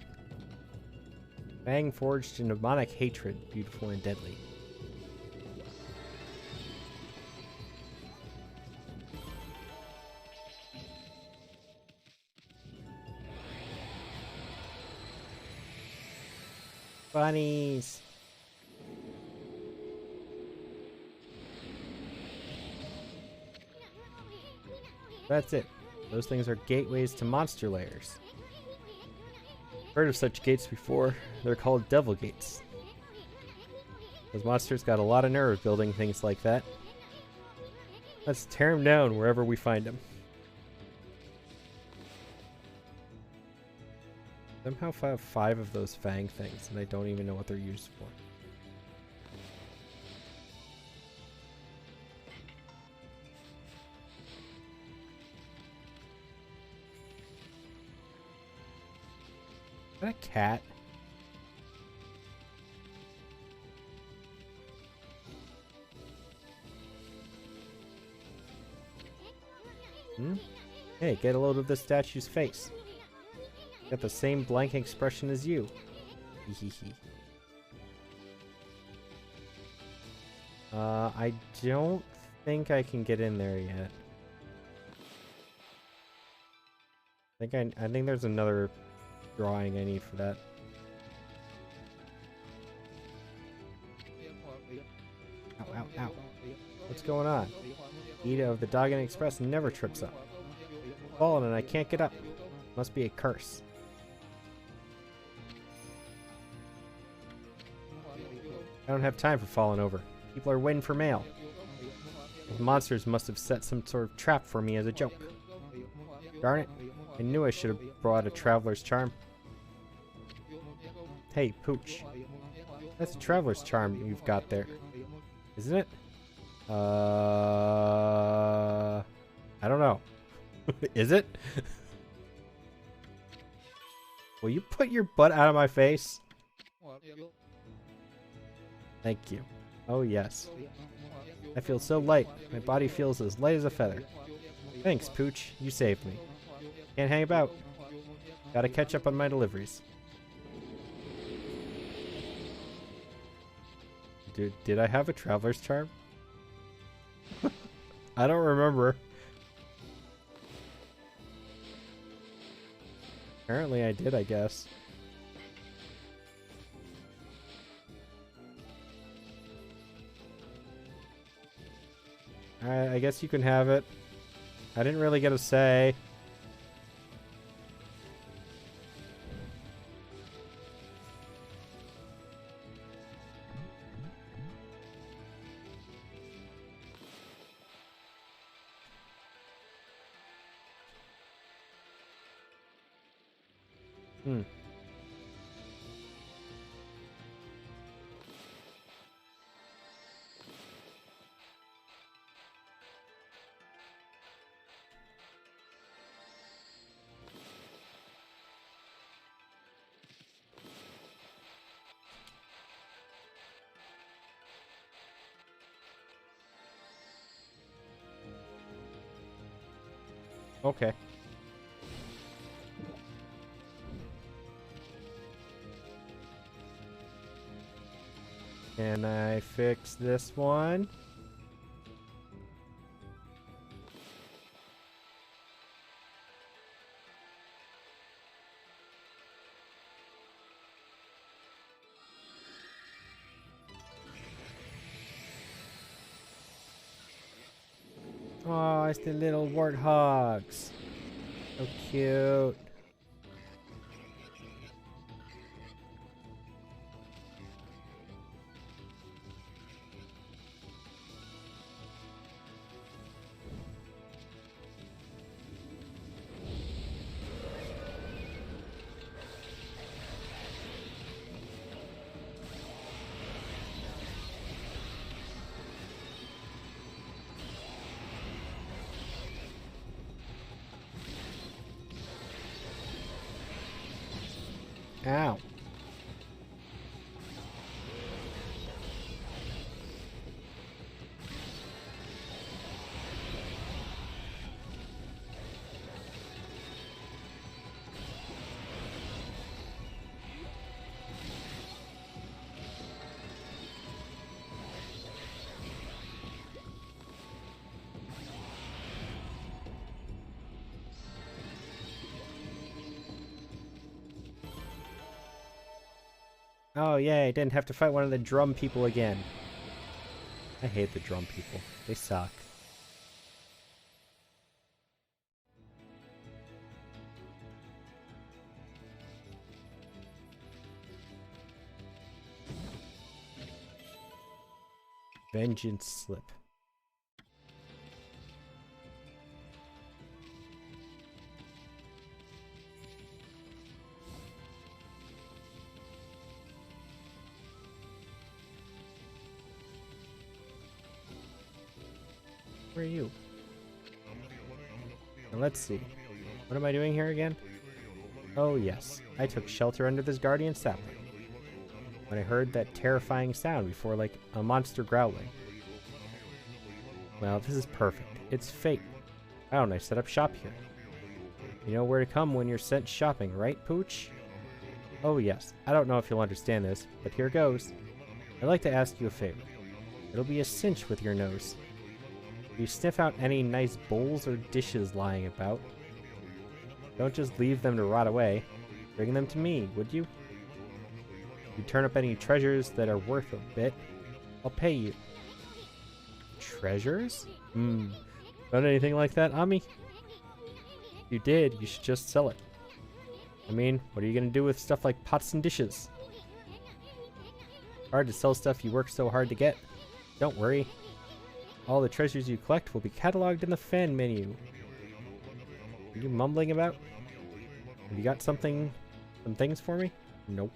Fang forged in demonic hatred, beautiful and deadly. Bunnies. That's it. Those things are gateways to monster lairs. Heard of such gates before. They're called devil gates. Those monsters got a lot of nerve building things like that. Let's tear them down wherever we find them. Somehow I have 5 of those fang things, and I don't even know what they're used for. Is that a cat? Hmm? Hey, get a load of this statue's face. Got the same blank expression as you. Hehehe. I don't think I can get in there yet. I think there's another drawing I need for that. Ow, ow, ow. What's going on? Ida of the Doggin Express never trips up. I've fallen and I can't get up. Must be a curse. I don't have time for falling over. People are waiting for mail. The monsters must have set some sort of trap for me as a joke. Darn it. I knew I should have brought a traveler's charm. Hey, Pooch. That's a traveler's charm you've got there. Isn't it? I don't know. Is it? Will you put your butt out of my face? Thank you. Oh yes. I feel so light. My body feels as light as a feather. Thanks, Pooch. You saved me. Can't hang about. Gotta catch up on my deliveries. Did I have a traveler's charm? I don't remember. Apparently I did, I guess. Alright, I guess you can have it. I didn't really get a say. Hmm. Okay. Can I fix this one? Oh, it's the little warthogs. So cute. Ow. Oh, yay, I didn't have to fight one of the drum people again. I hate the drum people. They suck. Vengeance slip. Where are you? Now let's see. What am I doing here again? Oh yes, I took shelter under this guardian sapling when I heard that terrifying sound before, like a monster growling. Well, this is perfect. It's fate. Why don't I set up shop here? You know where to come when you're sent shopping, right, Pooch? Oh yes, I don't know if you'll understand this, but here goes. I'd like to ask you a favor. It'll be a cinch with your nose. If you sniff out any nice bowls or dishes lying about, don't just leave them to rot away. Bring them to me, would you? If you turn up any treasures that are worth a bit, I'll pay you. Treasures? Found anything like that, Ami? If you did, you should just sell it. I mean, what are you gonna do with stuff like pots and dishes? Hard to sell stuff you work so hard to get. Don't worry. All the treasures you collect will be cataloged in the fan menu. Are you mumbling about? Have you got some things for me? Nope.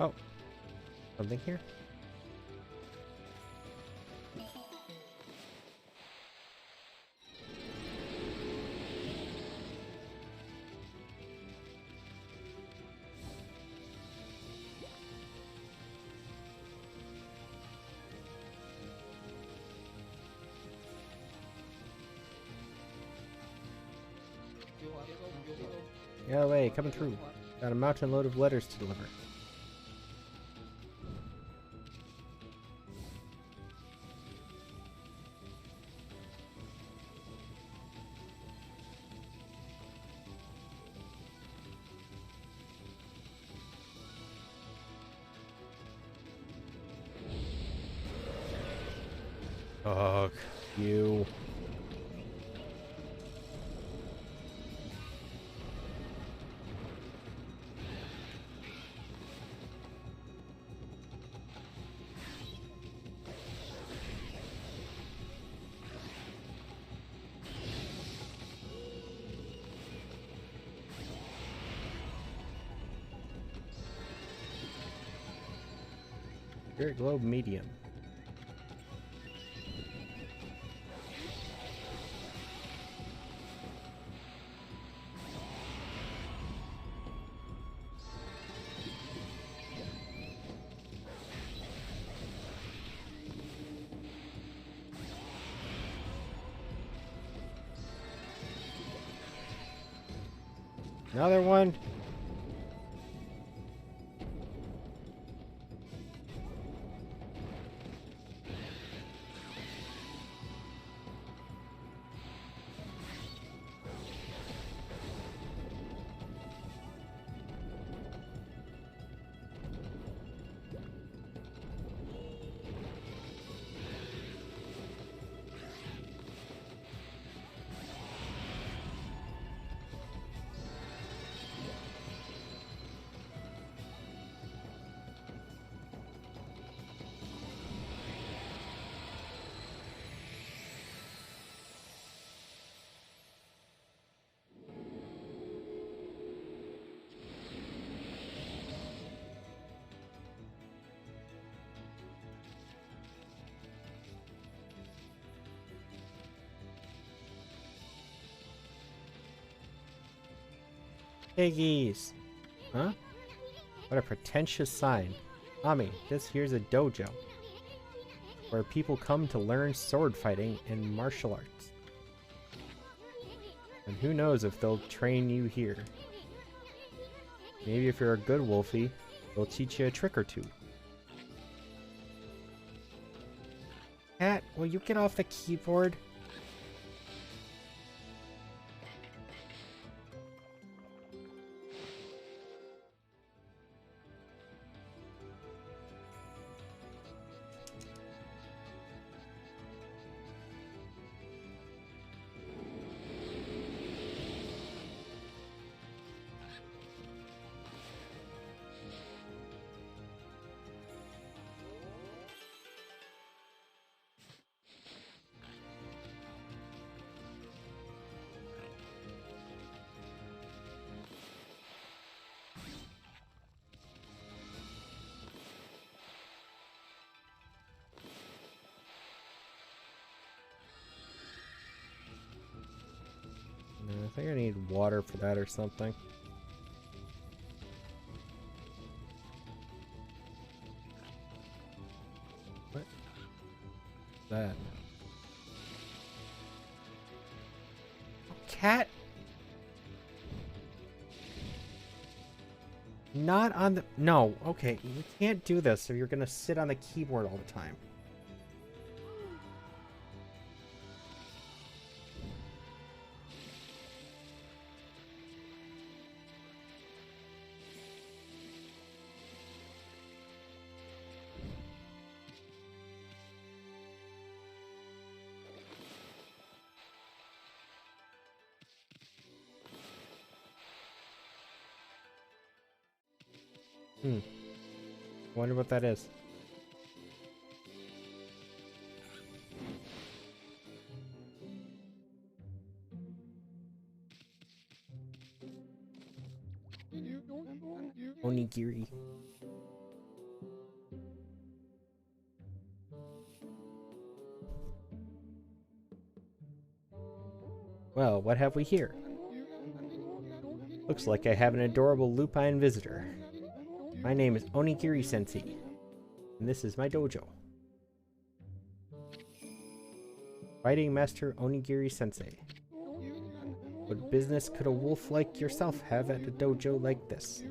Oh. Something here? Get away, coming through. Got a mountain load of letters to deliver. Fuck you. Spirit Globe Medium. Another one. Piggies. Huh? What a pretentious sign. Ami, this here's a dojo, where people come to learn sword fighting and martial arts. And who knows if they'll train you here. Maybe if you're a good Wolfie, they'll teach you a trick or two. Cat, will you get off the keyboard? I think I need water for that or something. What? That. Cat? Not on the... No, okay. You can't do this if you're gonna sit on the keyboard all the time. Wonder what that is. Onigiri. Well, what have we here? Looks like I have an adorable lupine visitor. My name is Onigiri-sensei, and this is my dojo. Fighting Master Onigiri-sensei. What business could a wolf like yourself have at a dojo like this?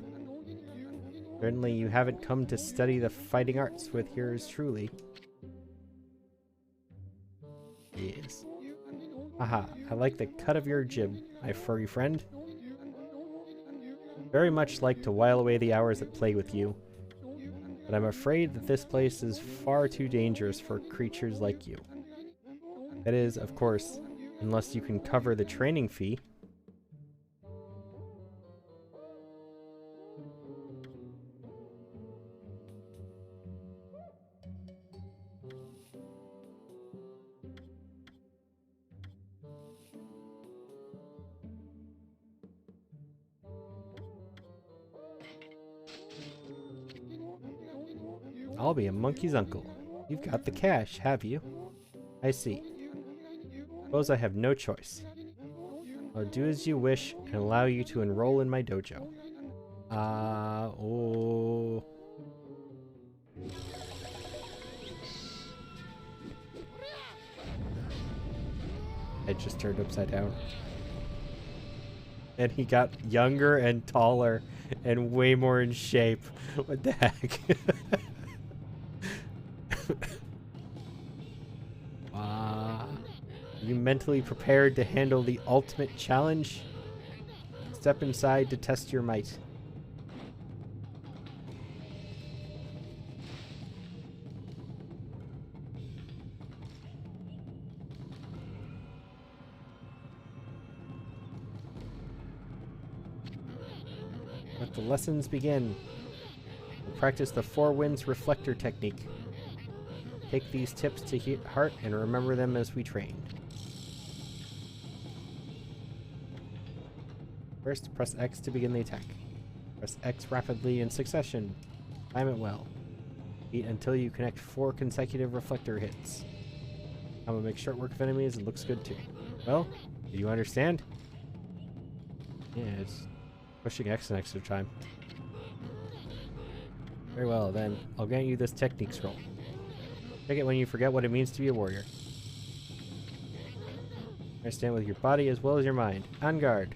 Certainly you haven't come to study the fighting arts with yours truly. Yes. Aha, I like the cut of your jib, my furry friend. Very much like to while away the hours at play with you. But I'm afraid that this place is far too dangerous for creatures like you. That is, of course, unless you can cover the training fee. I'll be a monkey's uncle. You've got the cash, have you? I see. Suppose I have no choice. I'll do as you wish and allow you to enroll in my dojo. Oh. Head just turned upside down. And he got younger and taller and way more in shape. What the heck? Are you mentally prepared to handle the ultimate challenge? Step inside to test your might. Let the lessons begin. We'll practice the Four Winds reflector technique. Take these tips to heart and remember them as we train. First, press X to begin the attack. Press X rapidly in succession. Time it well. Beat until you connect 4 consecutive reflector hits. I'm gonna make short work of enemies. It looks good too. Well, do you understand? Yeah, it's pushing X an extra time. Very well, then. I'll grant you this technique scroll. Check it when you forget what it means to be a warrior. Understand with your body as well as your mind. On guard.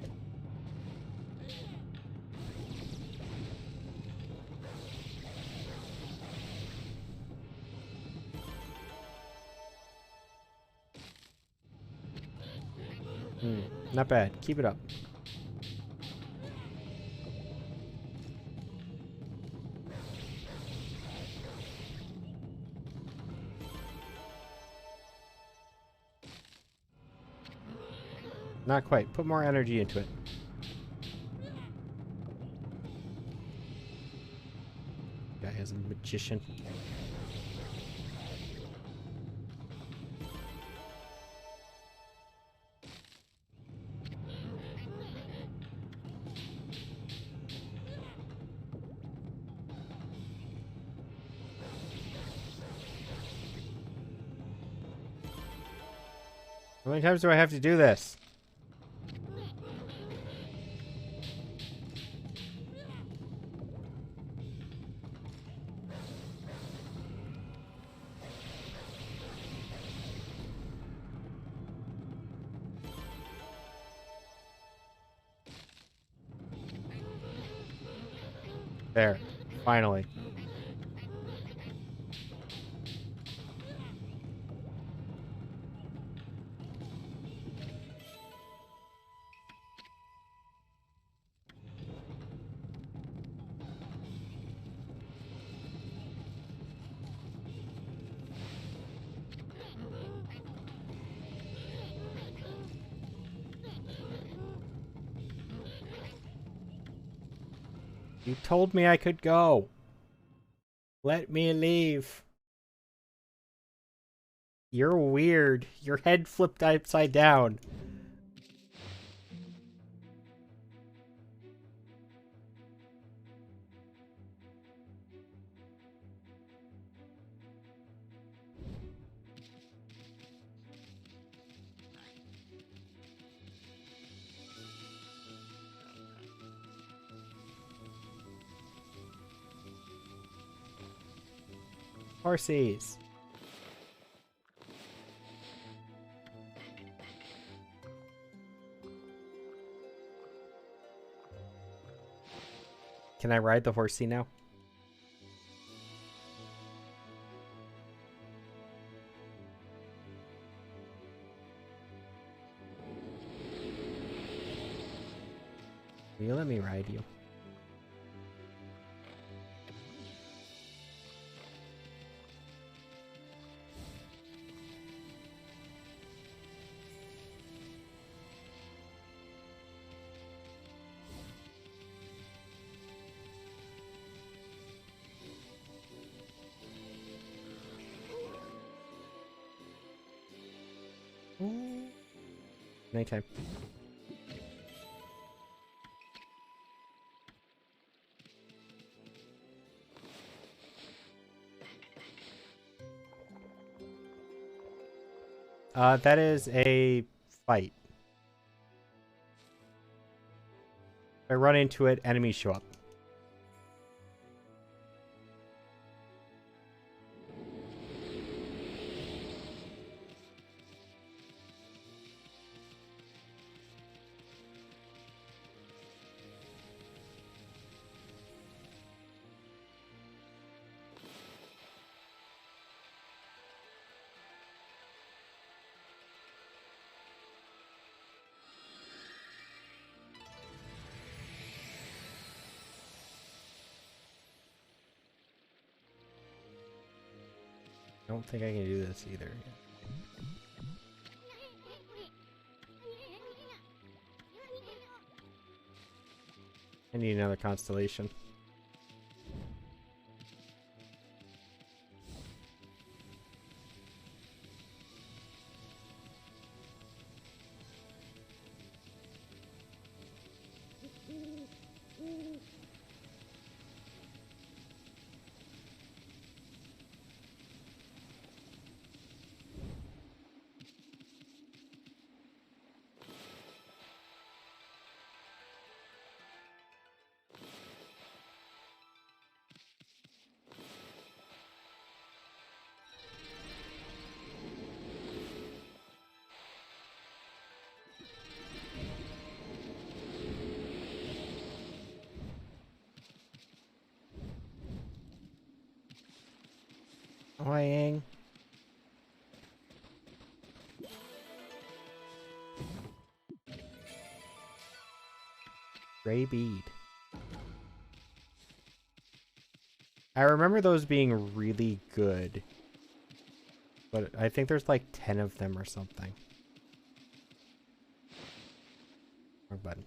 Not bad. Keep it up. Not quite. Put more energy into it. Guy is a magician. How many times do I have to do this? There. Finally. You told me I could go. Let me leave. You're weird. Your head flipped upside down. Horsies. Can I ride the horsey now? Will you let me ride you? Nighttime. That is a fight. If I run into it, enemies show up. I don't think I can do this either. I need another constellation. Annoying. Gray bead. I remember those being really good. But I think there's like 10 of them or something. Wrong button.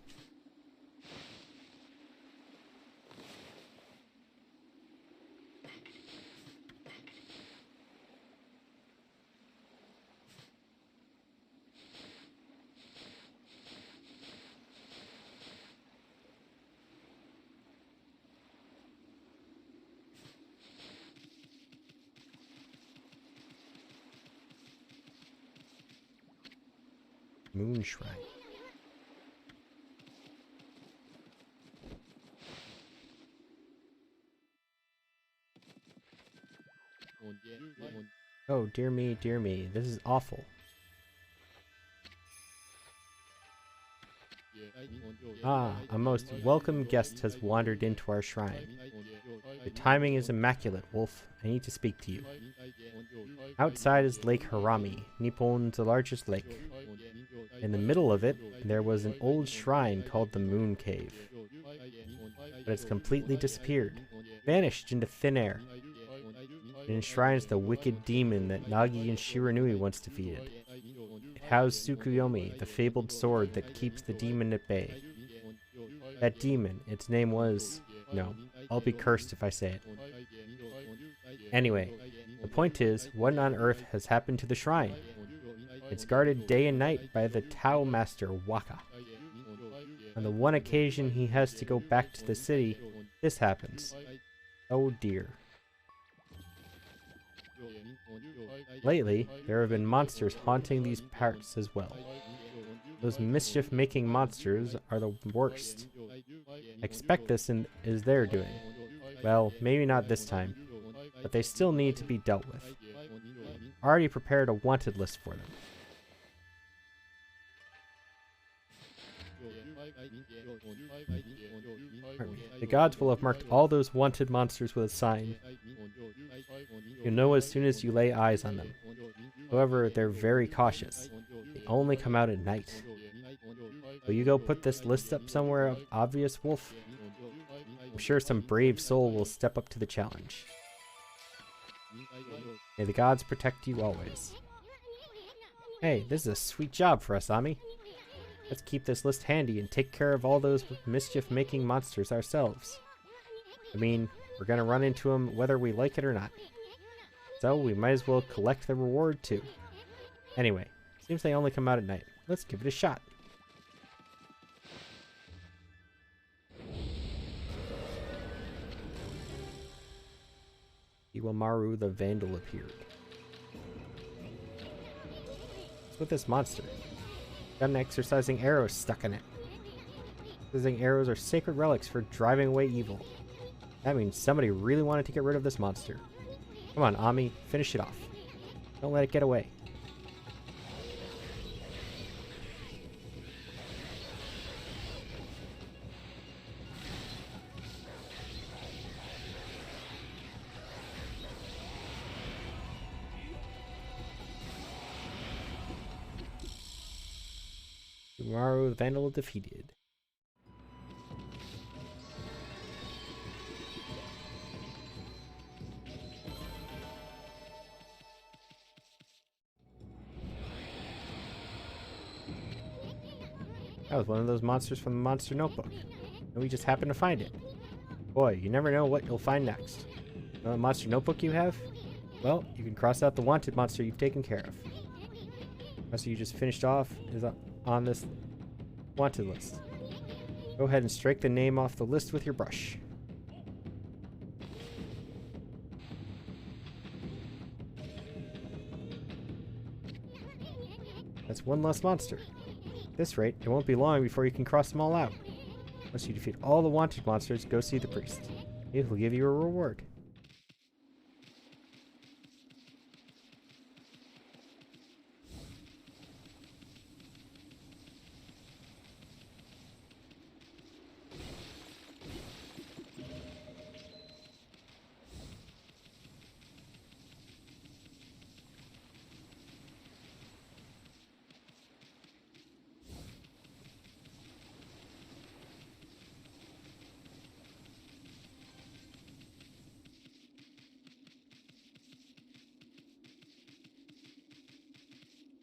Moon Shrine. Oh, dear me, this is awful. Ah, a most welcome guest has wandered into our shrine. Your timing is immaculate, Wolf. I need to speak to you. Outside is Lake Harami, Nippon's largest lake. In the middle of it, there was an old shrine called the Moon Cave. But it's completely disappeared, vanished into thin air. It enshrines the wicked demon that Nagi and Shiranui once defeated. It housed Tsukuyomi, the fabled sword that keeps the demon at bay. That demon, its name was... No, I'll be cursed if I say it. Anyway, the point is, what on earth has happened to the shrine? It's guarded day and night by the Tao Master Waka. On the one occasion he has to go back to the city, this happens. Oh dear. Lately, there have been monsters haunting these parts as well. Those mischief-making monsters are the worst. I expect this is their doing. Well, maybe not this time, but they still need to be dealt with. Already prepared a wanted list for them. The gods will have marked all those wanted monsters with a sign. You'll know as soon as you lay eyes on them. However, they're very cautious. They only come out at night. Will you go put this list up somewhere obvious, Wolf? I'm sure some brave soul will step up to the challenge. May the gods protect you always. Hey, this is a sweet job for us, Ami. Let's keep this list handy and take care of all those mischief-making monsters ourselves. I mean, we're gonna run into them whether we like it or not. So we might as well collect the reward too. Anyway, seems they only come out at night. Let's give it a shot. Iwamaru the Vandal appeared. What's with this monster? Got an exercising arrow stuck in it. Exercising arrows are sacred relics for driving away evil. That means somebody really wanted to get rid of this monster. Come on, Ami, finish it off. Don't let it get away. Iwamaru the Vandal defeated. That was one of those monsters from the Monster Notebook. And we just happened to find it. Boy, you never know what you'll find next. Know what Monster Notebook you have? Well, you can cross out the wanted monster you've taken care of. Monster you just finished off is on this wanted list. Go ahead and strike the name off the list with your brush. That's one less monster. At this rate, it won't be long before you can cross them all out. Once you defeat all the wanted monsters, go see the priest. He will give you a reward.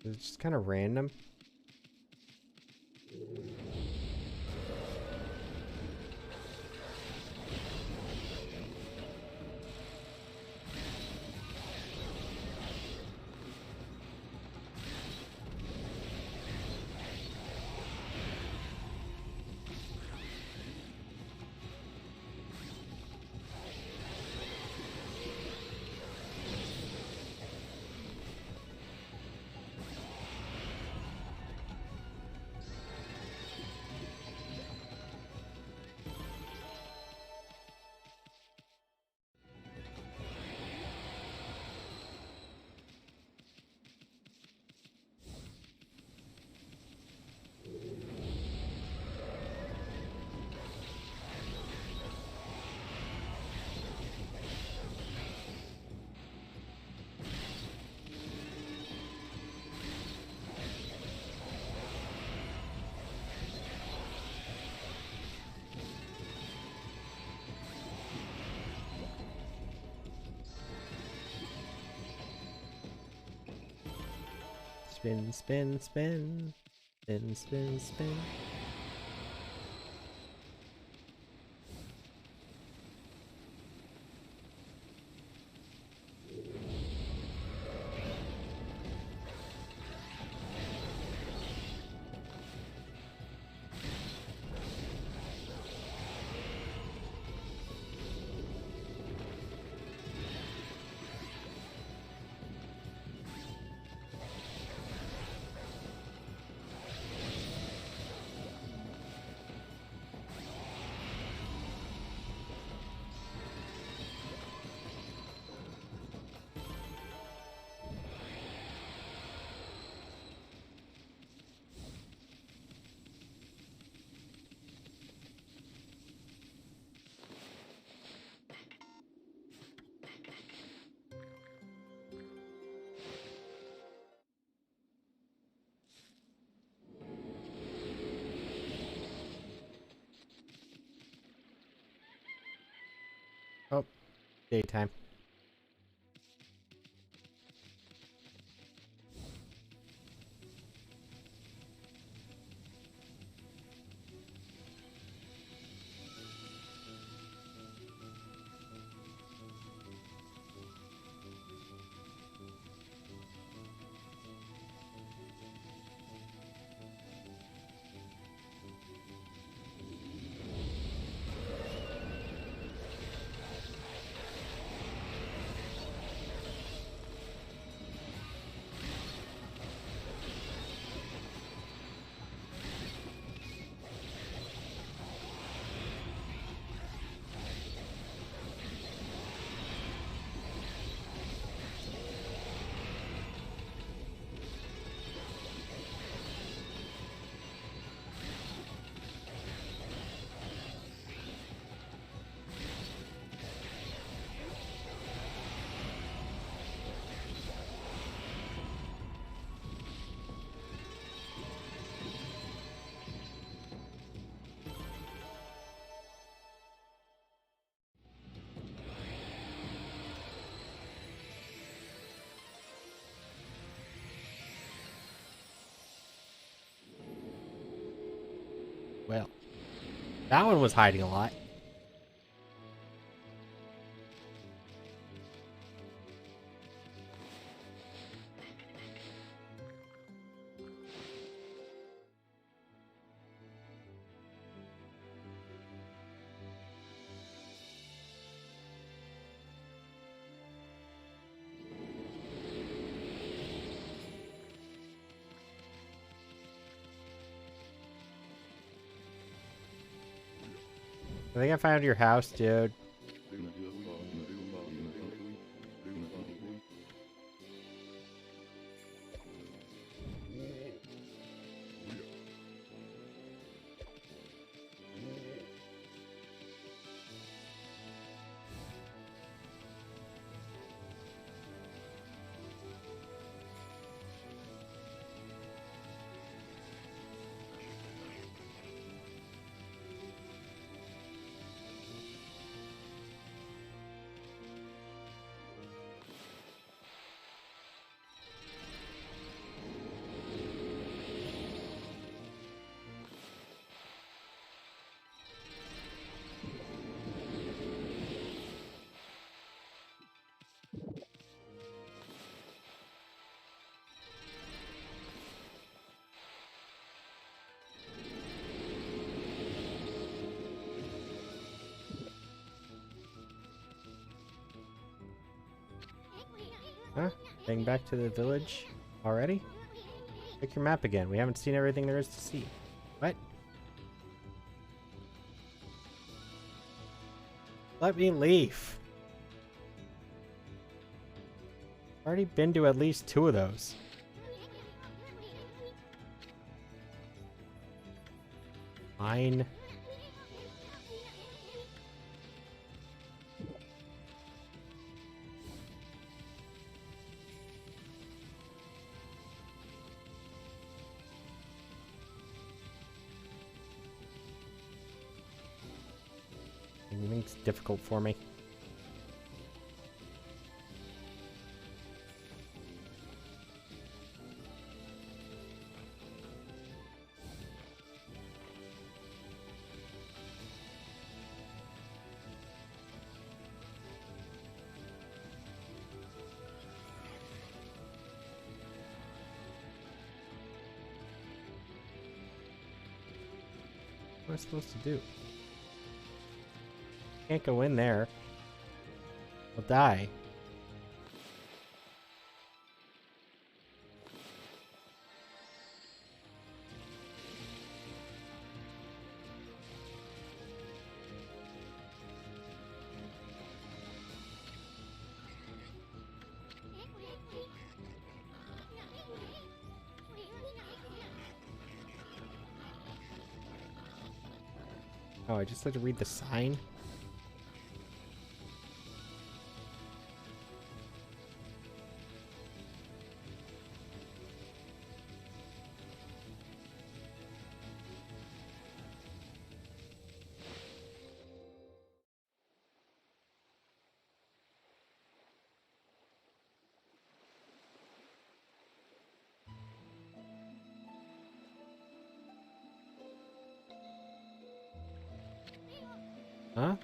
It's just kind of random. Spin, spin, spin. Spin, spin, spin. Oh, daytime. Well, that one was hiding a lot. I think I found your house, dude. Huh? Heading back to the village already? Check your map again. We haven't seen everything there is to see. What? Let me leave. Already been to at least 2 of those. Fine. Anything's difficult for me. What am I supposed to do? Can't go in there. I'll die. Oh, I just had to read the sign? Huh?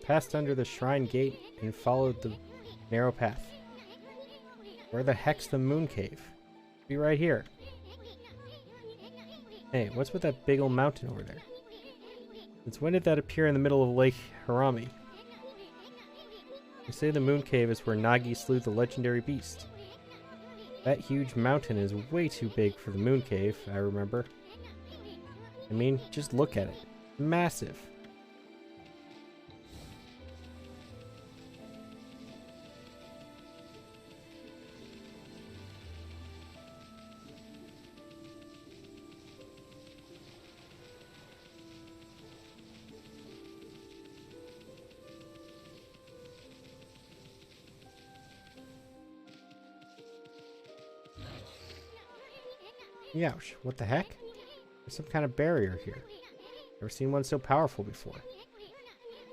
Passed under the shrine gate and followed the narrow path. Where the heck's the moon cave? Be right here. Hey, what's with that big old mountain over there? Since when did that appear in the middle of Lake Harami? They say the moon cave is where Nagi slew the legendary beast. That huge mountain is way too big for the moon cave, I remember. I mean, just look at it. Massive. Youch, what the heck? There's some kind of barrier here. Never seen one so powerful before.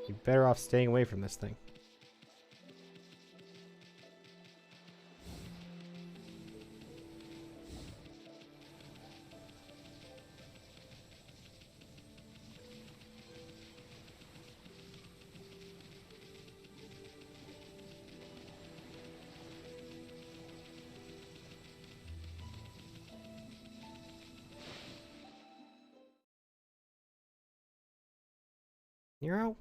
You're better off staying away from this thing. Nero?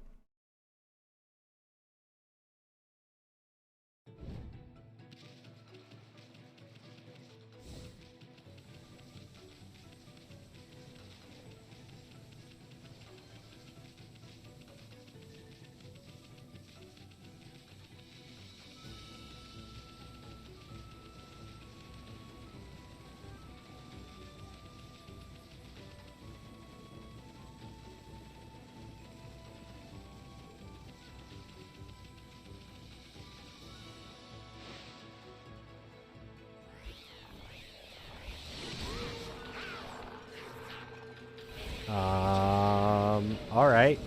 Alright.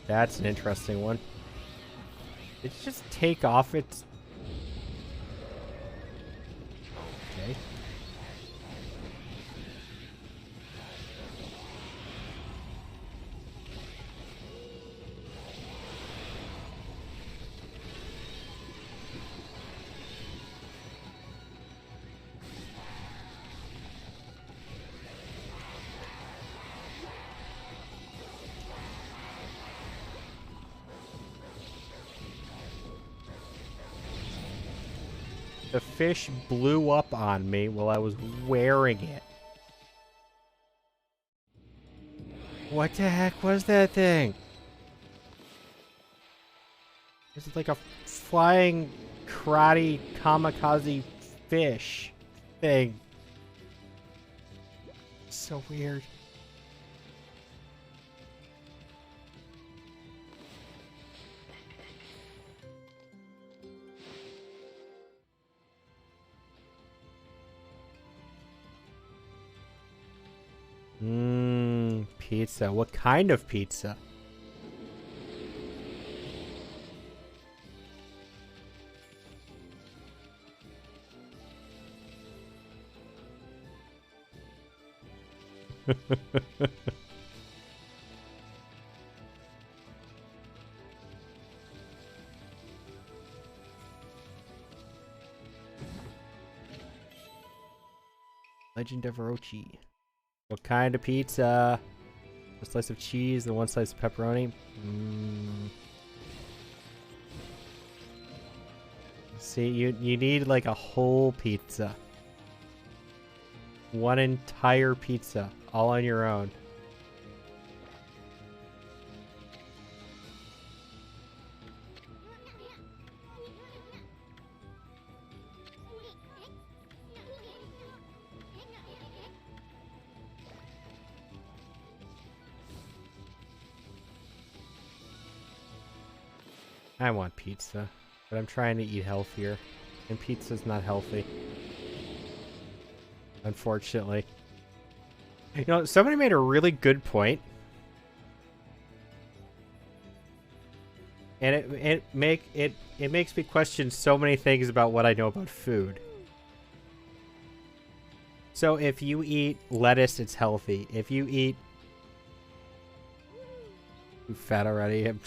That's an interesting one. Did it just take off its... Okay. The fish blew up on me while I was wearing it. What the heck was that thing? This is like a flying karate kamikaze fish thing. So weird. Pizza. What kind of pizza? Legend of Orochi. What kind of pizza? A slice of cheese and one slice of pepperoni. See, you need like a whole pizza. One entire pizza, all on your own. I want pizza, but I'm trying to eat healthier, and pizza's not healthy. Unfortunately. You know, somebody made a really good point. And it makes me question so many things about what I know about food. So if you eat lettuce, it's healthy. If you eat I'm fat already. I'm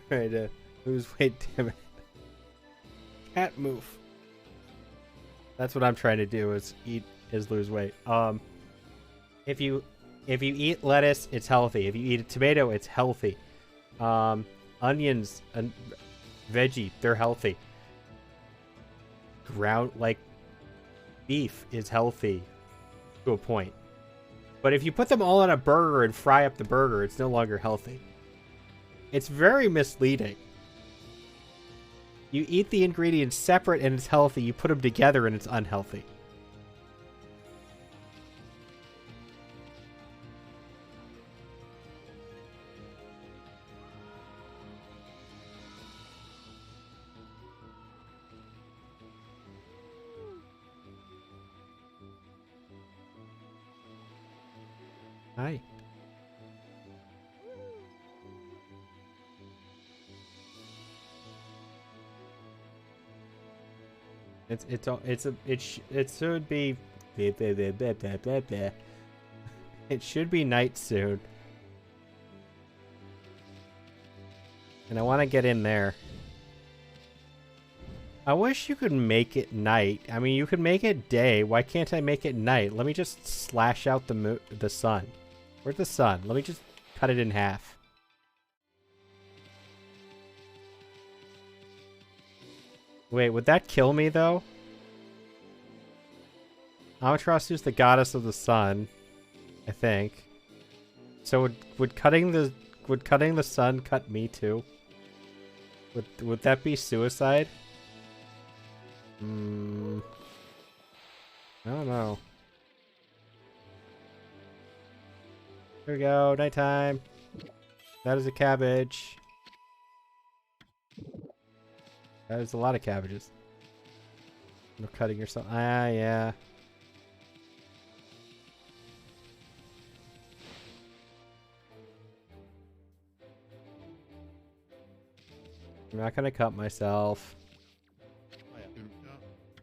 trying to lose weight. Damn it. Cat move. That's what I'm trying to do is lose weight. If you eat lettuce, it's healthy. If you eat a tomato, it's healthy. Onions and veggie, they're healthy. Like beef is healthy to a point. But if you put them all on a burger and fry up the burger, it's no longer healthy. It's very misleading. You eat the ingredients separate and it's healthy. You put them together and it's unhealthy. Hi. It should be it should be night soon. And I want to get in there. I wish you could make it night. I mean, you could make it day. Why can't I make it night? Let me just slash out the sun. Where's the sun? Let me just cut it in half. Wait, would that kill me, though? Amaterasu is the goddess of the sun, I think. So would cutting the sun cut me, too? Would that be suicide? I don't know. Here we go, nighttime. That is a cabbage. That is a lot of cabbages. You're cutting yourself. Ah, yeah. I'm not gonna cut myself.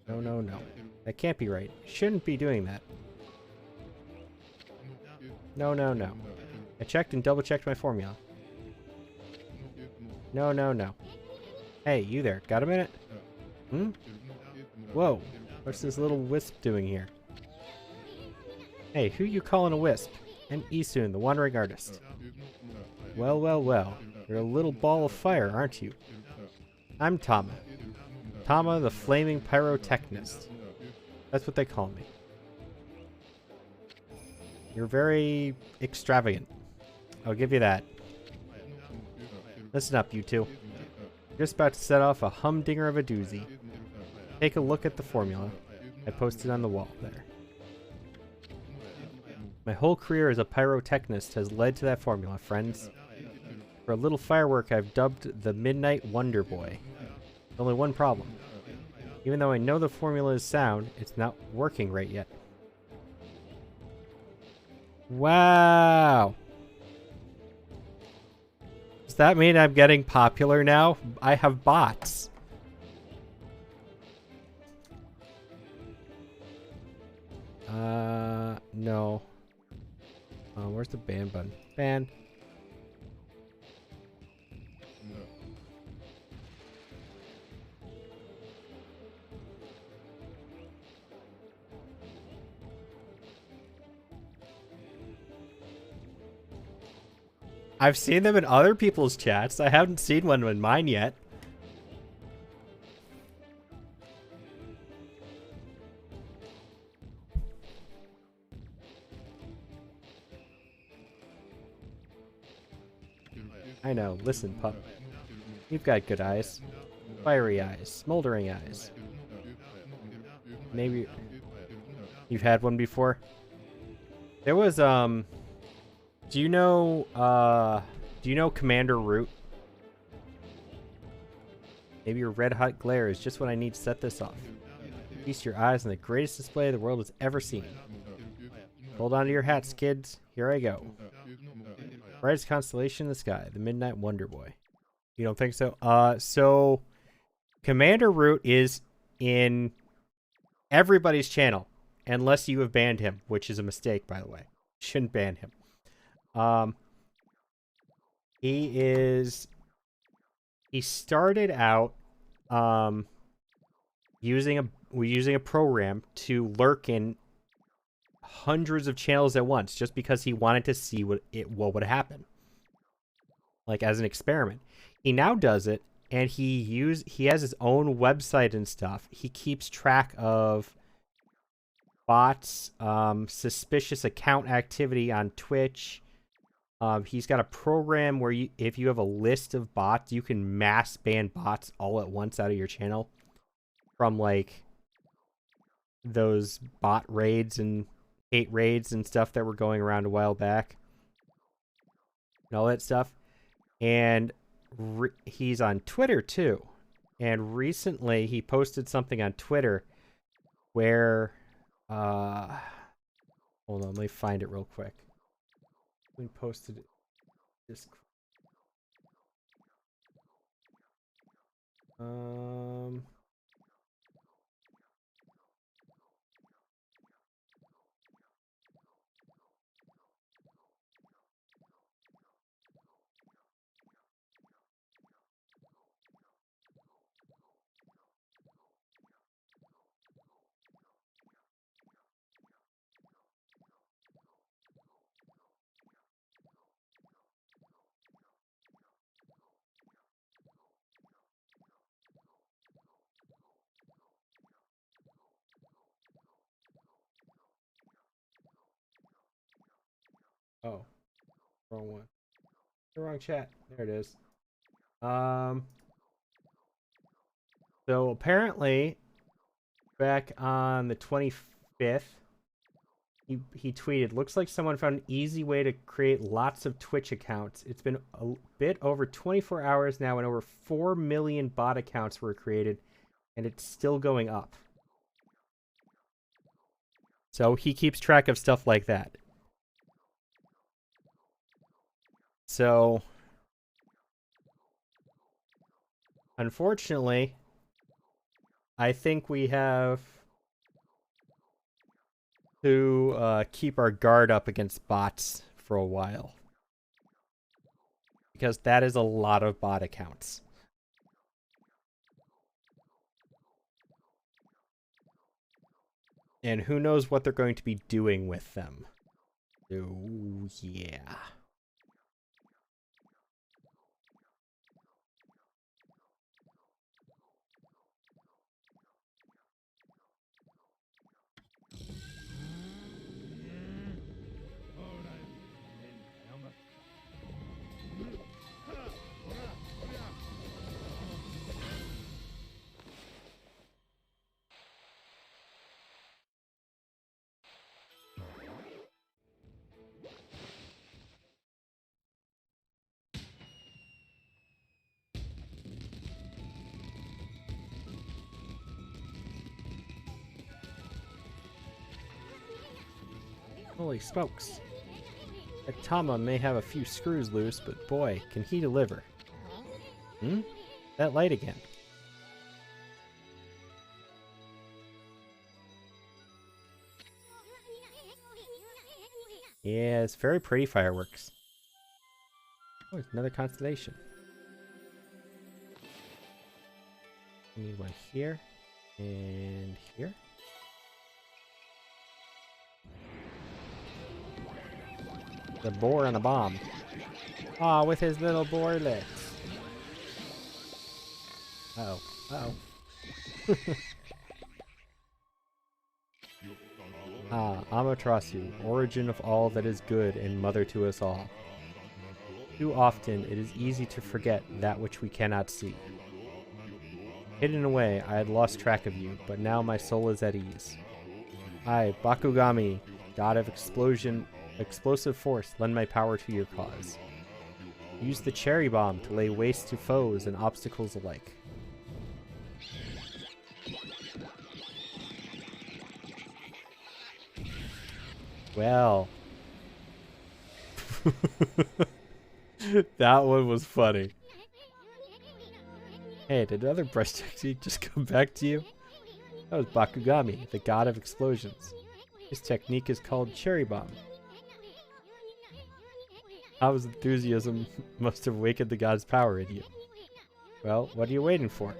No. That can't be right. Shouldn't be doing that. No. I checked and double-checked my formula. No. Hey, you there. Got a minute? Whoa. What's this little wisp doing here? Hey, who you calling a wisp? I'm Isun, the wandering artist. Well. You're a little ball of fire, aren't you? I'm Tama. Tama, the flaming pyrotechnist. That's what they call me. You're very extravagant. I'll give you that. Listen up, you two. You're just about to set off a humdinger of a doozy. Take a look at the formula I posted on the wall there. My whole career as a pyrotechnist has led to that formula, friends. For a little firework I've dubbed the Midnight Wonder Boy. Only one problem. Even though I know the formula is sound, it's not working right yet. Wow! Does that mean I'm getting popular now? I have bots. No. Where's the ban button? Ban. I've seen them in other people's chats. I haven't seen one in mine yet. I know. Listen, pup. You've got good eyes. Fiery eyes. Smoldering eyes. Maybe you've had one before? There was, do you know Commander Root? Maybe your red-hot glare is just what I need to set this off. Feast your eyes on the greatest display the world has ever seen. Hold on to your hats, kids. Here I go. Brightest constellation in the sky, the Midnight Wonder Boy. You don't think so? So Commander Root is in everybody's channel, unless you have banned him, which is a mistake, by the way. Shouldn't ban him. He started out using a program to lurk in hundreds of channels at once just because he wanted to see what would happen. Like as an experiment. He now does it, and he has his own website and stuff. He keeps track of bots, suspicious account activity on Twitch. He's got a program where if you have a list of bots, you can mass ban bots all at once out of your channel from like those bot raids and hate raids and stuff that were going around a while back and all that stuff. And he's on Twitter too. And recently he posted something on Twitter where hold on, let me find it real quick. We posted it. Oh, wrong one. The wrong chat. There it is. So apparently, back on the 25th, he tweeted, "Looks like someone found an easy way to create lots of Twitch accounts. It's been a bit over 24 hours now, and over 4 million bot accounts were created, and it's still going up." So he keeps track of stuff like that. So, unfortunately, I think we have to keep our guard up against bots for a while. Because that is a lot of bot accounts. And who knows what they're going to be doing with them. So, yeah. Holy smokes. That Tama may have a few screws loose, but boy, can he deliver. That light again. Yeah, it's very pretty fireworks. Oh, it's another constellation. We need one here and here. The boar and the bomb. Aw, with his little boarlets. Uh-oh. Uh-oh. Amaterasu, origin of all that is good and mother to us all. Too often it is easy to forget that which we cannot see. Hidden away, I had lost track of you, but now my soul is at ease. I, Bakugami, god of explosive force, lend my power to your cause. Use the cherry bomb to lay waste to foes and obstacles alike. Well. That one was funny. Hey, did another brush technique just come back to you? That was Bakugami, the god of explosions. His technique is called cherry bomb. How's enthusiasm must have awakened the god's power in you. Well, what are you waiting for?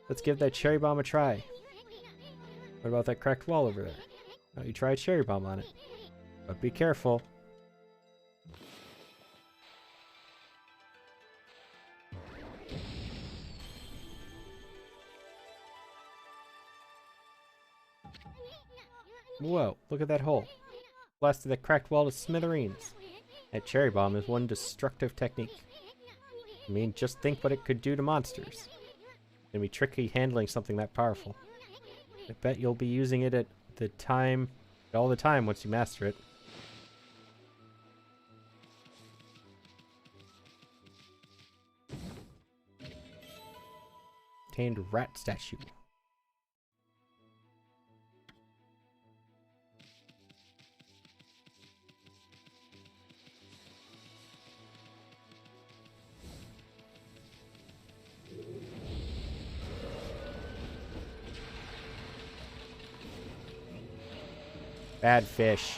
Let's give that cherry bomb a try. What about that cracked wall over there? Why don't you try a cherry bomb on it? But be careful. Whoa, look at that hole. Blasted that cracked wall to smithereens. That cherry bomb is one destructive technique. I mean, just think what it could do to monsters. It's gonna be tricky handling something that powerful. I bet you'll be using it all the time once you master it. Obtained rat statue. Bad fish.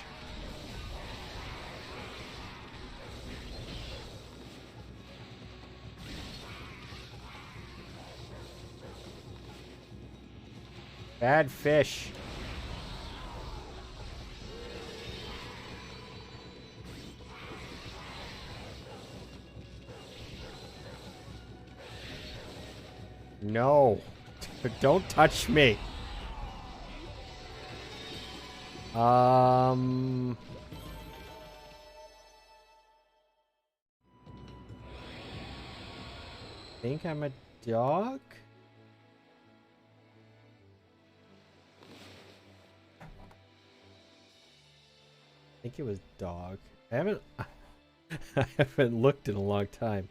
Bad fish. No. Don't touch me. Think I'm a dog? I think it was dog. I haven't I haven't looked in a long time.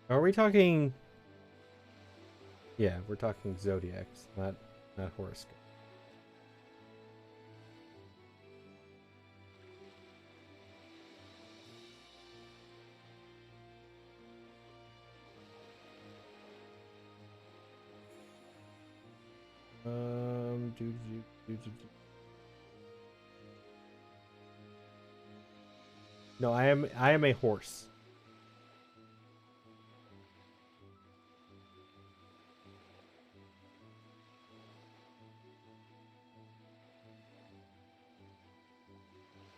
Are we talking? Yeah, we're talking zodiacs, not horoscope. No, I am a horse.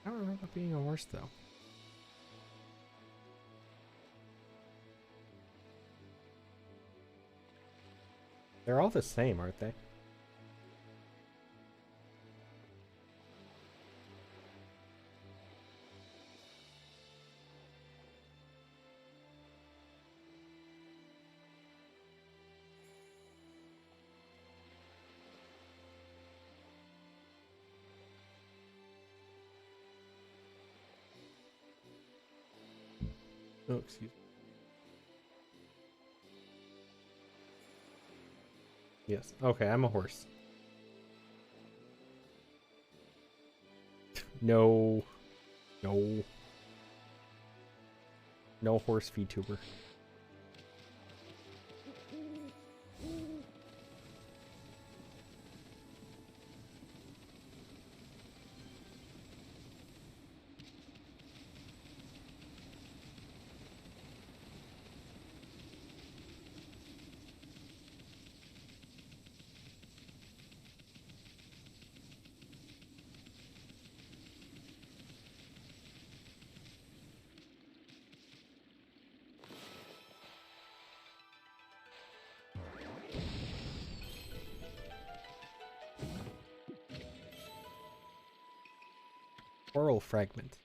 I don't remember being a horse though. They're all the same, aren't they? Oh, excuse me. Yes. Okay, I'm a horse. No. No. No horse VTuber. Oral fragment.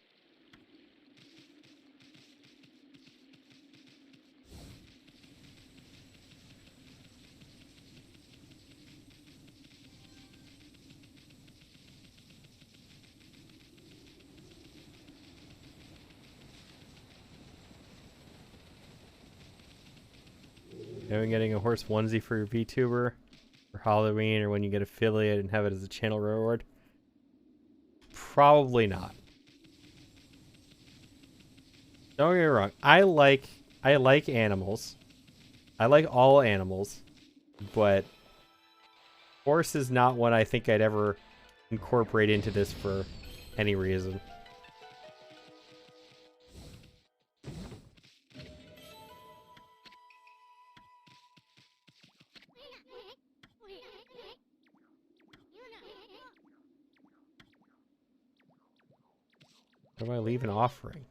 Maybe getting a horse onesie for your VTuber for Halloween or when you get affiliate and have it as a channel reward. Probably not. Don't get me wrong. I like animals. I like all animals, but horse is not one I think I'd ever incorporate into this for any reason. Where do I leave an offering?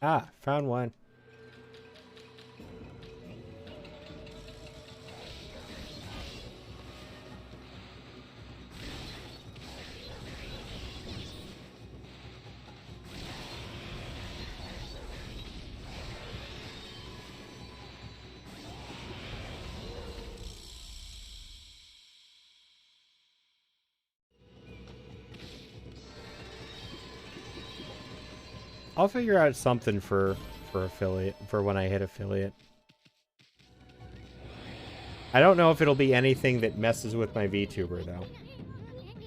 Ah, found one. I'll figure out something for affiliate, for when I hit affiliate. I don't know if it'll be anything that messes with my VTuber, though.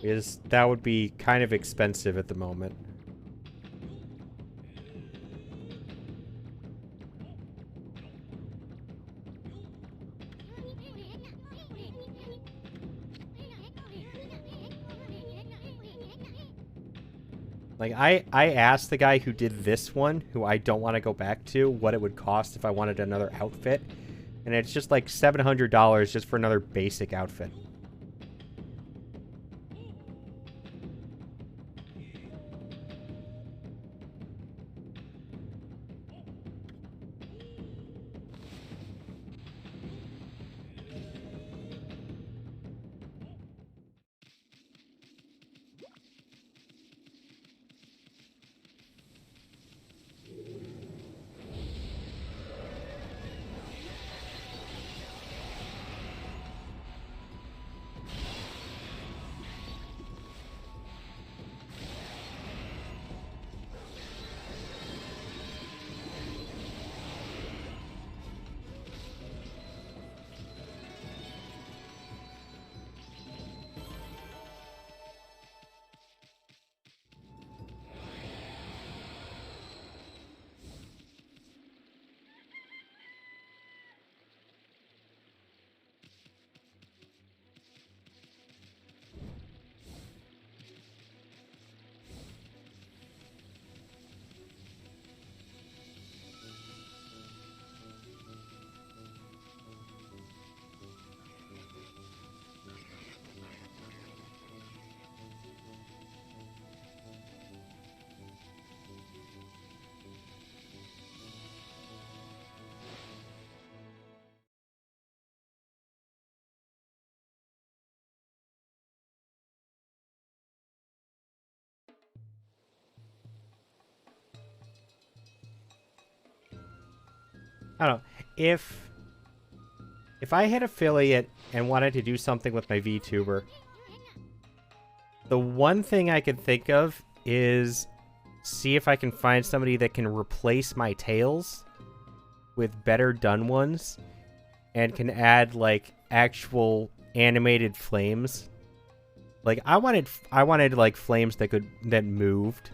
Because that would be kind of expensive at the moment. Like, I asked the guy who did this one, who I don't want to go back to, what it would cost if I wanted another outfit. And it's just like $700 just for another basic outfit. I don't know. If I hit affiliate and wanted to do something with my VTuber, the one thing I could think of is see if I can find somebody that can replace my tails with better done ones and can add like actual animated flames. Like I wanted like flames that moved.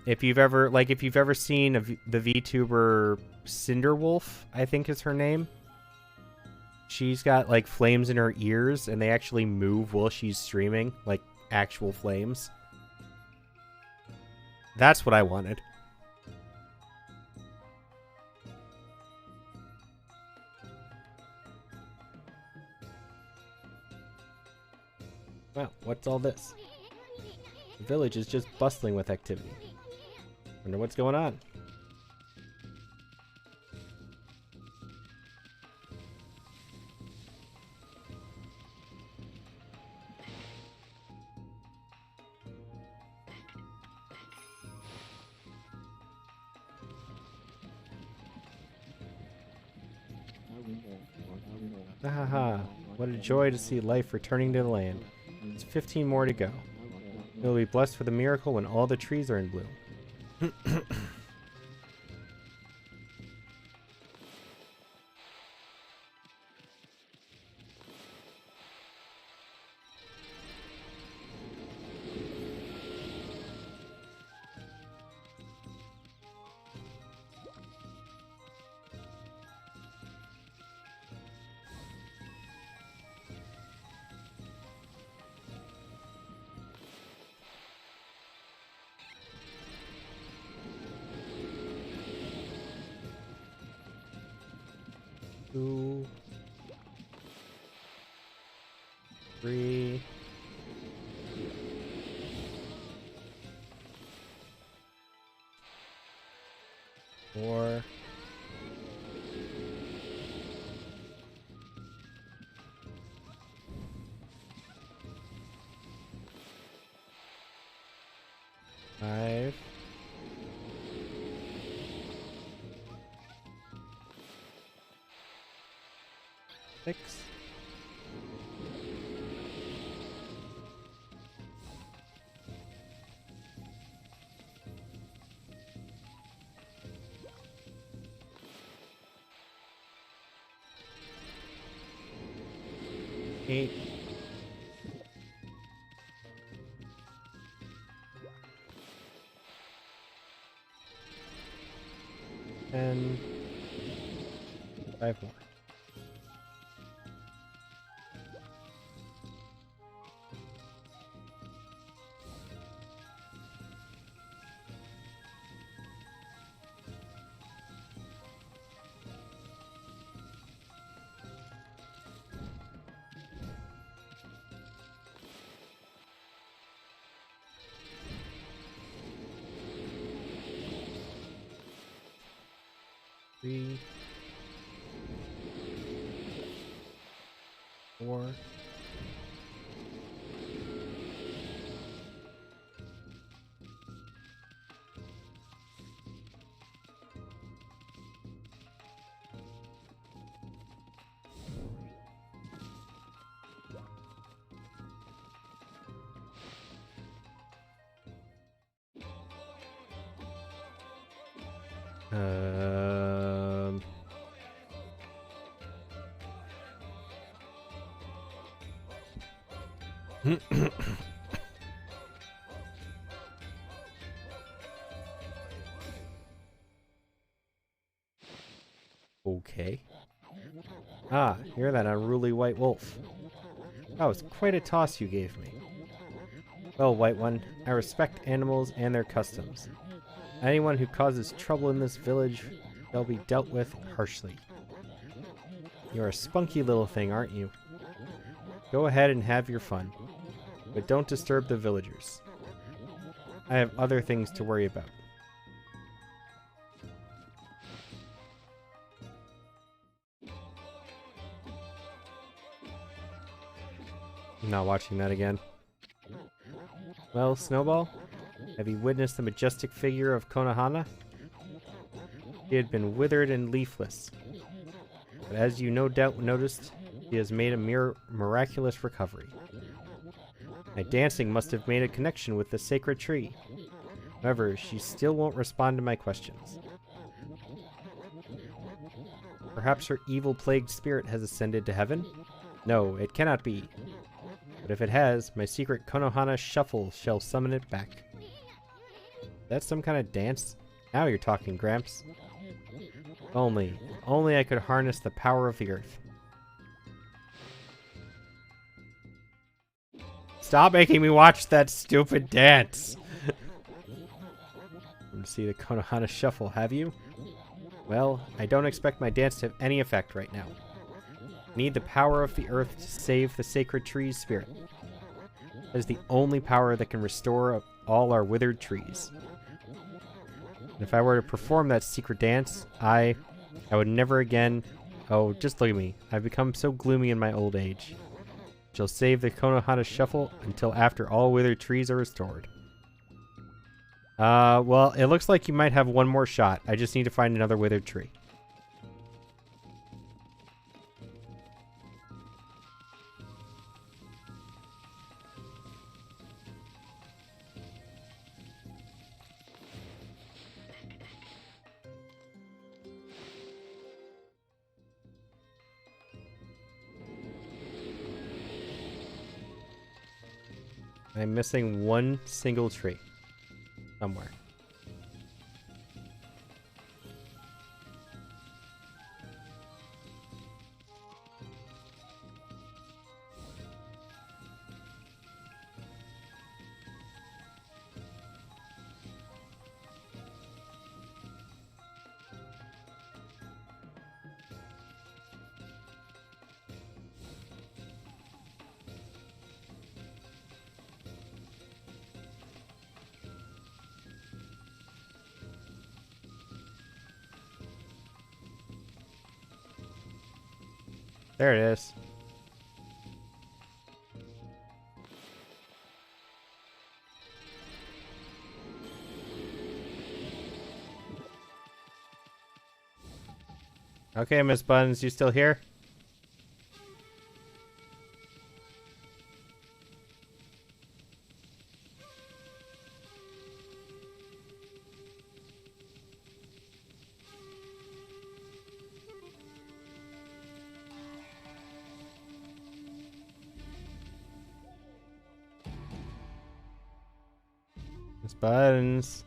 If you've ever seen the VTuber Cinderwolf, I think is her name. She's got like flames in her ears and they actually move while she's streaming, like actual flames. That's what I wanted. Wow, what's all this? The village is just bustling with activity. Wonder what's going on. Haha, what a joy to see life returning to the land. There's 15 more to go. You'll be blessed with a miracle when all the trees are in bloom. Two, three, four, five, six, 8, 10, 5 more. Three, 4, 5. Okay. Ah, you're that unruly white wolf. That was quite a toss you gave me. Well, White One, I respect animals and their customs. Anyone who causes trouble in this village shall be dealt with harshly. You're a spunky little thing, aren't you? Go ahead and have your fun, but don't disturb the villagers. I have other things to worry about. I'm not watching that again. Well, Snowball, have you witnessed the majestic figure of Konohana? He had been withered and leafless, but as you no doubt noticed, he has made a miraculous recovery. My dancing must have made a connection with the sacred tree. However, she still won't respond to my questions. Perhaps her evil-plagued spirit has ascended to heaven? No, it cannot be. But if it has, my secret Konohana shuffle shall summon it back. That's some kind of dance? Now you're talking, Gramps. Only I could harness the power of the earth. Stop making me watch that stupid dance! Want to see the Konohana shuffle, have you? Well, I don't expect my dance to have any effect right now. I need the power of the earth to save the sacred tree's spirit. That is the only power that can restore all our withered trees. And if I were to perform that secret dance, I would never again... Oh, just look at me. I've become so gloomy in my old age. Shall save the Konohana Shuffle until after all withered trees are restored. Well, it looks like you might have one more shot. I just need to find another withered tree. I'm missing one single tree. Somewhere. There it is. Okay, Miss Buns, you still here? Miss Buns.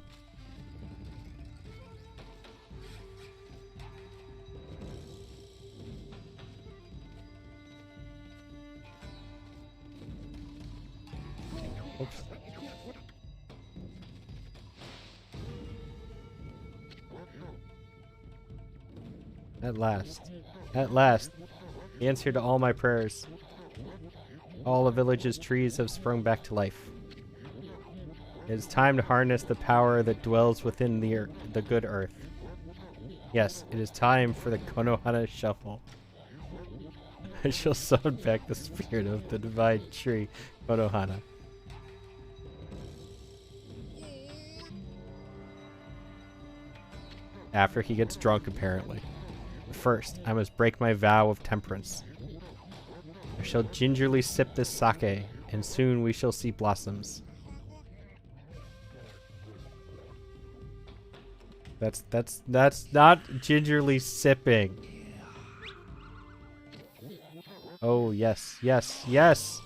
Oops. At last, the answer to all my prayers. All the village's trees have sprung back to life. It is time to harness the power that dwells within the good earth. Yes, it is time for the Konohana Shuffle. I shall summon back the spirit of the divine tree, Konohana. After he gets drunk, apparently. But first, I must break my vow of temperance. I shall gingerly sip this sake, and soon we shall see blossoms. That's not gingerly sipping. Oh, yes, yes, yes!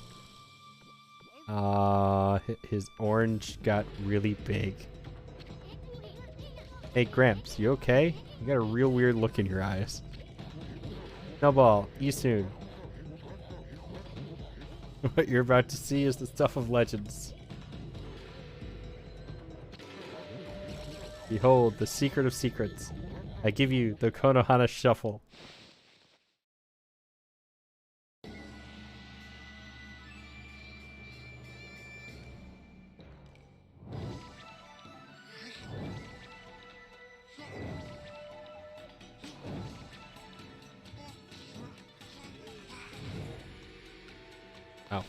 His orange got really big. Hey, Gramps, you okay? You got a real weird look in your eyes. Snowball, you soon. What you're about to see is the stuff of legends. Behold, the secret of secrets. I give you the Konohana Shuffle. Oh.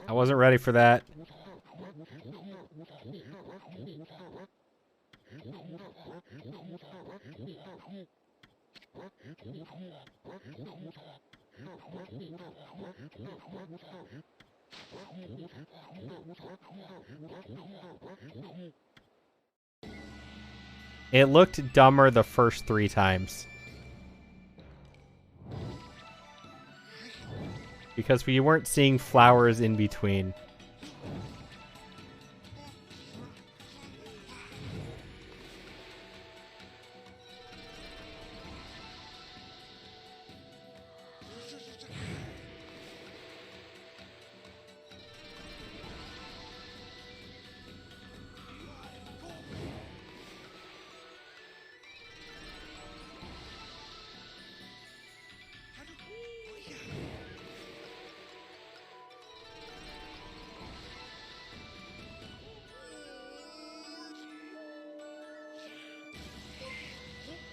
I wasn't ready for that. It looked dumber the first 3 times. Because we weren't seeing flowers in between.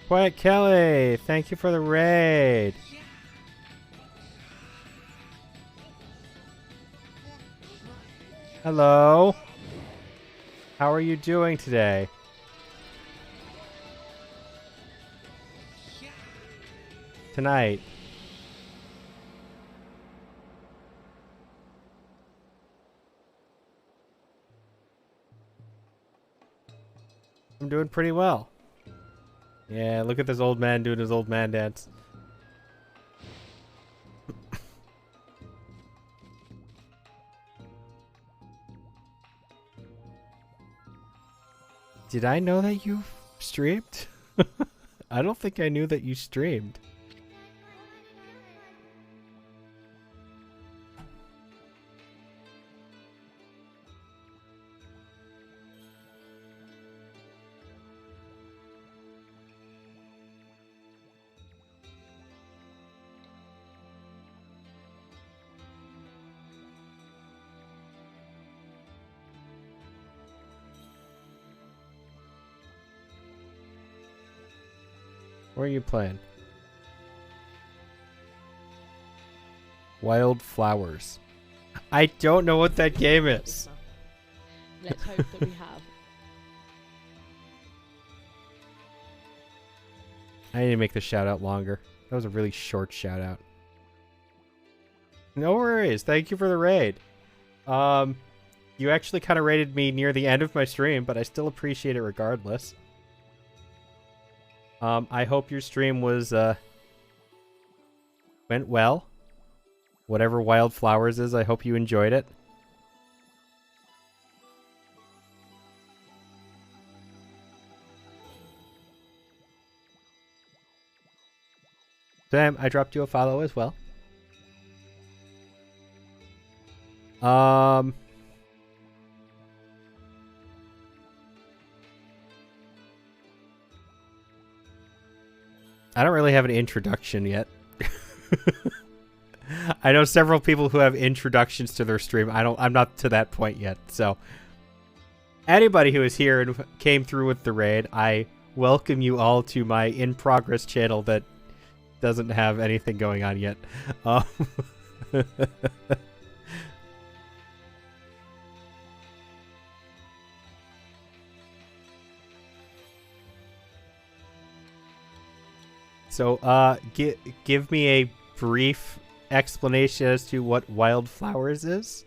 Quiet Kelly, thank you for the raid. Hello. How are you doing today? Tonight. I'm doing pretty well. Yeah, look at this old man doing his old man dance. Did I know that you streamed? I don't think I knew that you streamed. Where are you playing? Wild Flowers. I don't know what that game is. Let's hope that we have. I need to make the shout out longer. That was a really short shout out. No worries. Thank you for the raid. You actually kind of raided me near the end of my stream, but I still appreciate it regardless. I hope your stream was went well. Whatever Wild Flowers is, I hope you enjoyed it. Sam, I dropped you a follow as well. I don't really have an introduction yet. I know several people who have introductions to their stream. I'm not to that point yet. So anybody who is here and came through with the raid, I welcome you all to my in-progress channel that doesn't have anything going on yet. So, give me a brief explanation as to what Wild Flowers is.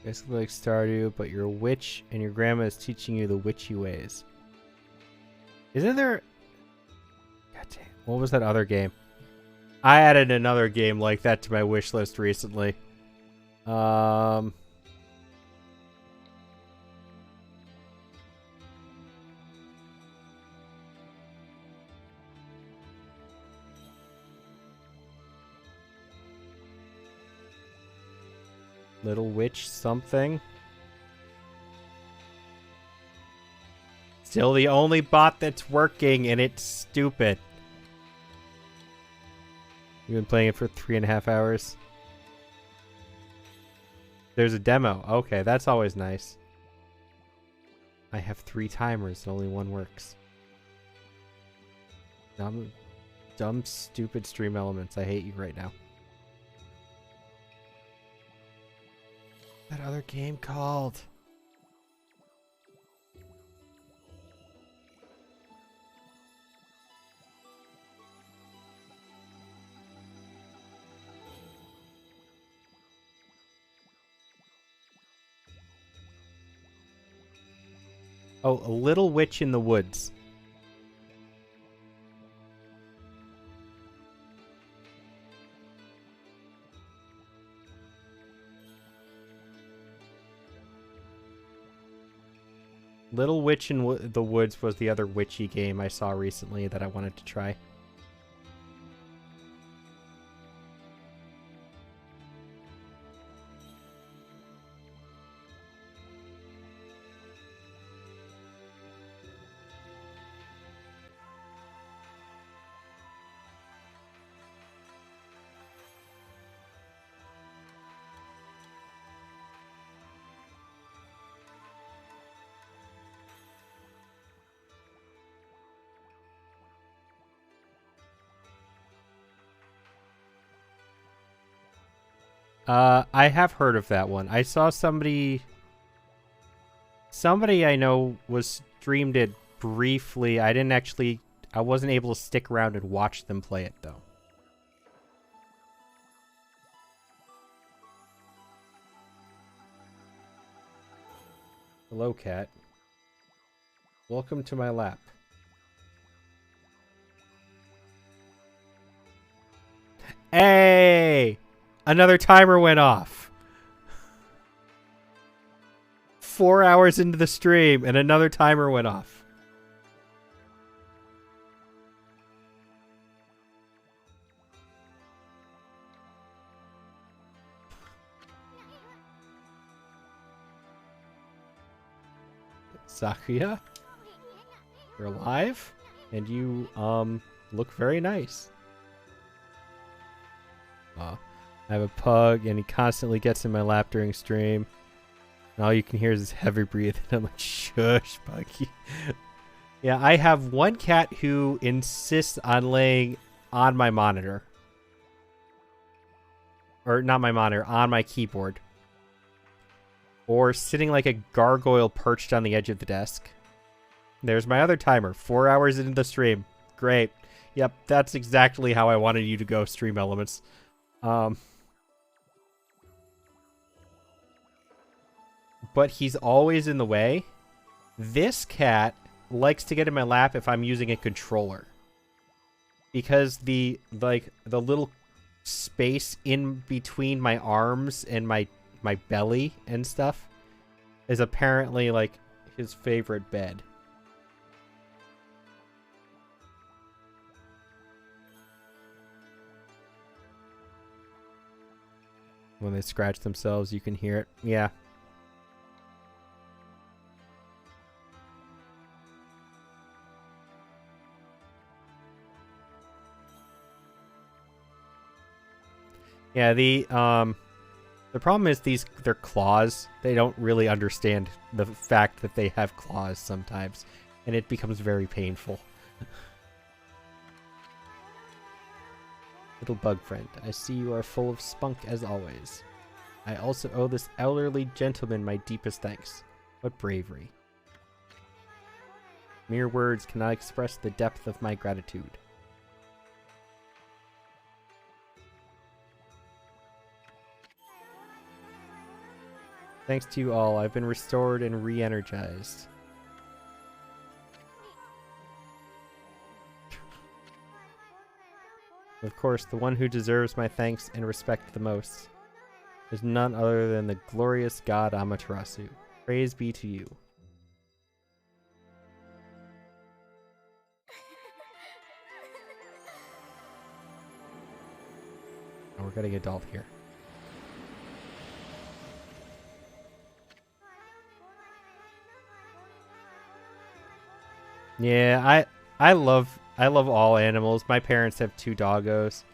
Basically like Stardew, but you're a witch and your grandma is teaching you the witchy ways. Isn't there... God damn. What was that other game? I added another game like that to my wish list recently. Little Witch something. Still the only bot that's working, and it's stupid. You've been playing it for 3.5 hours. There's a demo. Okay, that's always nice. I have 3 timers, and only one works. Dumb, stupid stream elements. I hate you right now. That other game called? Oh, A Little Witch in the Woods. Little Witch in the Woods was the other witchy game I saw recently that I wanted to try. I have heard of that one. I saw somebody I know was streamed it briefly. I wasn't able to stick around and watch them play it though. Hello, cat. Welcome to my lap. Hey! Another timer went off. 4 hours into the stream and another timer went off. Sakuya, you're alive and you look very nice. I have a pug, and he constantly gets in my lap during stream. And all you can hear is his heavy breathing. I'm like, shush, Puggy. Yeah, I have one cat who insists on laying on my monitor. Or not my monitor, on my keyboard. Or sitting like a gargoyle perched on the edge of the desk. There's my other timer, 4 hours into the stream. Great. Yep, that's exactly how I wanted you to go, Stream Elements. But he's always in the way. This cat likes to get in my lap if I'm using a controller. Because the little space in between my arms and my belly and stuff is apparently like his favorite bed. When they scratch themselves, you can hear it. Yeah. Yeah, the problem is they're claws. They don't really understand the fact that they have claws sometimes, and it becomes very painful. Little bug friend, I see you are full of spunk as always. I also owe this elderly gentleman my deepest thanks. What bravery. Mere words cannot express the depth of my gratitude. Thanks to you all, I've been restored and re-energized. Of course, the one who deserves my thanks and respect the most is none other than the glorious god Amaterasu. Praise be to you. Oh, we're getting adult here. Yeah, I love all animals. My parents have 2 doggos,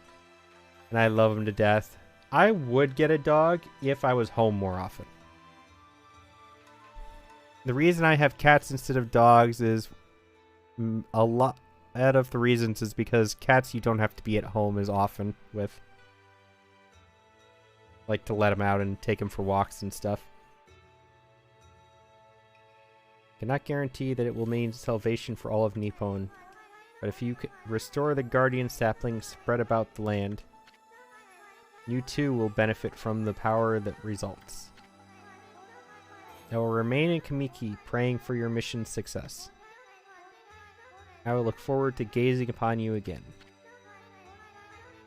and I love them to death. I would get a dog if I was home more often. The reason I have cats instead of dogs is a lot of the reasons is because cats you don't have to be at home as often with. Like to let them out and take them for walks and stuff. Cannot guarantee that it will mean salvation for all of Nippon, but if you restore the guardian saplings spread about the land, you too will benefit from the power that results. I will remain in Kamiki, praying for your mission's success. I will look forward to gazing upon you again.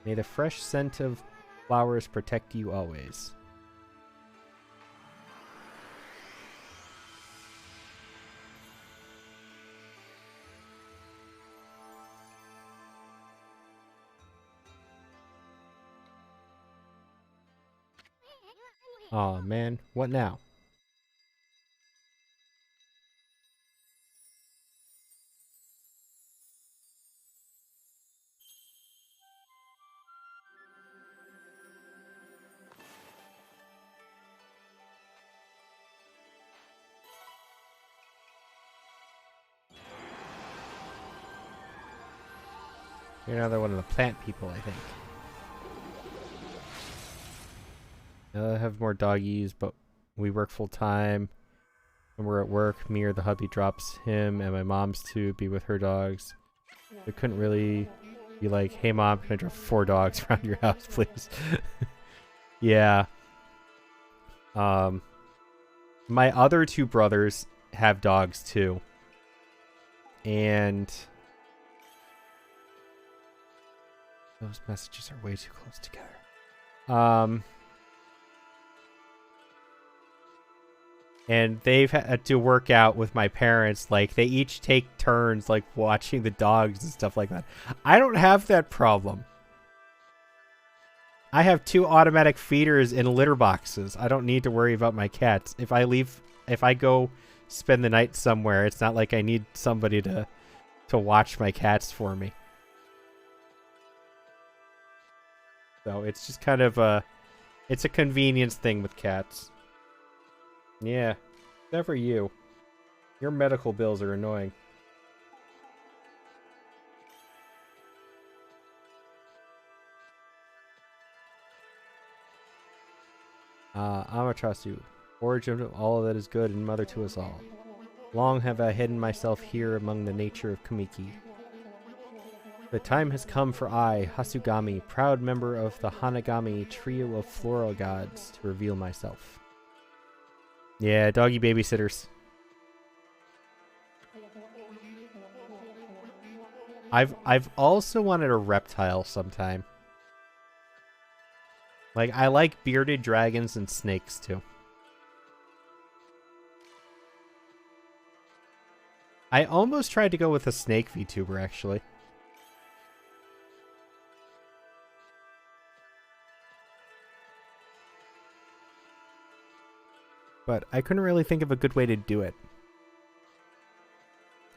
May the fresh scent of flowers protect you always. Aw, man. What now? You're another one of the plant people, I think. I have more doggies, but we work full time. When we're at work, me or the hubby drops him and my mom's to be with her dogs. We couldn't really be like, hey mom, can I drop 4 dogs around your house, please? Yeah. My other 2 brothers have dogs too. And those messages are way too close together. And they've had to work out with my parents. Like, they each take turns, like, watching the dogs and stuff like that. I don't have that problem. I have 2 automatic feeders in litter boxes. I don't need to worry about my cats. If I go spend the night somewhere, it's not like I need somebody to watch my cats for me. So it's just kind of it's a convenience thing with cats. Yeah, except for you. Your medical bills are annoying. Amaterasu, origin of all that is good and mother to us all. Long have I hidden myself here among the nature of Kamiki. The time has come for I, Hasugami, proud member of the Hanagami trio of floral gods, to reveal myself. Yeah, doggy babysitters. I've also wanted a reptile sometime. Like, I like bearded dragons and snakes too. I almost tried to go with a snake VTuber actually. But I couldn't really think of a good way to do it.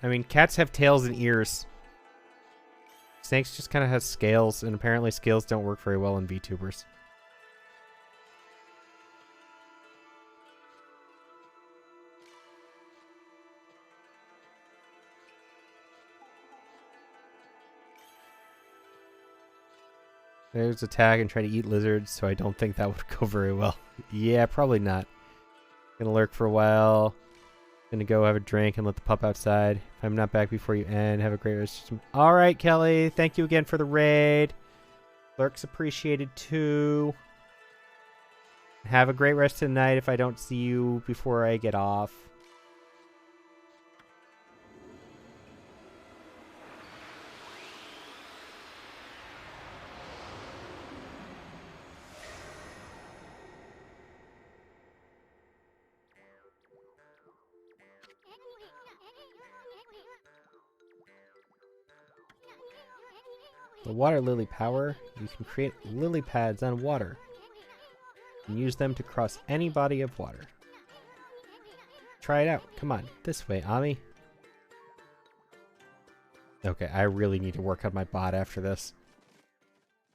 I mean, cats have tails and ears. Snakes just kind of have scales, and apparently scales don't work very well in VTubers. There's a tag and try to eat lizards, so I don't think that would go very well. Yeah, probably not. Gonna lurk for a while. Gonna go have a drink and let the pup outside. If I'm not back before you end, have a great rest. Alright, Kelly. Thank you again for the raid. Lurk's appreciated too. Have a great rest of the night if I don't see you before I get off. The water lily power, you can create lily pads on water and use them to cross any body of water. Try it out. Come on, this way, Ami. Okay, I really need to work on my bot after this.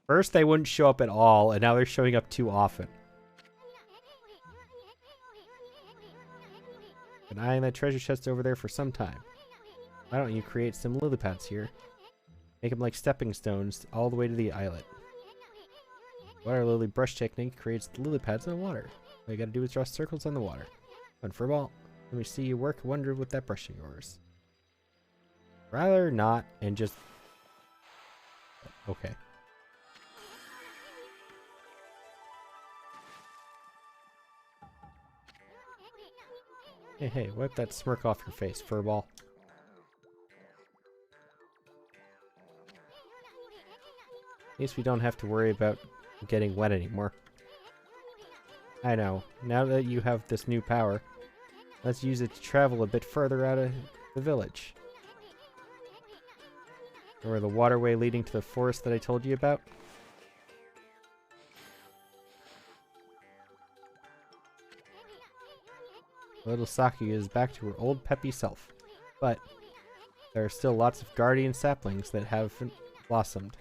First, they wouldn't show up at all, and now they're showing up too often. Been eyeing that treasure chest over there for some time. Why don't you create some lily pads here? Make them like stepping stones all the way to the islet. Water lily brush technique creates lily pads in the water. All you gotta do is draw circles on the water. Fun for a ball. Let me see you work wonder with that brush of yours. Rather not and just... Okay. Hey, wipe that smirk off your face, furball. At least we don't have to worry about getting wet anymore. I know. Now that you have this new power, let's use it to travel a bit further out of the village. Or the waterway leading to the forest that I told you about. Little Saki is back to her old peppy self, but there are still lots of guardian saplings that haven't blossomed.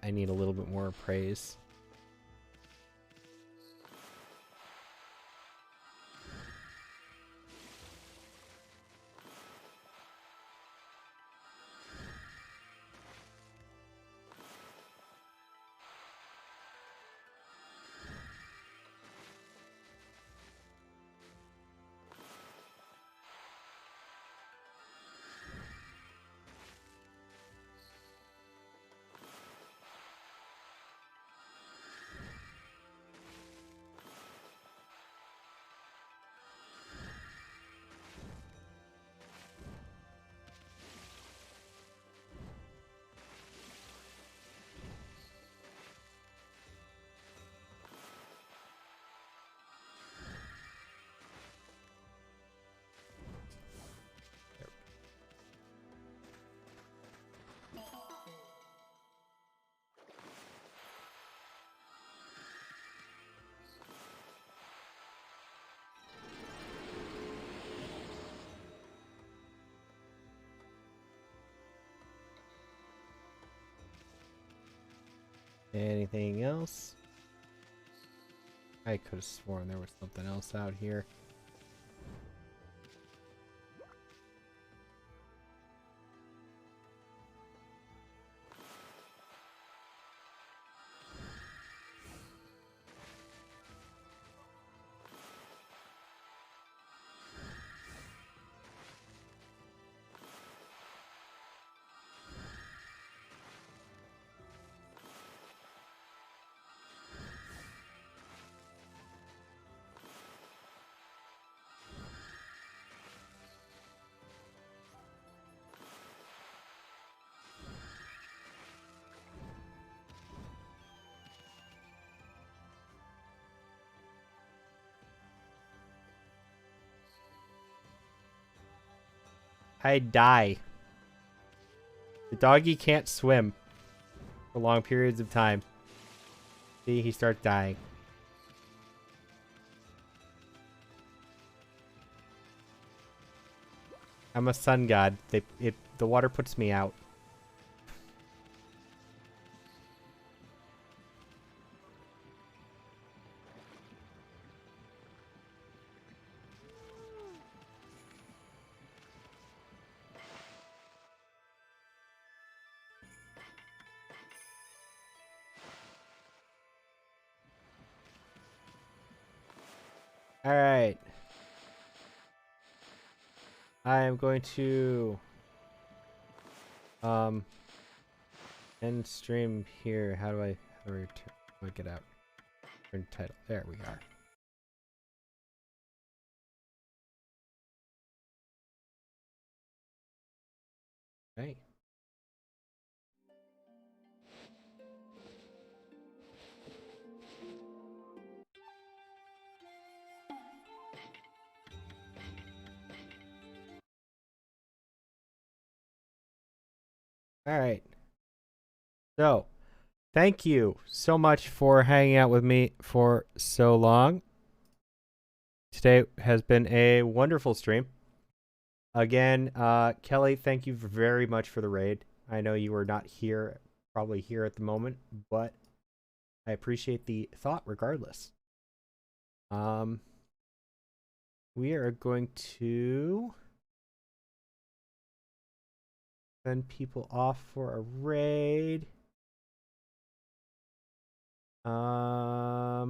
I need a little bit more praise. Anything else? I could have sworn there was something else out here. I die. The doggy can't swim for long periods of time. See, he starts dying. I'm a sun god. The water puts me out. All right. I am going to end stream here. How do I get out? Turn title. There we are. Right. All right. So, thank you so much for hanging out with me for so long. Today has been a wonderful stream. Again, Kelly, thank you very much for the raid. I know you were not here, probably here at the moment, but I appreciate the thought regardless. We are going to send people off for a raid. I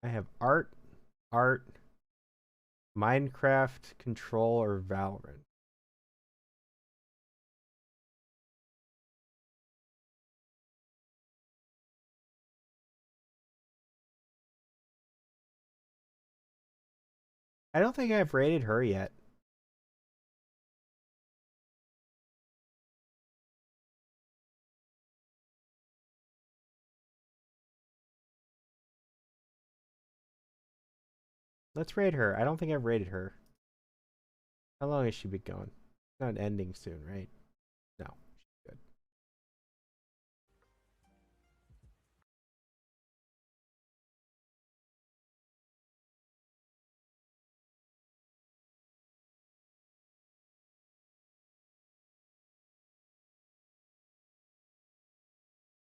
have art, Minecraft, Control, or Valorant. I don't think I've rated her yet. Let's rate her. I don't think I've rated her. How long has she been going? It's not ending soon, right? No. She's good.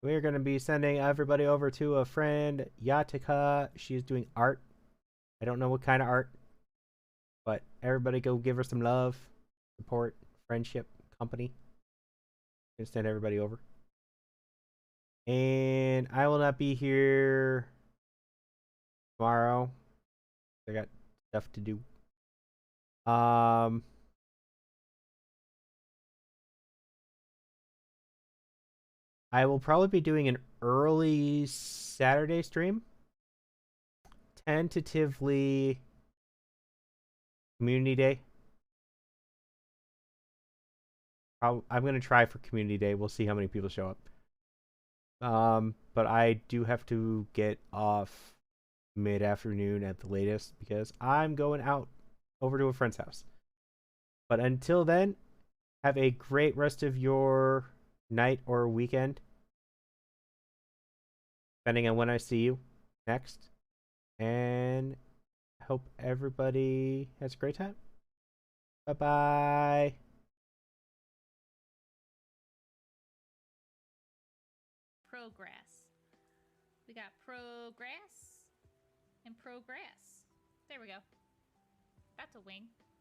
We're going to be sending everybody over to a friend, Yatika. She is doing art. I don't know what kind of art, but everybody go give her some love, support, friendship, company. Gonna send everybody over. And I will not be here tomorrow. I got stuff to do. I will probably be doing an early Saturday stream. Tentatively Community Day. I'm gonna try for Community Day. We'll see how many people show up. But I do have to get off mid-afternoon at the latest because I'm going out over to a friend's house. But until then, have a great rest of your night or weekend, depending on when I see you next. And I hope everybody has a great time. Bye-bye. Progress. We got progress and progress. There we go. That's a wing.